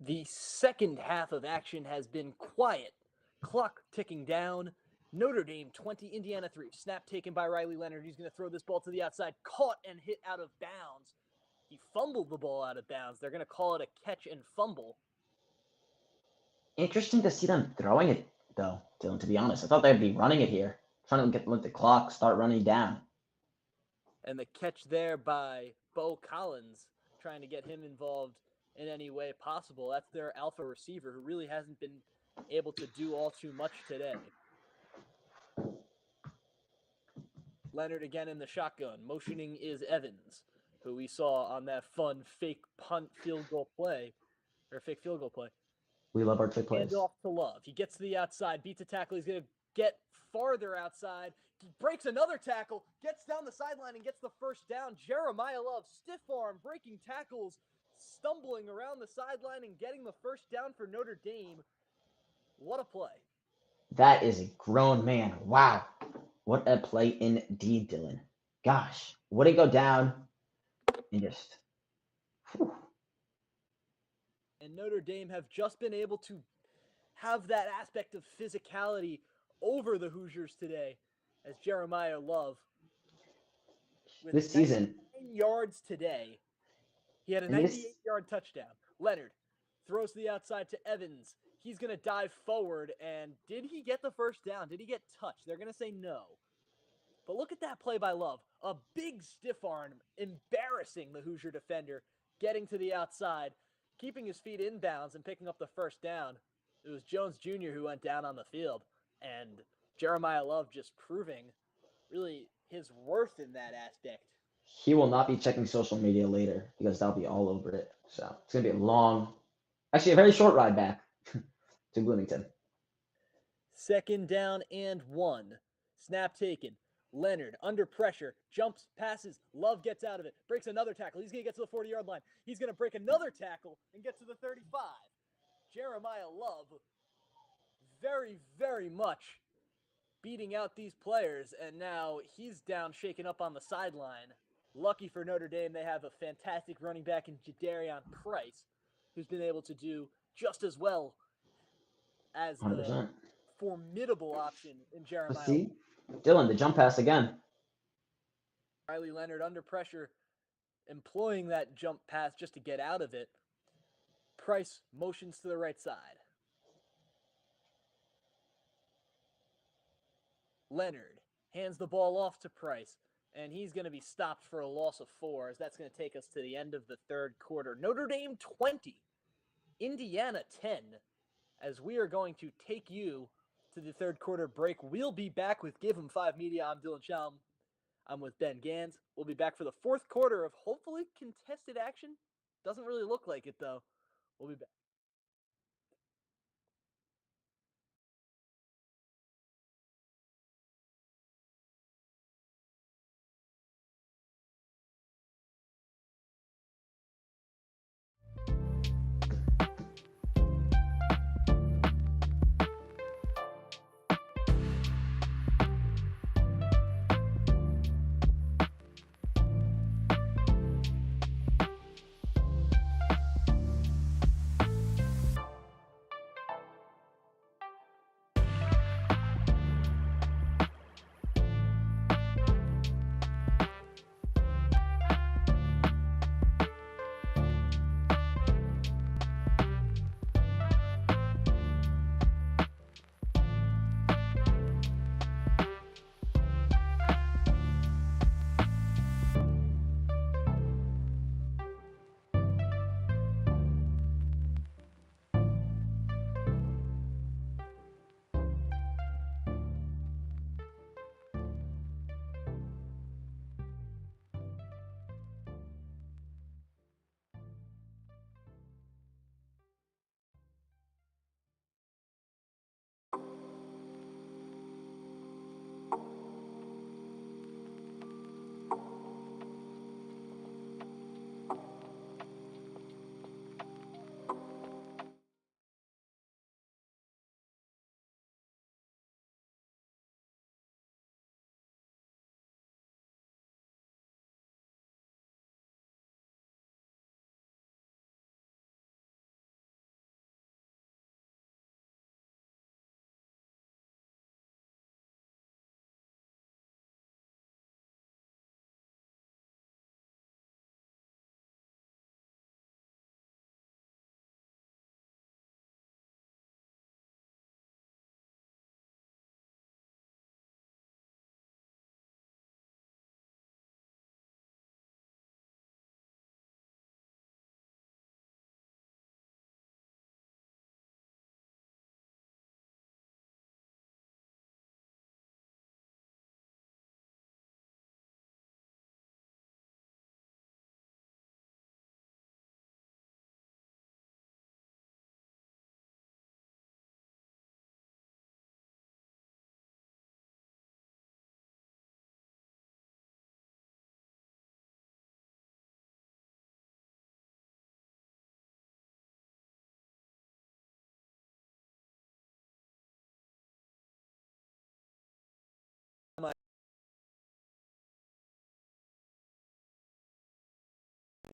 The second half of action has been quiet. Clock ticking down. Notre Dame 20, Indiana 3. Snap taken by Riley Leonard. He's going to throw this ball to the outside. Caught and hit out of bounds. He fumbled the ball out of bounds. They're going to call it a catch and fumble. Interesting to see them throwing it, though, Dylan, to be honest. I thought they'd be running it here. Trying to let the clock start running down. And the catch there by Bo Collins, trying to get him involved in any way possible. That's their alpha receiver who really hasn't been able to do all too much today. Leonard again in the shotgun. Motioning is Evans, who we saw on that fun fake punt field goal play, or fake field goal play. We love our trick plays. Hand off to Love. He gets to the outside, beats a tackle. He's going to get farther outside. He breaks another tackle, gets down the sideline, and gets the first down. Jeremiah Love, stiff arm, breaking tackles, stumbling around the sideline and getting the first down for Notre Dame. What a play. That is a grown man. Wow. What a play indeed, Dylan. Gosh. Would it go down and just... Whew. And Notre Dame have just been able to have that aspect of physicality over the Hoosiers today, as Jeremiah Love, with This season, 9 yards today, he had a 98-yard touchdown. Leonard throws to the outside to Evans. He's going to dive forward, and did he get the first down? Did he get touched? They're going to say no. But look at that play by Love. A big stiff arm, embarrassing the Hoosier defender, getting to the outside, keeping his feet inbounds and picking up the first down. It was Jones Jr. who went down on the field, and Jeremiah Love just proving really his worth in that aspect. he will not be checking social media later because they'll be all over it. So it's going to be a long, actually a very short ride back to Bloomington. 2nd down and 1. Snap taken. Leonard under pressure, jumps, passes. Love gets out of it, breaks another tackle. He's going to get to the 40-yard line. He's going to break another tackle and get to the 35. Jeremiah Love very, very much beating out these players, and now he's down, shaken up on the sideline. Lucky for Notre Dame, they have a fantastic running back in Jadarian Price, who's been able to do just as well as the 100%. formidable option in Jeremiah. Let's see. Dylan, the jump pass again. Riley Leonard under pressure, employing that jump pass just to get out of it. Price motions to the right side. Leonard hands the ball off to Price, and he's going to be stopped for a loss of 4, as that's going to take us to the end of the 3rd quarter. Notre Dame 20, Indiana 10, as we are going to take you to the 3rd quarter break. We'll be back with Give 'em 5 Media. I'm Dylan Shalom. I'm with Ben Ganz. We'll be back for the 4th quarter of hopefully contested action. Doesn't really look like it, though. We'll be back.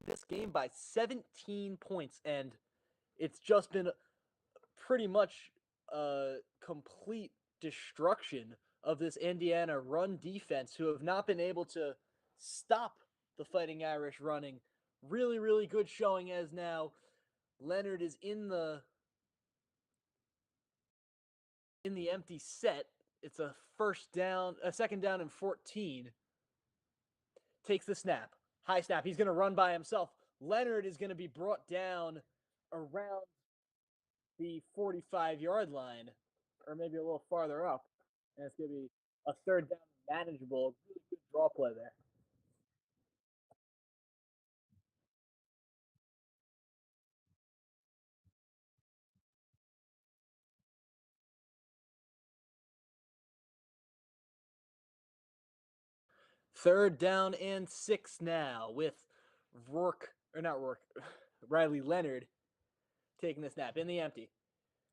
this game by 17 points, and it's just been pretty much a complete destruction of this Indiana run defense, who have not been able to stop the Fighting Irish running. Really, really good showing as now Leonard is in the empty set. It's a second down and 14. Takes the snap. High snap. He's going to run by himself. Leonard is going to be brought down around the 45-yard line, or maybe a little farther up. And it's going to be a third down manageable. Really good draw play there. Third down and 6 now with Riley Leonard taking the snap in the empty.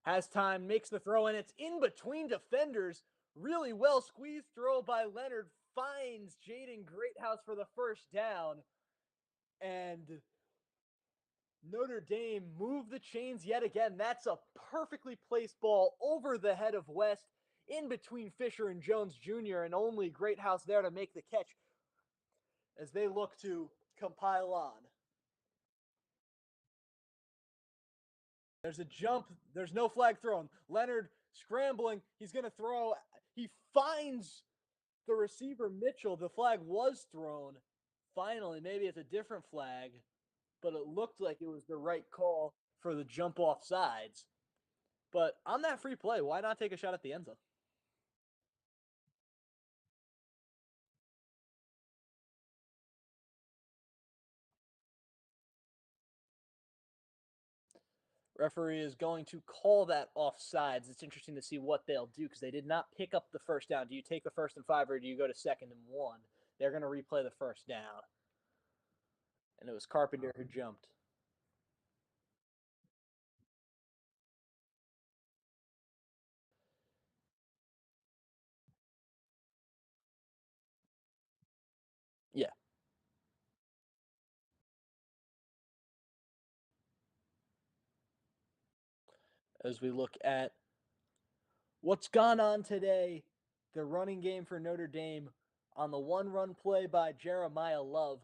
Has time, makes the throw, and it's in between defenders. Really well squeezed throw by Leonard. Finds Jaden Greathouse for the first down. And Notre Dame move the chains yet again. That's a perfectly placed ball over the head of West, in between Fisher and Jones Jr., and only Greathouse there to make the catch as they look to compile on. There's a jump. There's no flag thrown. Leonard scrambling. He's going to throw. He finds the receiver, Mitchell. The flag was thrown. Finally, maybe it's a different flag, but it looked like it was the right call for the jump off sides. But on that free play, why not take a shot at the end zone? Referee is going to call that offsides. It's interesting to see what they'll do because they did not pick up the first down. Do you take the 1st and 5 or do you go to 2nd and 1? They're going to replay the first down. And it was Carpenter who jumped. Yeah. As we look at what's gone on today, the running game for Notre Dame on the one run play by Jeremiah Love,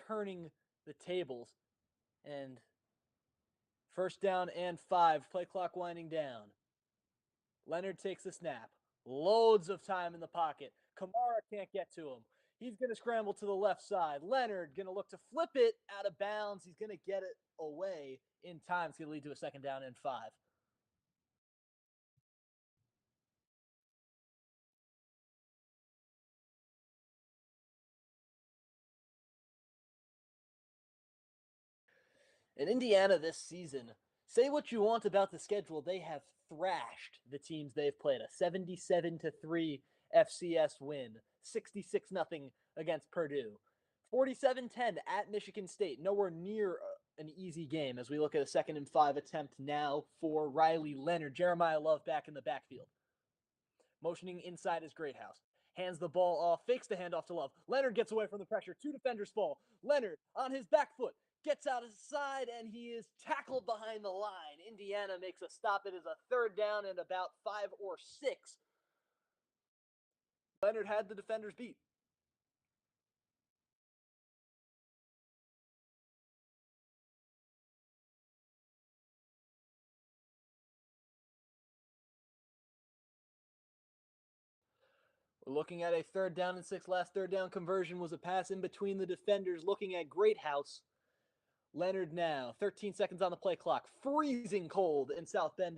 turning the tables. And 1st down and 5, play clock winding down. Leonard takes the snap. Loads of time in the pocket. Kamara can't get to him. He's going to scramble to the left side. Leonard going to look to flip it out of bounds. He's going to get it away in time. It's going to lead to a 2nd down and 5. In Indiana this season, say what you want about the schedule, they have thrashed the teams they've played. A 77-3 FCS win, 66-0 against Purdue, 47-10 at Michigan State. Nowhere near an easy game as we look at a 2nd and 5 attempt now for Riley Leonard. Jeremiah Love back in the backfield. Motioning inside is Greathouse. Hands the ball off, fakes the handoff to Love. Leonard gets away from the pressure. 2 defenders fall. Leonard on his back foot gets out of side, and he is tackled behind the line. Indiana makes a stop. It is a 3rd down and about 5 or 6. Leonard had the defenders beat. We're looking at a 3rd down and 6. Last 3rd down conversion was a pass in between the defenders, looking at Greathouse. Leonard now, 13 seconds on the play clock. Freezing cold in South Bend,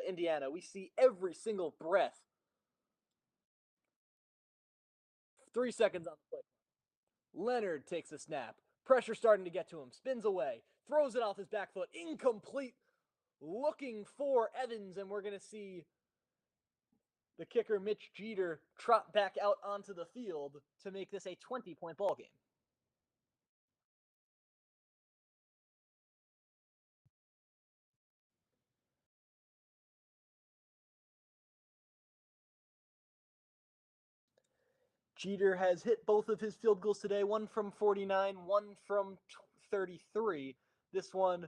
Indiana. We see every single breath. 3 seconds on the play. Leonard takes a snap. Pressure starting to get to him. Spins away. Throws it off his back foot. Incomplete. Looking for Evans, and we're going to see the kicker, Mitch Jeter, trot back out onto the field to make this a 20-point ball game. Jeter has hit both of his field goals today, one from 49, one from 33. This one,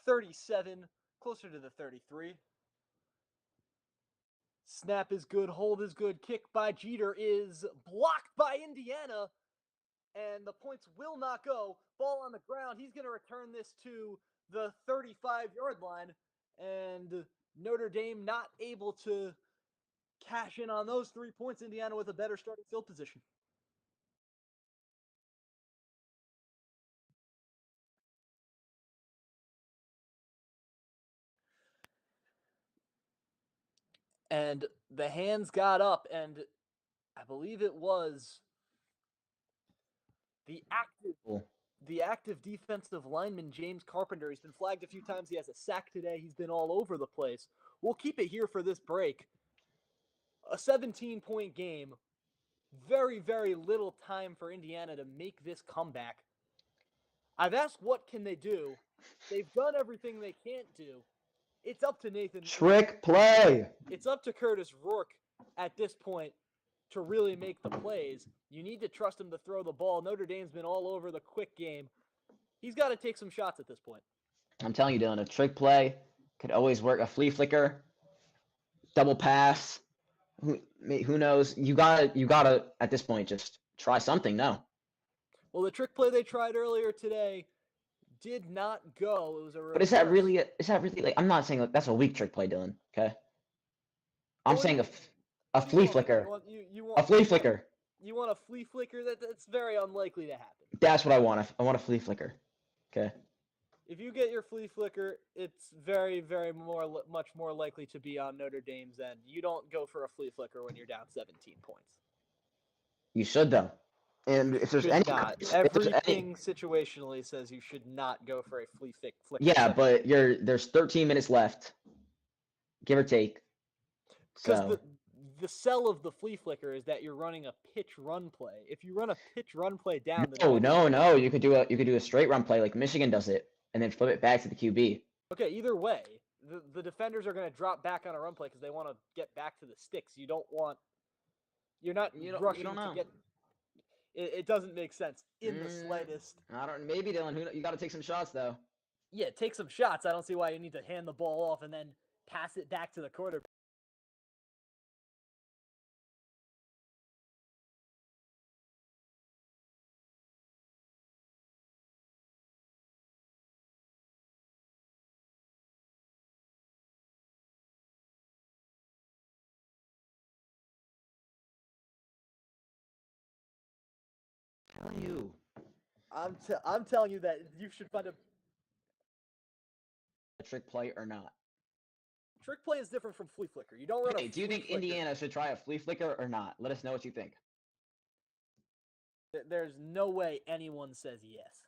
37, closer to the 33. Snap is good, hold is good, kick by Jeter is blocked by Indiana, and the points will not go. Ball on the ground. He's going to return this to the 35-yard line, and Notre Dame not able to cash in on those 3 points. Indiana with a better starting field position. And the hands got up, and I believe it was the active defensive lineman, James Carpenter. He's been flagged a few times. He has a sack today. He's been all over the place. We'll keep it here for this break. A 17-point game. Very, very little time for Indiana to make this comeback. I've asked what can they do. They've done everything they can't do. It's up to Nathan. Trick play. It's up to Curtis Rourke at this point to really make the plays. You need to trust him to throw the ball. Notre Dame's been all over the quick game. He's got to take some shots at this point. I'm telling you, Dylan, a trick play could always work. A flea flicker, double pass. Who knows? You gotta at this point just try something. No. Well, the trick play they tried earlier today did not go. It was a reverse. But is that really like? I'm not saying like that's a weak trick play, Dylan. Okay. I'm saying a flea flicker. A flea flicker. You want a flea flicker? That's very unlikely to happen. That's what I want. I want a flea flicker. Okay. If you get your flea flicker, it's very, very much more likely to be on Notre Dame's end. You don't go for a flea flicker when you're down 17 points. You should though. And if there's any, everything situationally says you should not go for a flea flicker. Yeah, but there's 13 minutes left, give or take. Because the sell of the flea flicker is that you're running a pitch run play. If you run a pitch run play down, no, you could do a straight run play like Michigan does it, and then flip it back to the QB. Okay, either way, the defenders are going to drop back on a run play because they want to get back to the sticks. You don't want. You're not rushing to get. It doesn't make sense in the slightest. Maybe Dylan. You got to take some shots though. Yeah, take some shots. I don't see why you need to hand the ball off and then pass it back to the quarterback. I'm telling you that you should find a trick play or not. Trick play is different from flea flicker. You don't run a. Do you think Indiana should try a flea flicker or not? Let us know what you think. There's no way anyone says yes.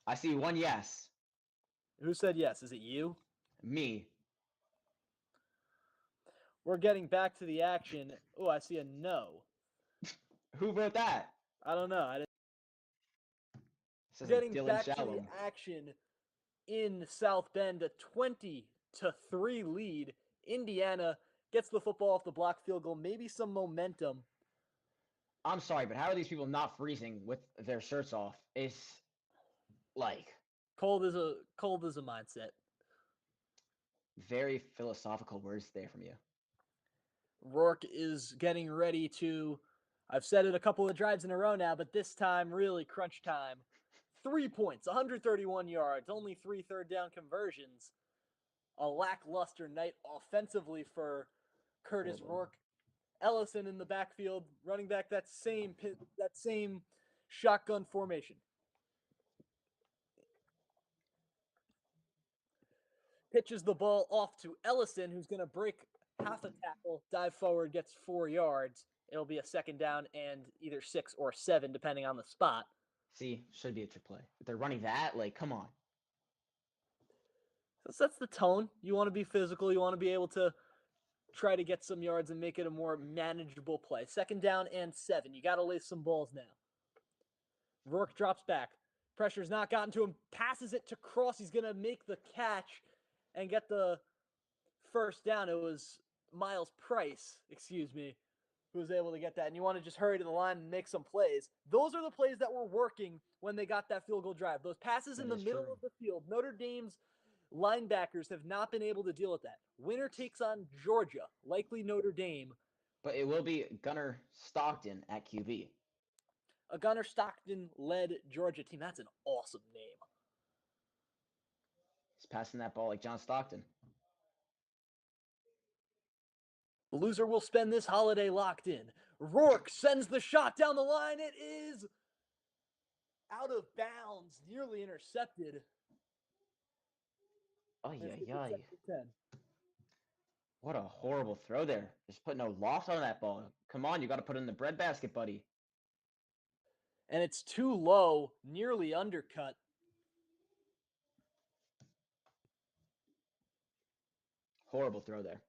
I see one yes. Who said yes? Is it you? Me. We're getting back to the action. Oh, I see a no. Who wrote that? I don't know. Getting back to the action in South Bend, a 20-3 lead. Indiana gets the football off the block field goal, maybe some momentum. I'm sorry, but how are these people not freezing with their shirts off? It's like cold as a mindset. Very philosophical words there from you. Rourke is getting ready to. I've said it a couple of drives in a row now, but this time really crunch time. 3 points, 131 yards, only 3 third-down conversions. A lackluster night offensively for Curtis Rourke. Ellison in the backfield, running back that same shotgun formation. Pitches the ball off to Ellison, who's going to break half a tackle, dive forward, gets 4 yards. It'll be a second down and either 6 or 7, depending on the spot. See, should be a trick play. If they're running that, come on. So that's the tone. You want to be physical. You want to be able to try to get some yards and make it a more manageable play. Second down and 7. You got to lay some balls now. Rourke drops back. Pressure's not gotten to him. Passes it to Cross. He's going to make the catch and get the first down. It was Miles Price, who was able to get that, and you want to just hurry to the line and make some plays. Those are the plays that were working when they got that field goal drive. Those passes in the middle of the field, Notre Dame's linebackers have not been able to deal with that. Winner takes on Georgia, likely Notre Dame. But it will be Gunnar Stockton at QB. A Gunnar Stockton-led Georgia team. That's an awesome name. He's passing that ball like John Stockton. The loser will spend this holiday locked in. Rourke sends the shot down the line. It is out of bounds, nearly intercepted. Ay. What a horrible throw there. Just put no loft on that ball. Come on, you got to put it in the breadbasket, buddy. And it's too low, nearly undercut. Horrible throw there.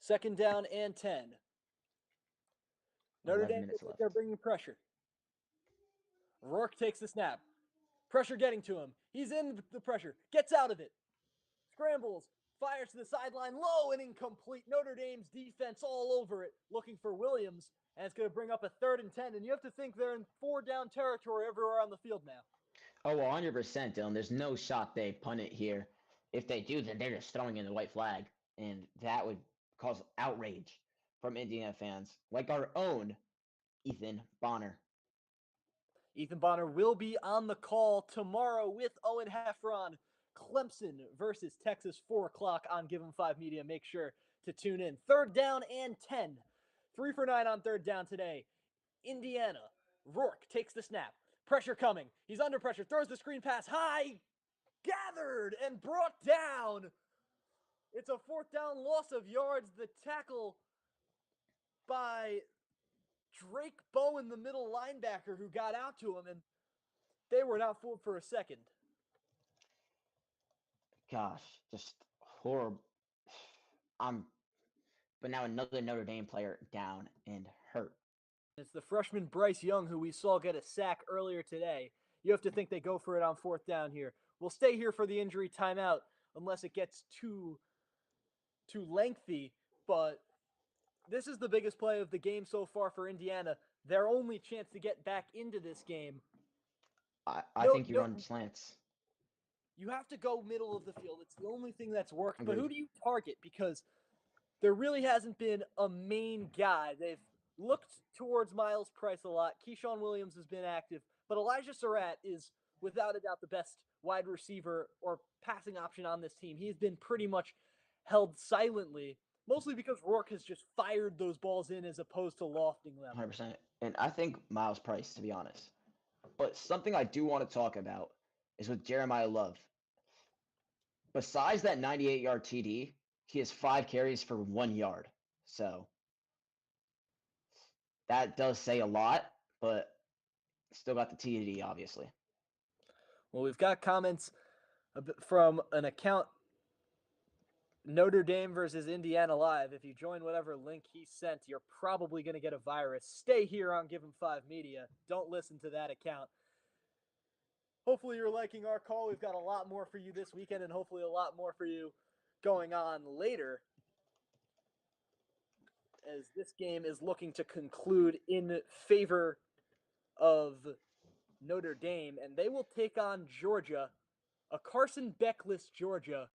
2nd down and 10. Notre Dame, they're bringing pressure. Rourke takes the snap. Pressure getting to him. He's in the pressure. Gets out of it. Scrambles. Fires to the sideline. Low and incomplete. Notre Dame's defense all over it, looking for Williams. And it's going to bring up a 3rd and 10. And you have to think they're in 4-down territory everywhere on the field now. Oh, 100%, Dylan. There's no shot they punt it here. If they do, then they're just throwing in the white flag. And that would cause outrage from Indiana fans, like our own Ethan Bonner. Ethan Bonner will be on the call tomorrow with Owen Heffron. Clemson versus Texas, 4 o'clock on Give 'em 5 Media. Make sure to tune in. 3rd down and 10. 3 for 9 on 3rd down today. Indiana. Rourke takes the snap. Pressure coming. He's under pressure. Throws the screen pass high. Gathered and brought down. It's a 4th down loss of yards. The tackle by Drake Bowen, the middle linebacker, who got out to him, and they were not fooled for a second. Gosh, just horrible. But now another Notre Dame player down and hurt. It's the freshman Bryce Young, who we saw get a sack earlier today. You have to think they go for it on 4th down here. We'll stay here for the injury timeout unless it gets too lengthy, but this is the biggest play of the game so far for Indiana. Their only chance to get back into this game. I think you run slants. You have to go middle of the field. It's the only thing that's worked. Agreed. But who do you target? Because there really hasn't been a main guy. They've looked towards Miles Price a lot. Keyshawn Williams has been active. But Elijah Surratt is, without a doubt, the best wide receiver or passing option on this team. He's been pretty much held silently, mostly because Rourke has just fired those balls in as opposed to lofting them. 100%. And I think Miles Price, to be honest. But something I do want to talk about is with Jeremiah Love. Besides that 98-yard TD, he has 5 carries for 1 yard. So that does say a lot, but still got the TD, obviously. Well, we've got comments from an account, Notre Dame versus Indiana Live. If you join whatever link he sent, you're probably going to get a virus. Stay here on Give 'em 5 Media. Don't listen to that account. Hopefully you're liking our call. We've got a lot more for you this weekend and hopefully a lot more for you going on later, as this game is looking to conclude in favor of Notre Dame, and they will take on Georgia, a Carson Beck-less Georgia.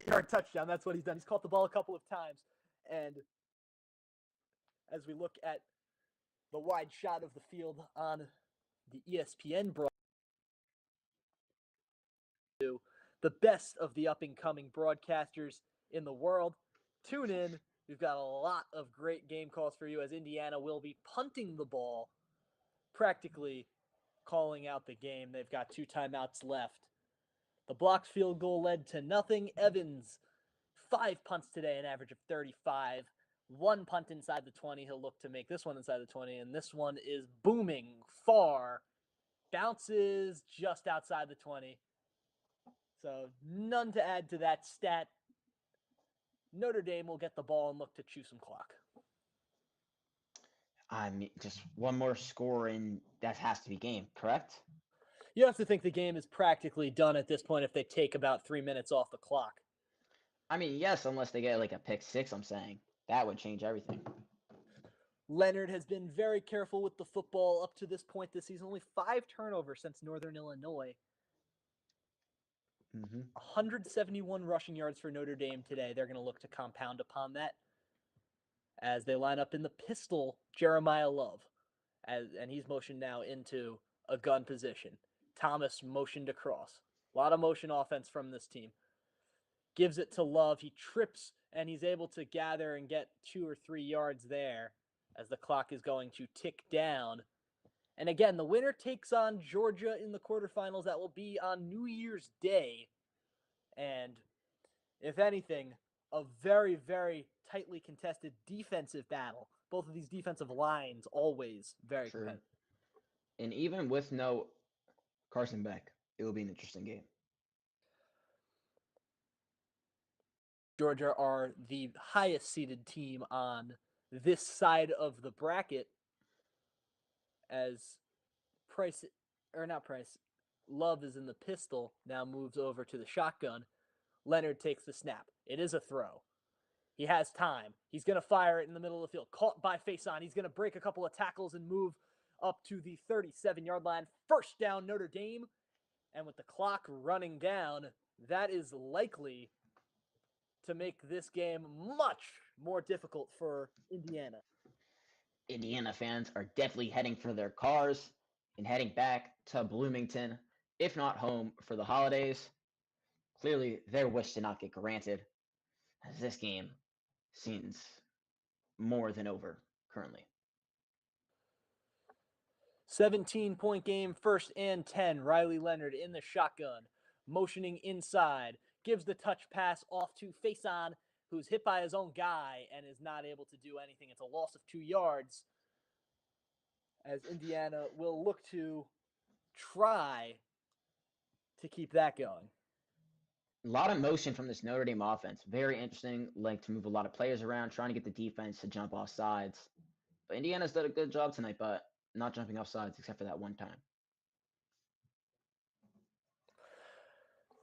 Yard touchdown. That's what he's done. He's caught the ball a couple of times. And as we look at the wide shot of the field on the ESPN broadcast, the best of the up-and-coming broadcasters in the world, Tune in. We've got a lot of great game calls for you as Indiana will be punting the ball, practically calling out the game. They've got 2 timeouts left. The blocked field goal led to nothing. Evans, 5 punts today, an average of 35. 1 punt inside the 20. He'll look to make this one inside the 20, and this one is booming far. Bounces just outside the 20. So none to add to that stat. Notre Dame will get the ball and look to chew some clock. I mean, just one more score and that has to be game, correct? You have to think the game is practically done at this point if they take about 3 minutes off the clock. I mean, yes, unless they get like a pick 6, I'm saying. That would change everything. Leonard has been very careful with the football up to this point this season. Only 5 turnovers since Northern Illinois. 171 rushing yards for Notre Dame today. They're going to look to compound upon that as they line up in the pistol, Jeremiah Love. And he's motioned now into a gun position. Thomas motioned across. A lot of motion offense from this team. Gives it to Love. He trips, and he's able to gather and get 2 or 3 yards there as the clock is going to tick down. And again, the winner takes on Georgia in the quarterfinals. That will be on New Year's Day. And if anything, a very, very tightly contested defensive battle. Both of these defensive lines always very competitive. And even with no Carson Beck, it will be an interesting game. Georgia are the highest seeded team on this side of the bracket as Love is in the pistol, now moves over to the shotgun. Leonard takes the snap. It is a throw. He has time. He's going to fire it in the middle of the field. Caught by Faison. He's going to break a couple of tackles and move up to the 37-yard line. First down, Notre Dame. And with the clock running down, that is likely to make this game much more difficult for Indiana. Indiana fans are definitely heading for their cars and heading back to Bloomington, if not home for the holidays. Clearly, their wish did not get granted, as this game seems more than over currently. 17-point game, 1st and 10. Riley Leonard in the shotgun, motioning inside, gives the touch pass off to Faison, who's hit by his own guy and is not able to do anything. It's a loss of 2 yards as Indiana will look to try to keep that going. A lot of motion from this Notre Dame offense. Very interesting, like to move a lot of players around, trying to get the defense to jump off sides. But Indiana's done a good job tonight, but not jumping off sides except for that one time.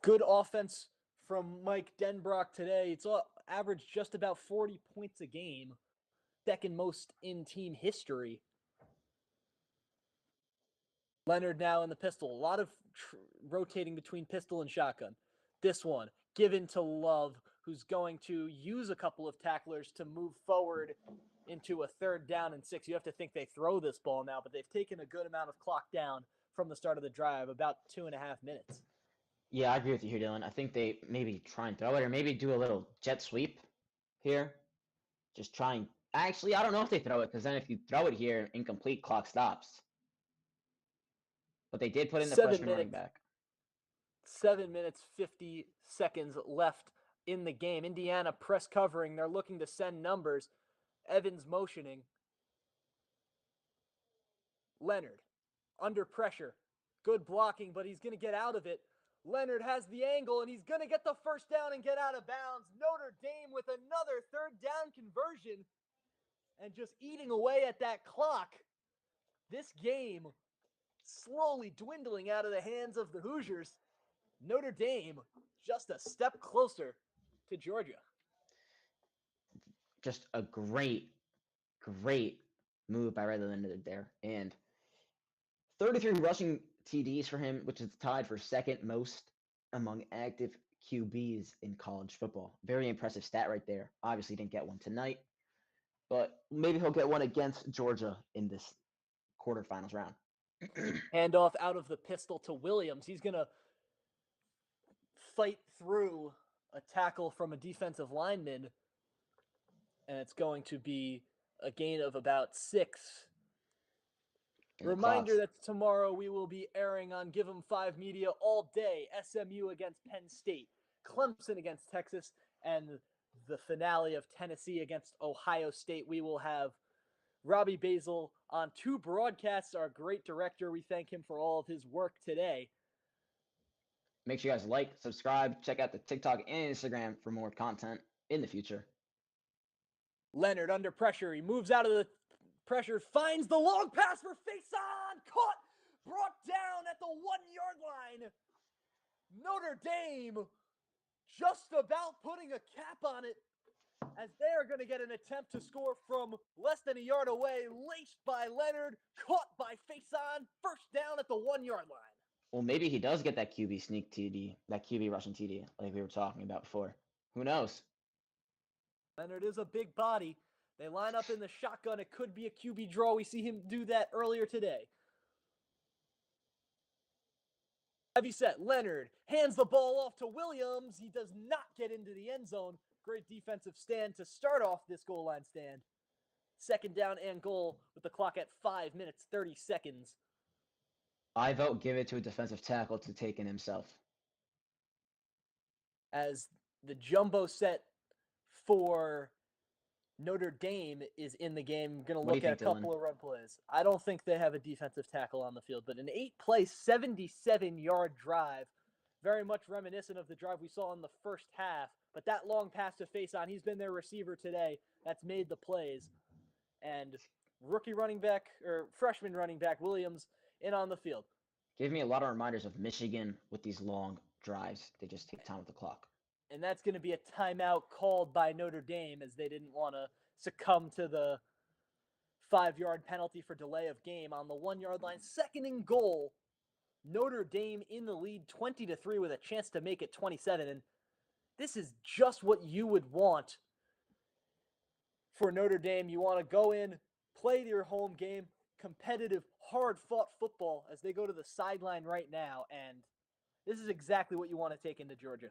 Good offense from Mike Denbrock today. It's averaged just about 40 points a game, second most in team history. Leonard now in the pistol. A lot of rotating between pistol and shotgun. This one given to Love, who's going to use a couple of tacklers to move forward into a 3rd down and 6. You have to think they throw this ball now, but they've taken a good amount of clock down from the start of the drive, about 2.5 minutes. Yeah, I agree with you here, Dylan. I think they maybe try and throw it or maybe do a little jet sweep here. Just try and... Actually, I don't know if they throw it, because then if you throw it here, incomplete, clock stops. But they did put in the freshman running back. 7 minutes, 50 seconds left in the game. Indiana press covering. They're looking to send numbers. Evans motioning. Leonard under pressure. Good blocking, but he's going to get out of it. Leonard has the angle, and he's going to get the first down and get out of bounds. Notre Dame with another 3rd down conversion and just eating away at that clock. This game slowly dwindling out of the hands of the Hoosiers. Notre Dame just a step closer to Georgia. Just a great move by Riley Leonard there. And 33 rushing TDs for him, which is tied for 2nd most among active QBs in college football. Very impressive stat right there. Obviously didn't get one tonight, but maybe he'll get one against Georgia in this quarterfinals round. Handoff out of the pistol to Williams. He's going to fight through a tackle from a defensive lineman and it's going to be a gain of about 6. And the Reminder clocks. that tomorrow we will be airing on Give 'em 5 Media all day. SMU against Penn State, Clemson against Texas, and the finale of Tennessee against Ohio State. We will have Robbie Basil on 2 broadcasts, our great director. We thank him for all of his work today. Make sure you guys like, subscribe, check out the TikTok and Instagram for more content in the future. Leonard under pressure. He moves out of the pressure, finds the long pass for Faison. Caught, brought down at the 1-yard line. Notre Dame just about putting a cap on it, as they are going to get an attempt to score from less than a yard away, laced by Leonard, caught by Faison, first down at the 1-yard line. Well, maybe he does get that QB sneak TD, that QB rushing TD, like we were talking about before. Who knows? Leonard is a big body. They line up in the shotgun. It could be a QB draw. We see him do that earlier today. Heavy set. Leonard hands the ball off to Williams. He does not get into the end zone. Great defensive stand to start off this goal line stand. 2nd down and goal with the clock at 5 minutes, 30 seconds. I vote give it to a defensive tackle to take in himself. As the jumbo set for Notre Dame is in the game. Going to look at a couple of run plays. I don't think they have a defensive tackle on the field, but an 8-play, 77-yard drive, very much reminiscent of the drive we saw in the first half. But that long pass to Faison, he's been their receiver today. That's made the plays. And rookie running back, or freshman running back, Williams, in on the field. Gave me a lot of reminders of Michigan with these long drives. They just take time with the clock. And that's going to be a timeout called by Notre Dame, as they didn't want to succumb to the 5-yard penalty for delay of game on the 1-yard line. 2nd and goal. Notre Dame in the lead 20-3 with a chance to make it 27. And this is just what you would want for Notre Dame. You want to go in, play your home game, competitive, hard-fought football as they go to the sideline right now. And this is exactly what you want to take into Georgia.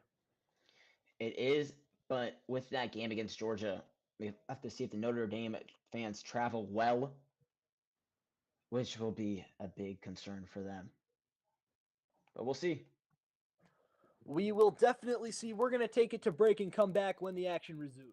It is, but with that game against Georgia, we have to see if the Notre Dame fans travel well, which will be a big concern for them. But we'll see. We will definitely see. We're going to take it to break and come back when the action resumes.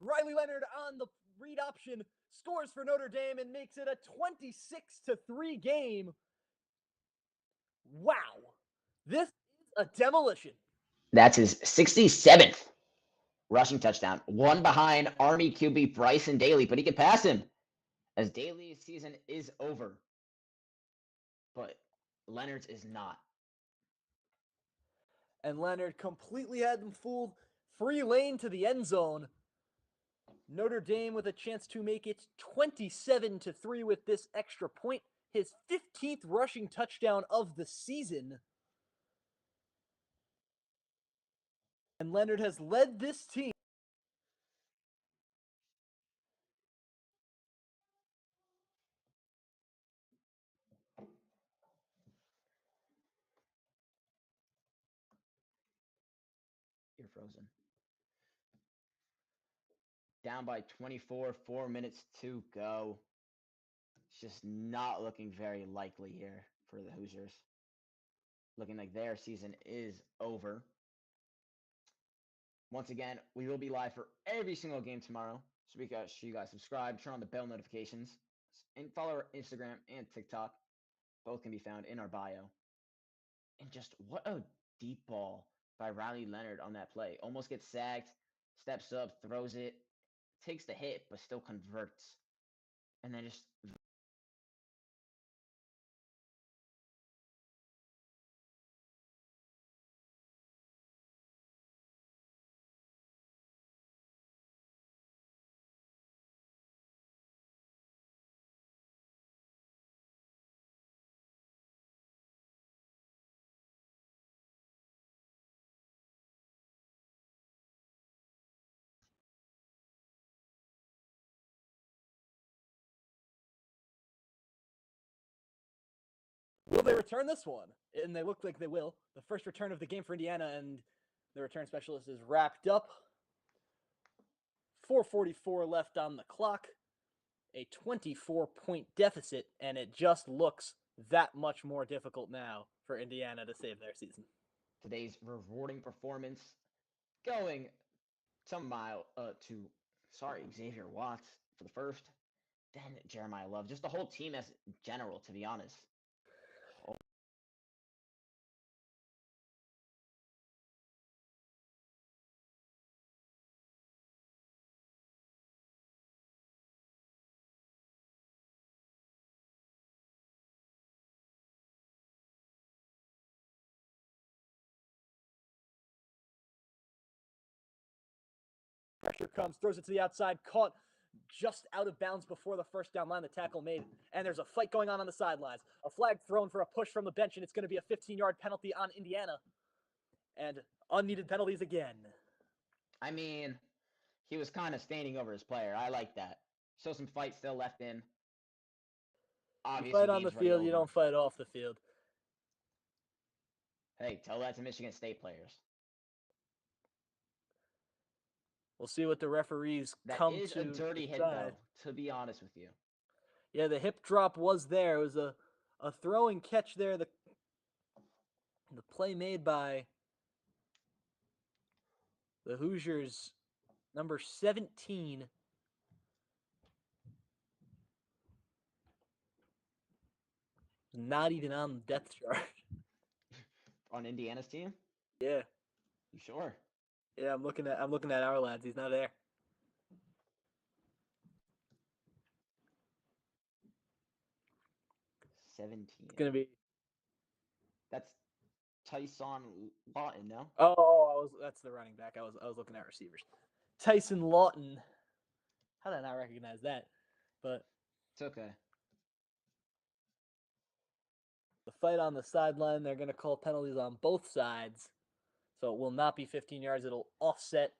Riley Leonard on the read option scores for Notre Dame and makes it a 26-3 game. Wow. This is a demolition. That's his 67th rushing touchdown. One behind Army QB Bryson Daly, but he can pass him as Daly's season is over. But Leonard's is not. And Leonard completely had them fooled. Free lane to the end zone. Notre Dame with a chance to make it 27-3 with this extra point. His 15th rushing touchdown of the season. And Leonard has led this team. You're frozen. Down by 24, 4 minutes to go. It's just not looking very likely here for the Hoosiers. Looking like their season is over. Once again, we will be live for every single game tomorrow. So make sure you guys subscribe, turn on the bell notifications, and follow our Instagram and TikTok. Both can be found in our bio. And just what a deep ball by Riley Leonard on that play. Almost gets sacked, steps up, throws it, takes the hit, but still converts. And then just Will they return this one? And they look like they will. The first return of the game for Indiana, and the return specialist is wrapped up. 4:44 left on the clock. A 24-point deficit, and it just looks that much more difficult now for Indiana to save their season. today's rewarding performance going to Xavier Watts for the first, then Jeremiah Love, just the whole team as general, to be honest. Pressure comes, throws it to the outside, caught just out of bounds before the first down line, the tackle made, and there's a fight going on the sidelines. A flag thrown for a push from the bench, and it's going to be a 15-yard penalty on Indiana. And unneeded penalties again. I mean, he was kind of standing over his player. I like that. Show some fight still left in. You fight on the field, you don't fight off the field. Hey, tell that to Michigan State players. We'll see what the referees come to. That is a dirty hit, though, to be honest with you. Yeah, the hip drop was there. It was a throw and catch there. The play made by the Hoosiers, number 17. Not even on the depth chart. On Indiana's team? Yeah. You sure? Yeah, I'm looking at our lads. He's not there. It's gonna be. That's Tyson Lawton, no? Oh, that's the running back. I was looking at receivers. Tyson Lawton. How did I not recognize that? But it's okay. The fight on the sideline, they're going to call penalties on both sides. So it will not be 15 yards. It'll offset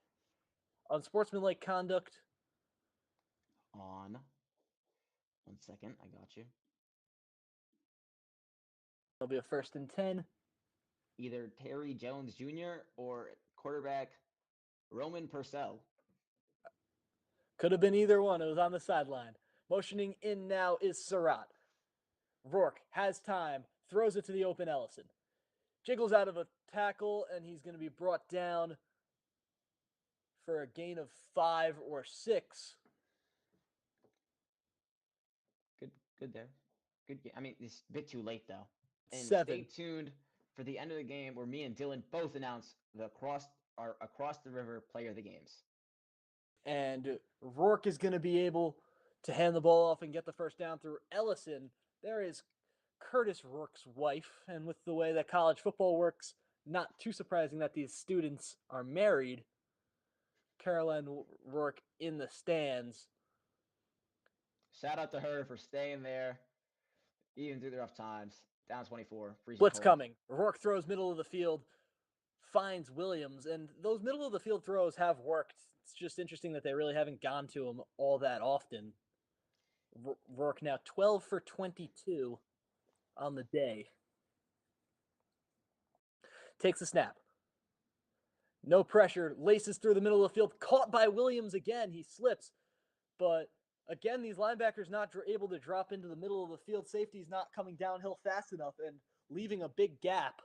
unsportsmanlike conduct. On 1 second, I got you. It'll be a 1st and 10. Either Terry Jones Jr. or quarterback Roman Purcell. Could have been either one. It was on the sideline. Motioning in now is Surratt. Rourke has time, throws it to the open Ellison. Jiggles out of a tackle, and he's going to be brought down for a gain of 5 or 6. Good there. Good game. I mean, it's a bit too late though. And 7. stay tuned for the end of the game where me and Dylan both announce the across the river player of the games. And Rourke is going to be able to hand the ball off and get the first down through Ellison. There is Curtis Rourke's wife, and with the way that college football works, not too surprising that these students are married. Caroline Rourke in the stands. Shout out to her for staying there, even through the rough times. Down 24. Blitz Cold. coming. Rourke throws middle of the field, finds Williams, and those middle of the field throws have worked. It's just interesting that they really haven't gone to him all that often. Rourke now 12 for 22 on the day. Takes the snap. No pressure. Laces through the middle of the field. Caught by Williams again. He slips. But again, these linebackers not able to drop into the middle of the field. Safety's not coming downhill fast enough and leaving a big gap.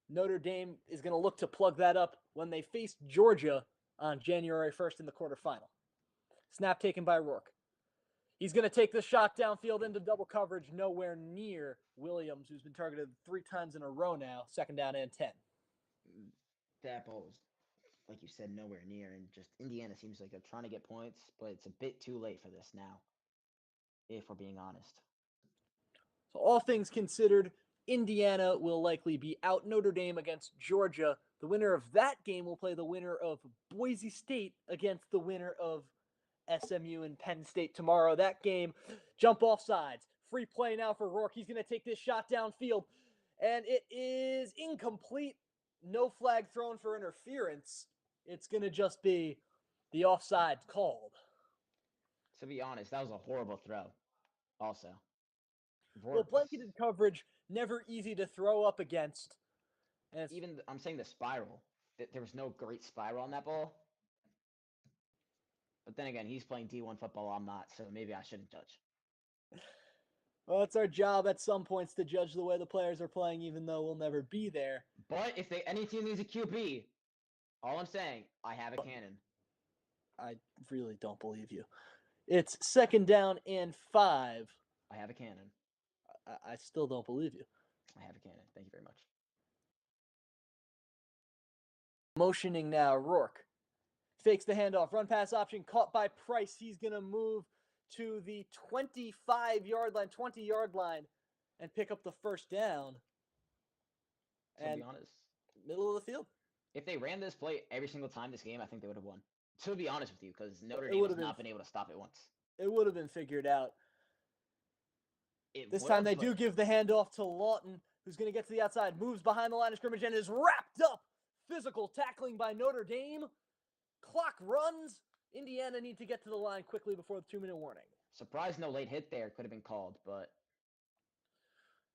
Notre Dame is going to look to plug that up when they face Georgia on January 1st in the quarterfinal. Snap taken by Rourke. He's going to take the shot downfield into double coverage, nowhere near Williams, who's been targeted 3 times in a row now, 2nd down and 10. That ball was, like you said, nowhere near, and just Indiana seems like they're trying to get points, but it's a bit too late for this now, if we're being honest. So all things considered, Indiana will likely be out Notre Dame against Georgia. The winner of that game will play the winner of Boise State against the winner of SMU and Penn State tomorrow. That game, jump off sides. Free play now for Rourke. He's going to take this shot downfield, and it is incomplete. No flag thrown for interference. It's going to just be the offside called. To be honest, that was a horrible throw. Also, Well, blanketed coverage, never easy to throw up against. And even I'm saying the spiral. There was no great spiral on that ball. But then again, he's playing D1 football. I'm not, so maybe I shouldn't judge. Well, it's our job at some points to judge the way the players are playing, even though we'll never be there. But if any team needs a QB, all I'm saying, I have a cannon. I really don't believe you. It's 2nd down and 5. I have a cannon. I still don't believe you. I have a cannon. Thank you very much. Motioning now, Rourke. Fakes the handoff. Run pass option caught by Price. He's going to move to the 25-yard line, 20-yard line, and pick up the first down. To be honest, middle of the field. If they ran this play every single time this game, I think they would have won. To be honest with you, because Notre Dame has not been able to stop it once. It would have been figured out. This time they do give the handoff to Lawton, who's going to get to the outside, moves behind the line of scrimmage, and is wrapped up. Physical tackling by Notre Dame. Clock runs. Indiana need to get to the line quickly before the 2-minute warning. Surprised no late hit there. Could have been called, but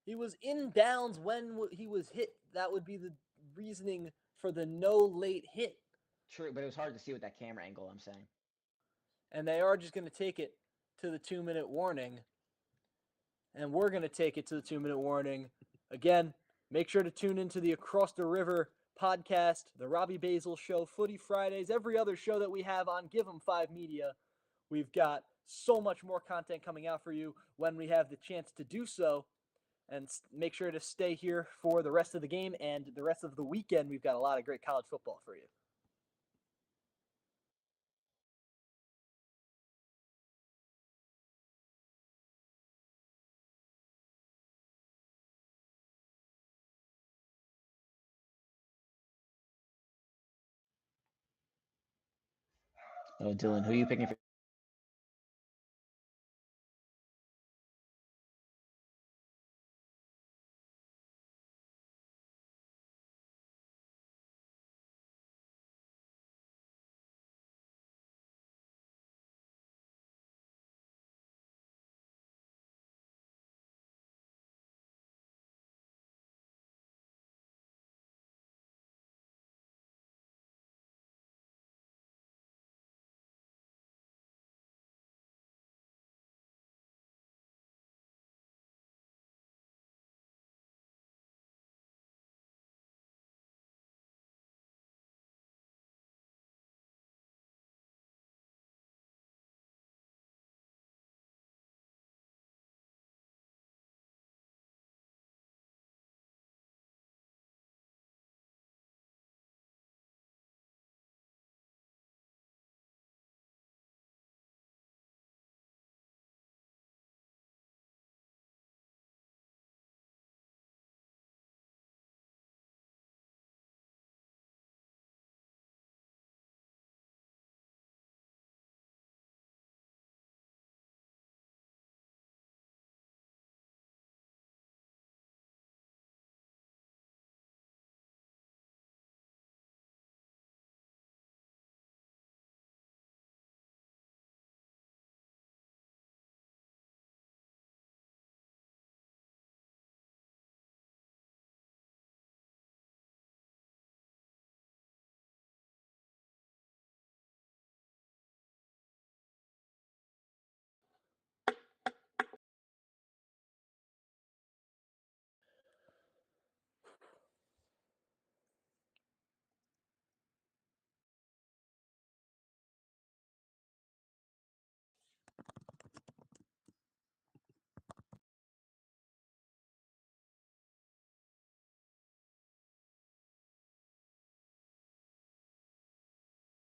he was in downs when he was hit. That would be the reasoning for the no late hit. True, but it was hard to see with that camera angle, I'm saying. And they are just going to take it to the 2-minute warning. And we're going to take it to the 2-minute warning. Again, make sure to tune into the Across the River podcast, the Robbie Basil Show, Footy Fridays, every other show that we have on Give 'em 5 Media. We've got so much more content coming out for you when we have the chance to do so. And make sure to stay here for the rest of the game and the rest of the weekend. We've got a lot of great college football for you. Oh, Dylan, who are you picking for?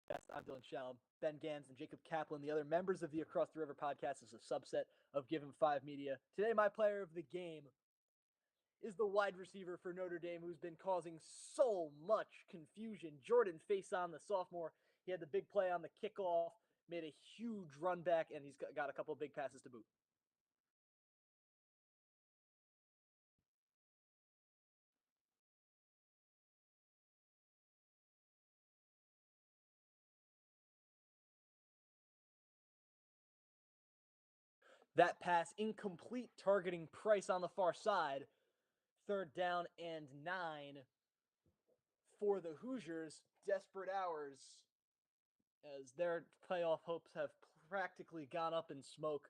Yes, I'm Dylan Shalom, Ben Ganz, and Jacob Kaplan. The other members of the Across the River podcast is a subset of Give 'Em 5 Media. Today, my player of the game is the wide receiver for Notre Dame, who's been causing so much confusion. Jordan Faison, the sophomore, he had the big play on the kickoff, made a huge run back, and he's got a couple of big passes to boot. That pass incomplete, targeting Price on the far side. 3rd down and 9 for the Hoosiers. Desperate hours as their playoff hopes have practically gone up in smoke.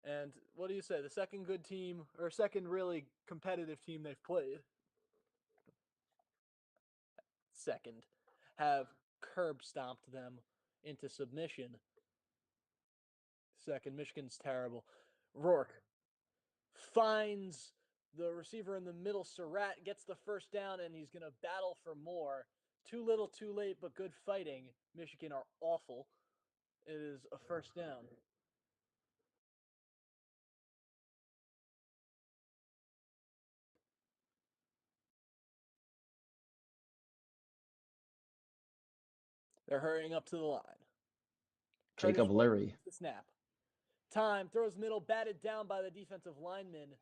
And what do you say? The second good team, or second really competitive team they've played, second, have curb stomped them into submission. Second, Michigan's terrible. Rourke finds the receiver in the middle. Surratt gets the first down, and he's going to battle for more. Too little, too late, but good fighting. Michigan are awful. It is a first down. They're hurrying up to the line. Jacob Leary. The snap. Time, throws middle, batted down by the defensive lineman.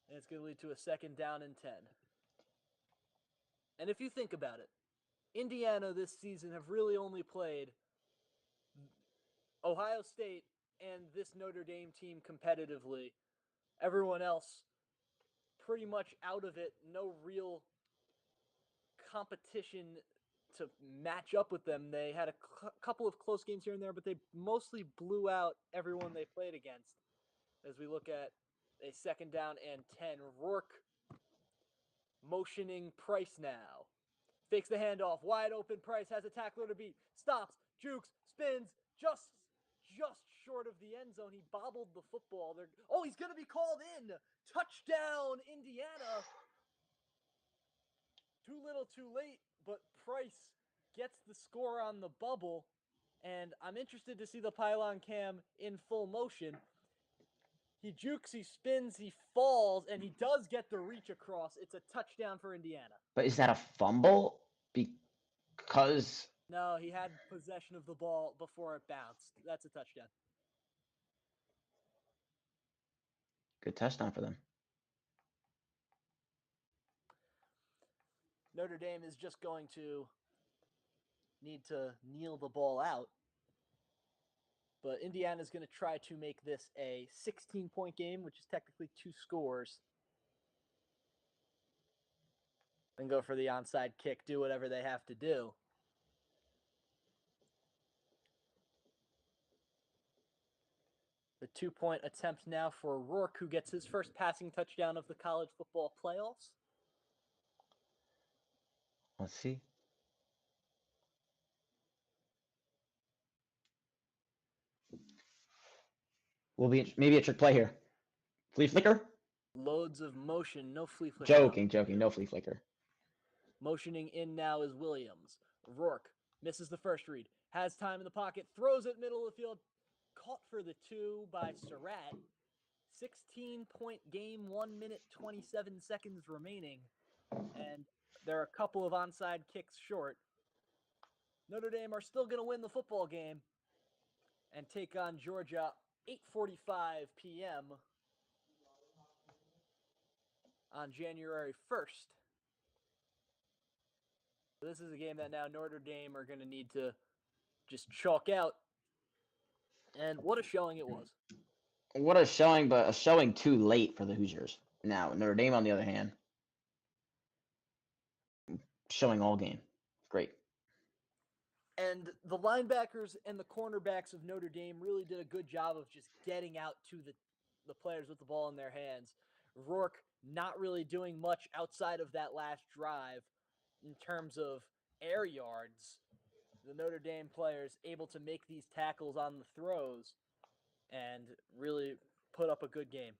And it's going to lead to a 2nd down and 10. And if you think about it, Indiana this season have really only played Ohio State and this Notre Dame team competitively. Everyone else pretty much out of it. No real competition to match up with them. They had a couple of close games here and there, but they mostly blew out everyone they played against. As we look at a 2nd down and 10, Rourke motioning Price now. Fakes the handoff, wide open. Price has a tackler to beat. Stops, jukes, spins, just short of the end zone. He bobbled the football. He's going to be called in. Touchdown, Indiana. Too little, too late, but Price gets the score on the bubble, and I'm interested to see the pylon cam in full motion. He jukes, he spins, he falls, and he does get the reach across. It's a touchdown for Indiana. But is that a fumble? Because... No, he had possession of the ball before it bounced. That's a touchdown. Good touchdown for them. Notre Dame is just going to need to kneel the ball out. But Indiana's going to try to make this a 16-point game, which is technically 2 scores. And go for the onside kick, do whatever they have to do. The 2-point attempt now for Rourke, who gets his first passing touchdown of the college football playoffs. Let's see. Will be maybe a trick play here. Flea flicker? Loads of motion, no flea flicker. Joking. No flea flicker. Motioning in now is Williams. Rourke misses the first read. Has time in the pocket. Throws it middle of the field. Caught for the 2 by Surratt. 16-point game, 1 minute, 27 seconds remaining. And there are a couple of onside kicks short. Notre Dame are still going to win the football game and take on Georgia 8:45 p.m. on January 1st. This is a game that now Notre Dame are going to need to just chalk out. And what a showing it was. What a showing, but a showing too late for the Hoosiers. Now, Notre Dame, on the other hand, showing all game. Great. And the linebackers and the cornerbacks of Notre Dame really did a good job of just getting out to the players with the ball in their hands. Rourke not really doing much outside of that last drive in terms of air yards. The Notre Dame players able to make these tackles on the throws and really put up a good game.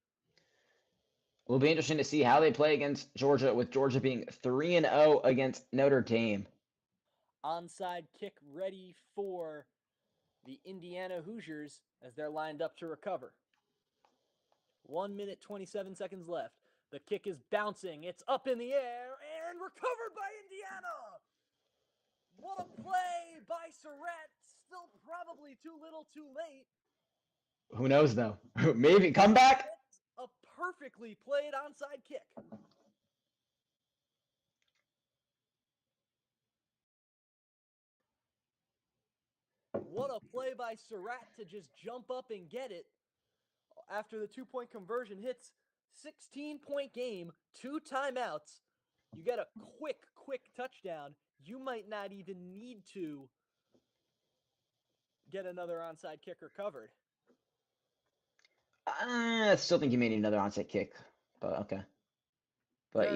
It will be interesting to see how they play against Georgia, with Georgia being 3-0 against Notre Dame. onside kick ready for the Indiana Hoosiers as they're lined up to recover. 1 minute, 27 seconds left. The kick is bouncing. It's up in the air and recovered by Indiana. What a play by Surratt. Still probably too little too late. Who knows, though? Maybe come back. It's a perfectly played onside kick. What a play by Surratt to just jump up and get it after the 2-point conversion hits. 16-point game, 2 timeouts. You get a quick touchdown. You might not even need to get another onside kick recovered. I still think you may need another onside kick, but okay. But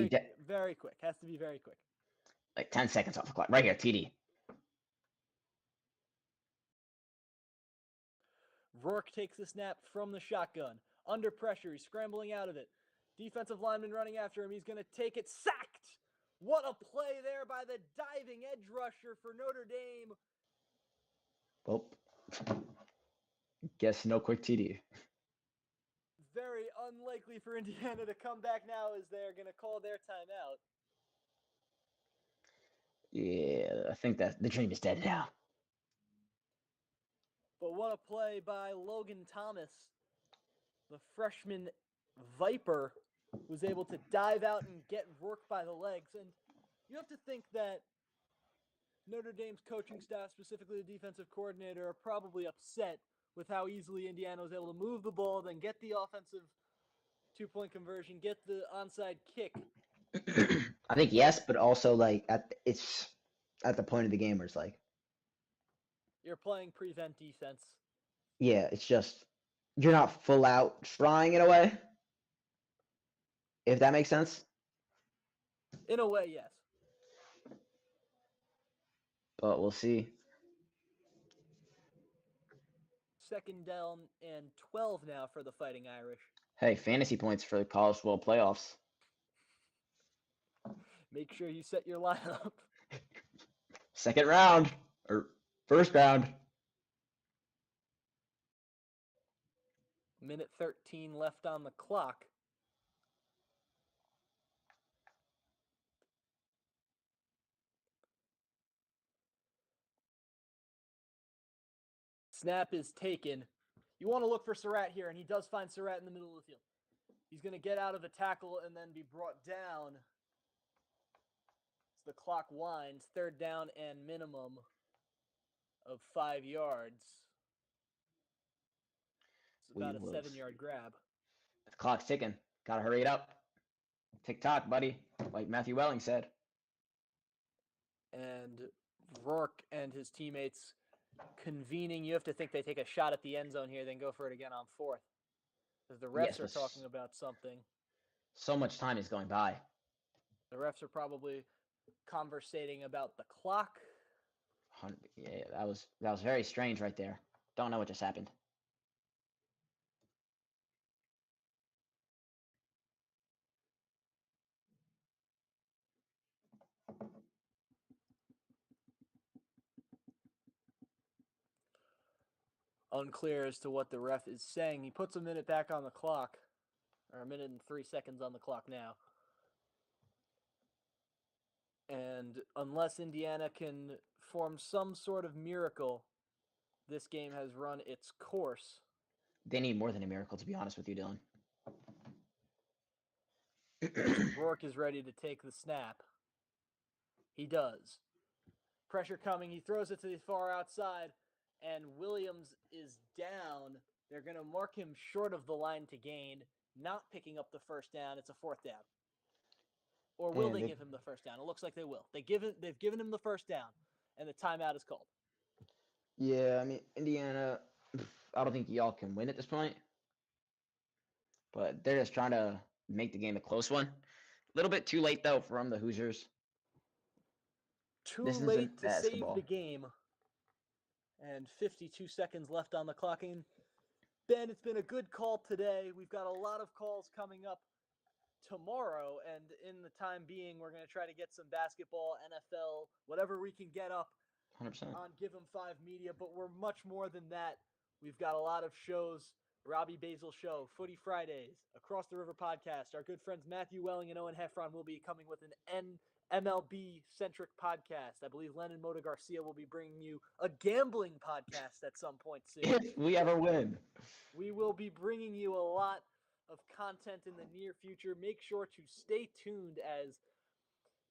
very quick. Has to be very quick. Like 10 seconds off the clock. Right here, TD. Rourke takes the snap from the shotgun. Under pressure, he's scrambling out of it. Defensive lineman running after him. He's going to take it. Sacked! What a play there by the diving edge rusher for Notre Dame. Well, guess no quick TD. Very unlikely for Indiana to come back now as they're going to call their timeout. Yeah, I think that the dream is dead now. But what a play by Logan Thomas. The freshman Viper was able to dive out and get Rourke by the legs. And you have to think that Notre Dame's coaching staff, specifically the defensive coordinator, are probably upset with how easily Indiana was able to move the ball, then get the offensive 2-point conversion, get the onside kick. I think yes, but also like it's at the point of the game where it's like you're playing prevent defense. Yeah, it's just you're not full out trying in a way. If that makes sense. In a way, yes. But we'll see. 2nd down and 12 now for the Fighting Irish. Hey, fantasy points for the college football playoffs. Make sure you set your lineup. 2nd round or 1st round. Minute 13 left on the clock. Snap is taken. You want to look for Surratt here, and he does find Surratt in the middle of the field. He's going to get out of the tackle and then be brought down. So the clock winds. 3rd down and minimum of 5 yards. It's about a 7-yard grab. The clock's ticking. Gotta hurry it up. Tick-tock, buddy, like Matthew Welling said. And Rourke and his teammates convening. You have to think they take a shot at the end zone here, then go for it again on 4th. Because the refs are talking about something. So much time is going by. The refs are probably conversating about the clock. Yeah, that was very strange right there. Don't know what just happened. Unclear as to what the ref is saying. He puts a minute back on the clock, or a minute and 3 seconds on the clock now. And unless Indiana can form some sort of miracle, this game has run its course. They need more than a miracle, to be honest with you, Dylan. Rourke is ready to take the snap. He does. Pressure coming. He throws it to the far outside, and Williams is down. They're going to mark him short of the line to gain, not picking up the 1st down. It's a 4th down. Or will they give him the 1st down? It looks like they will. They've given him the 1st down, and the timeout is called. Yeah, I mean, Indiana, I don't think y'all can win at this point. But they're just trying to make the game a close one. A little bit too late, though, from the Hoosiers. Too late to save the game. And 52 seconds left on the clock. And Ben, it's been a good call today. We've got a lot of calls coming up tomorrow. And in the time being, we're going to try to get some basketball, NFL, whatever we can get up 100%. on Give 'em 5 Media. But we're much more than that. We've got a lot of shows. Robbie Basil Show, Footy Fridays, Across the River Podcast. Our good friends Matthew Welling and Owen Heffron will be coming with an MLB-centric podcast. I believe Lennon Mota Garcia will be bringing you a gambling podcast at some point soon. If we ever win. We will be bringing you a lot of content in the near future. Make sure to stay tuned as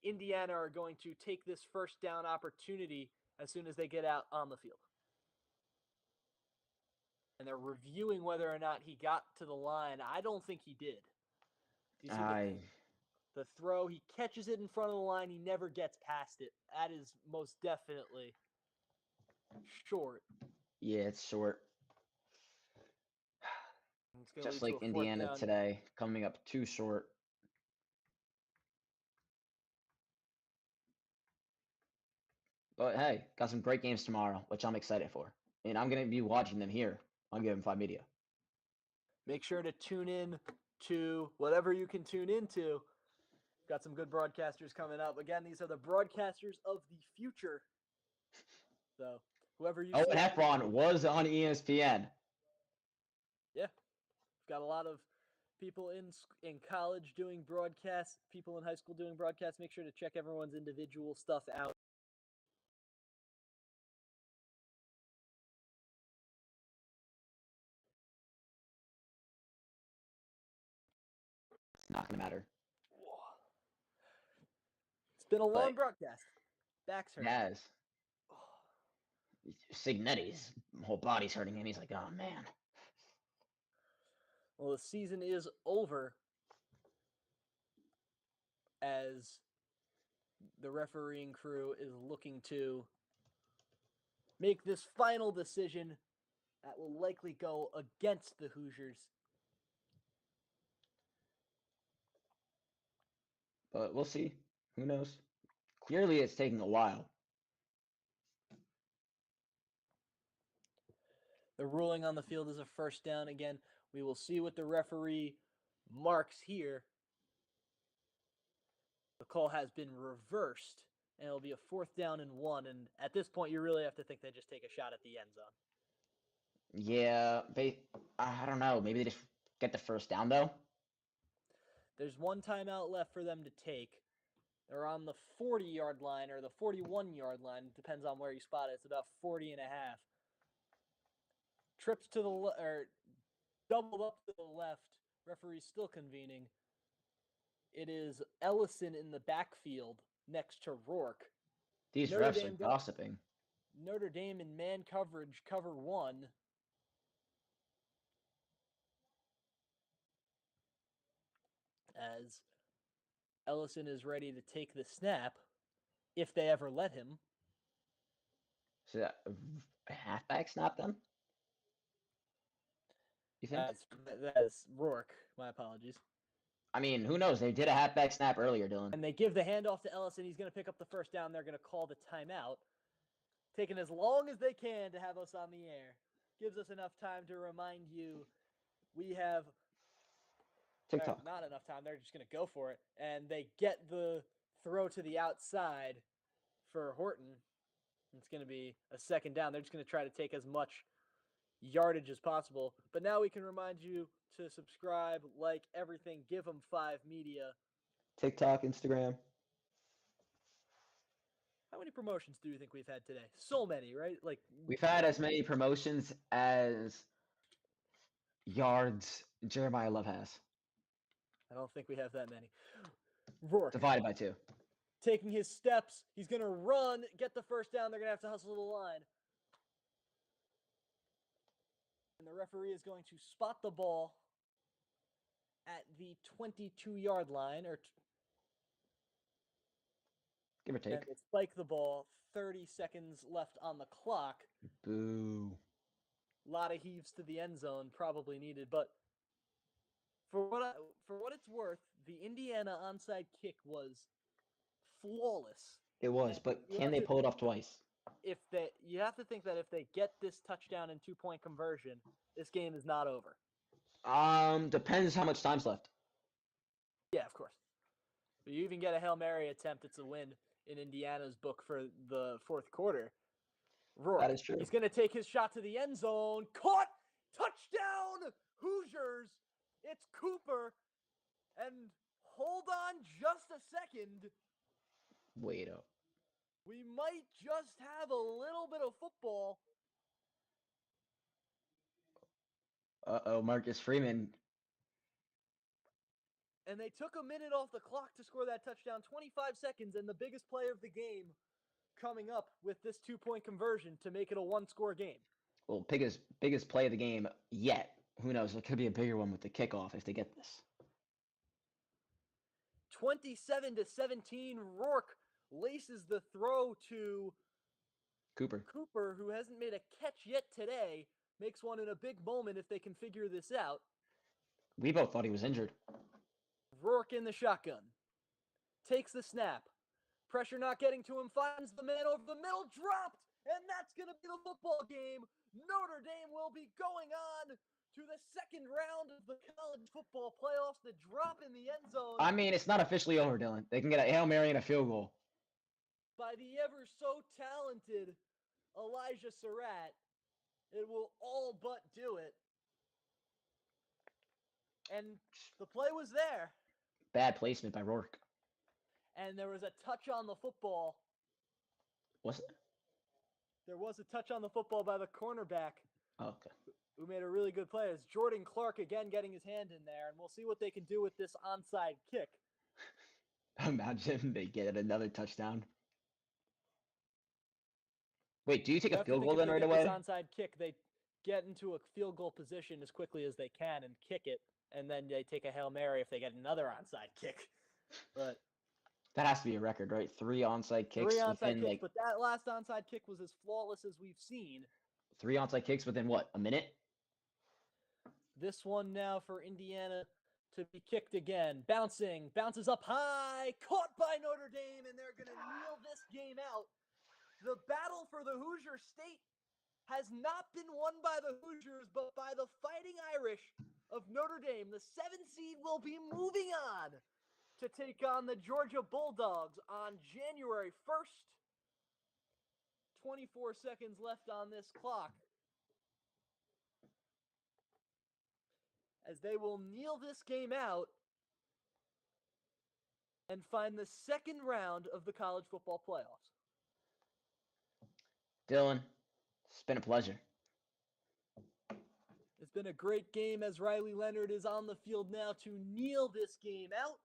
Indiana are going to take this first down opportunity as soon as they get out on the field. And they're reviewing whether or not he got to the line. I don't think he did. Do you see the throw? He catches it in front of the line. He never gets past it. That is most definitely short. Yeah, it's short. It's Just like Indiana today, coming up too short. But hey, got some great games tomorrow, which I'm excited for. And I'm going to be watching them here on Give 'em 5 Media. Make sure to tune in to whatever you can tune into. Got some good broadcasters coming up. Again, these are the broadcasters of the future. So whoever you Owen Heffron was on ESPN. Yeah. Got a lot of people in college doing broadcasts, people in high school doing broadcasts. Make sure to check everyone's individual stuff out. It's not going to matter. It's been a long broadcast. Back's hurting. Yes. Signetti's whole body's hurting him. He's like, oh, man. Well, the season is over as the refereeing crew is looking to make this final decision that will likely go against the Hoosiers. But we'll see. Who knows? Clearly, it's taking a while. The ruling on the field is a first down again. We will see what the referee marks here. The call has been reversed, and it'll be a 4th down and 1. And at this point, you really have to think they just take a shot at the end zone. Yeah, I don't know. Maybe they just get the first down, though. There's one timeout left for them to take. They're on the 40-yard line or the 41-yard line. It depends on where you spot it. It's about 40 and a half. Trips to the or doubled up to the left. Referee's still convening. It is Ellison in the backfield next to Rourke. These refs are gossiping. Notre Dame in man coverage, cover 1. As Ellison is ready to take the snap, if they ever let him. So that a halfback snap then? You think? That's Rourke. My apologies. I mean, who knows? They did a halfback snap earlier, Dylan. And they give the handoff to Ellison. He's going to pick up the first down. They're going to call the timeout. Taking as long as they can to have us on the air. Gives us enough time to remind you we have TikTok. Not enough time. They're just going to go for it. And they get the throw to the outside for Horton. It's going to be a 2nd down. They're just going to try to take as much yardage as possible. But now we can remind you to subscribe, like everything. Give 'em 5 Media. TikTok, Instagram. How many promotions do you think we've had today? So many, right? Like we've had as many promotions as yards Jeremiah Love has. I don't think we have that many. Rourke. Divided by 2. Taking his steps. He's going to run, get the first down. They're going to have to hustle the line. And the referee is going to spot the ball at the 22-yard line, or give or take. And they spike the ball. 30 seconds left on the clock. Boo. A lot of heaves to the end zone probably needed, but for what it's worth, the Indiana onside kick was flawless. It was, but can they pull it off twice? You have to think that if they get this touchdown and 2-point conversion, this game is not over. Depends how much time's left. Yeah, You even get a Hail Mary attempt. It's a win in Indiana's book for the fourth quarter. Rourke, That is true. he's going to take his shot to the end zone. Caught! Touchdown! Hoosiers! It's Cooper. And hold on just a second. Wait up. We might just have a little bit of football. Uh-oh, Marcus Freeman. And they took a minute off the clock to score that touchdown, 25 seconds, and the biggest play of the game coming up with this 2-point conversion to make it a one-score game. Well, biggest play of the game yet. Who knows? It could be a bigger one with the kickoff if they get this. 27-17, Rourke laces the throw to Cooper, who hasn't made a catch yet today, makes one in a big moment if they can figure this out. we both thought he was injured. Rourke in the shotgun. Takes the snap. Pressure not getting to him. Finds the man over the middle. Dropped. And that's going to be the football game. Notre Dame will be going on to the second round of the college football playoffs. The drop in the end zone. I mean, it's not officially over, Dylan. They can get a Hail Mary and a field goal. By the ever so talented Elijah Surratt. It will all but do it. And the play was there. Bad placement by Rourke. And there was a touch on the football. Was it? There was a touch on the football by the cornerback Oh, okay. who made a really good play. It's Jordan Clark again getting his hand in there, and we'll see what they can do with this onside kick. Imagine they get another touchdown. Wait, do you take You a have to field think goal if then they right get away? this onside kick, they get into a field goal position as quickly as they can and kick it, and then they take a Hail Mary if they get another onside kick. But That has to be a record, right? 3 onside kicks 3 onside within kicks, like but that last onside kick was as flawless as we've seen. 3 onside kicks within what? A minute? This one now for Indiana to be kicked again. Bounces up high, caught by Notre Dame, and they're going to kneel this game out. The battle for the Hoosier State has not been won by the Hoosiers, but by the Fighting Irish of Notre Dame. The 7th seed will be moving on to take on the Georgia Bulldogs on January 1st. 24 seconds left on this clock. As they will kneel this game out and find the second round of the college football playoffs. Dylan, it's been a pleasure. It's been a great game as Riley Leonard is on the field now to kneel this game out.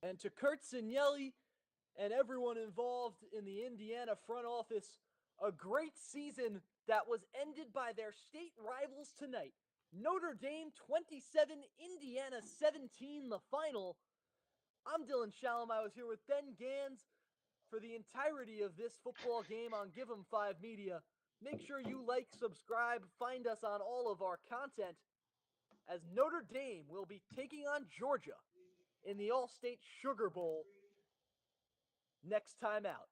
And to Kurt Signelli and everyone involved in the Indiana front office, a great season that was ended by their state rivals tonight. Notre Dame 27, Indiana 17, the final. I'm Dylan Shalom. I was here with Ben Ganz for the entirety of this football game on Give 'em 5 Media. Make sure you like, subscribe, find us on all of our content, as Notre Dame will be taking on Georgia in the All-State Sugar Bowl next time out.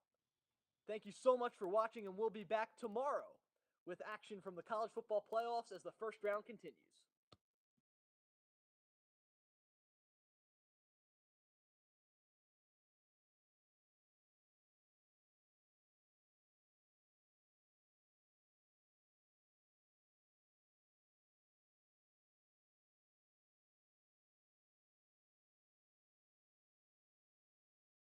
Thank you so much for watching, and we'll be back tomorrow with action from the college football playoffs as the first round continues.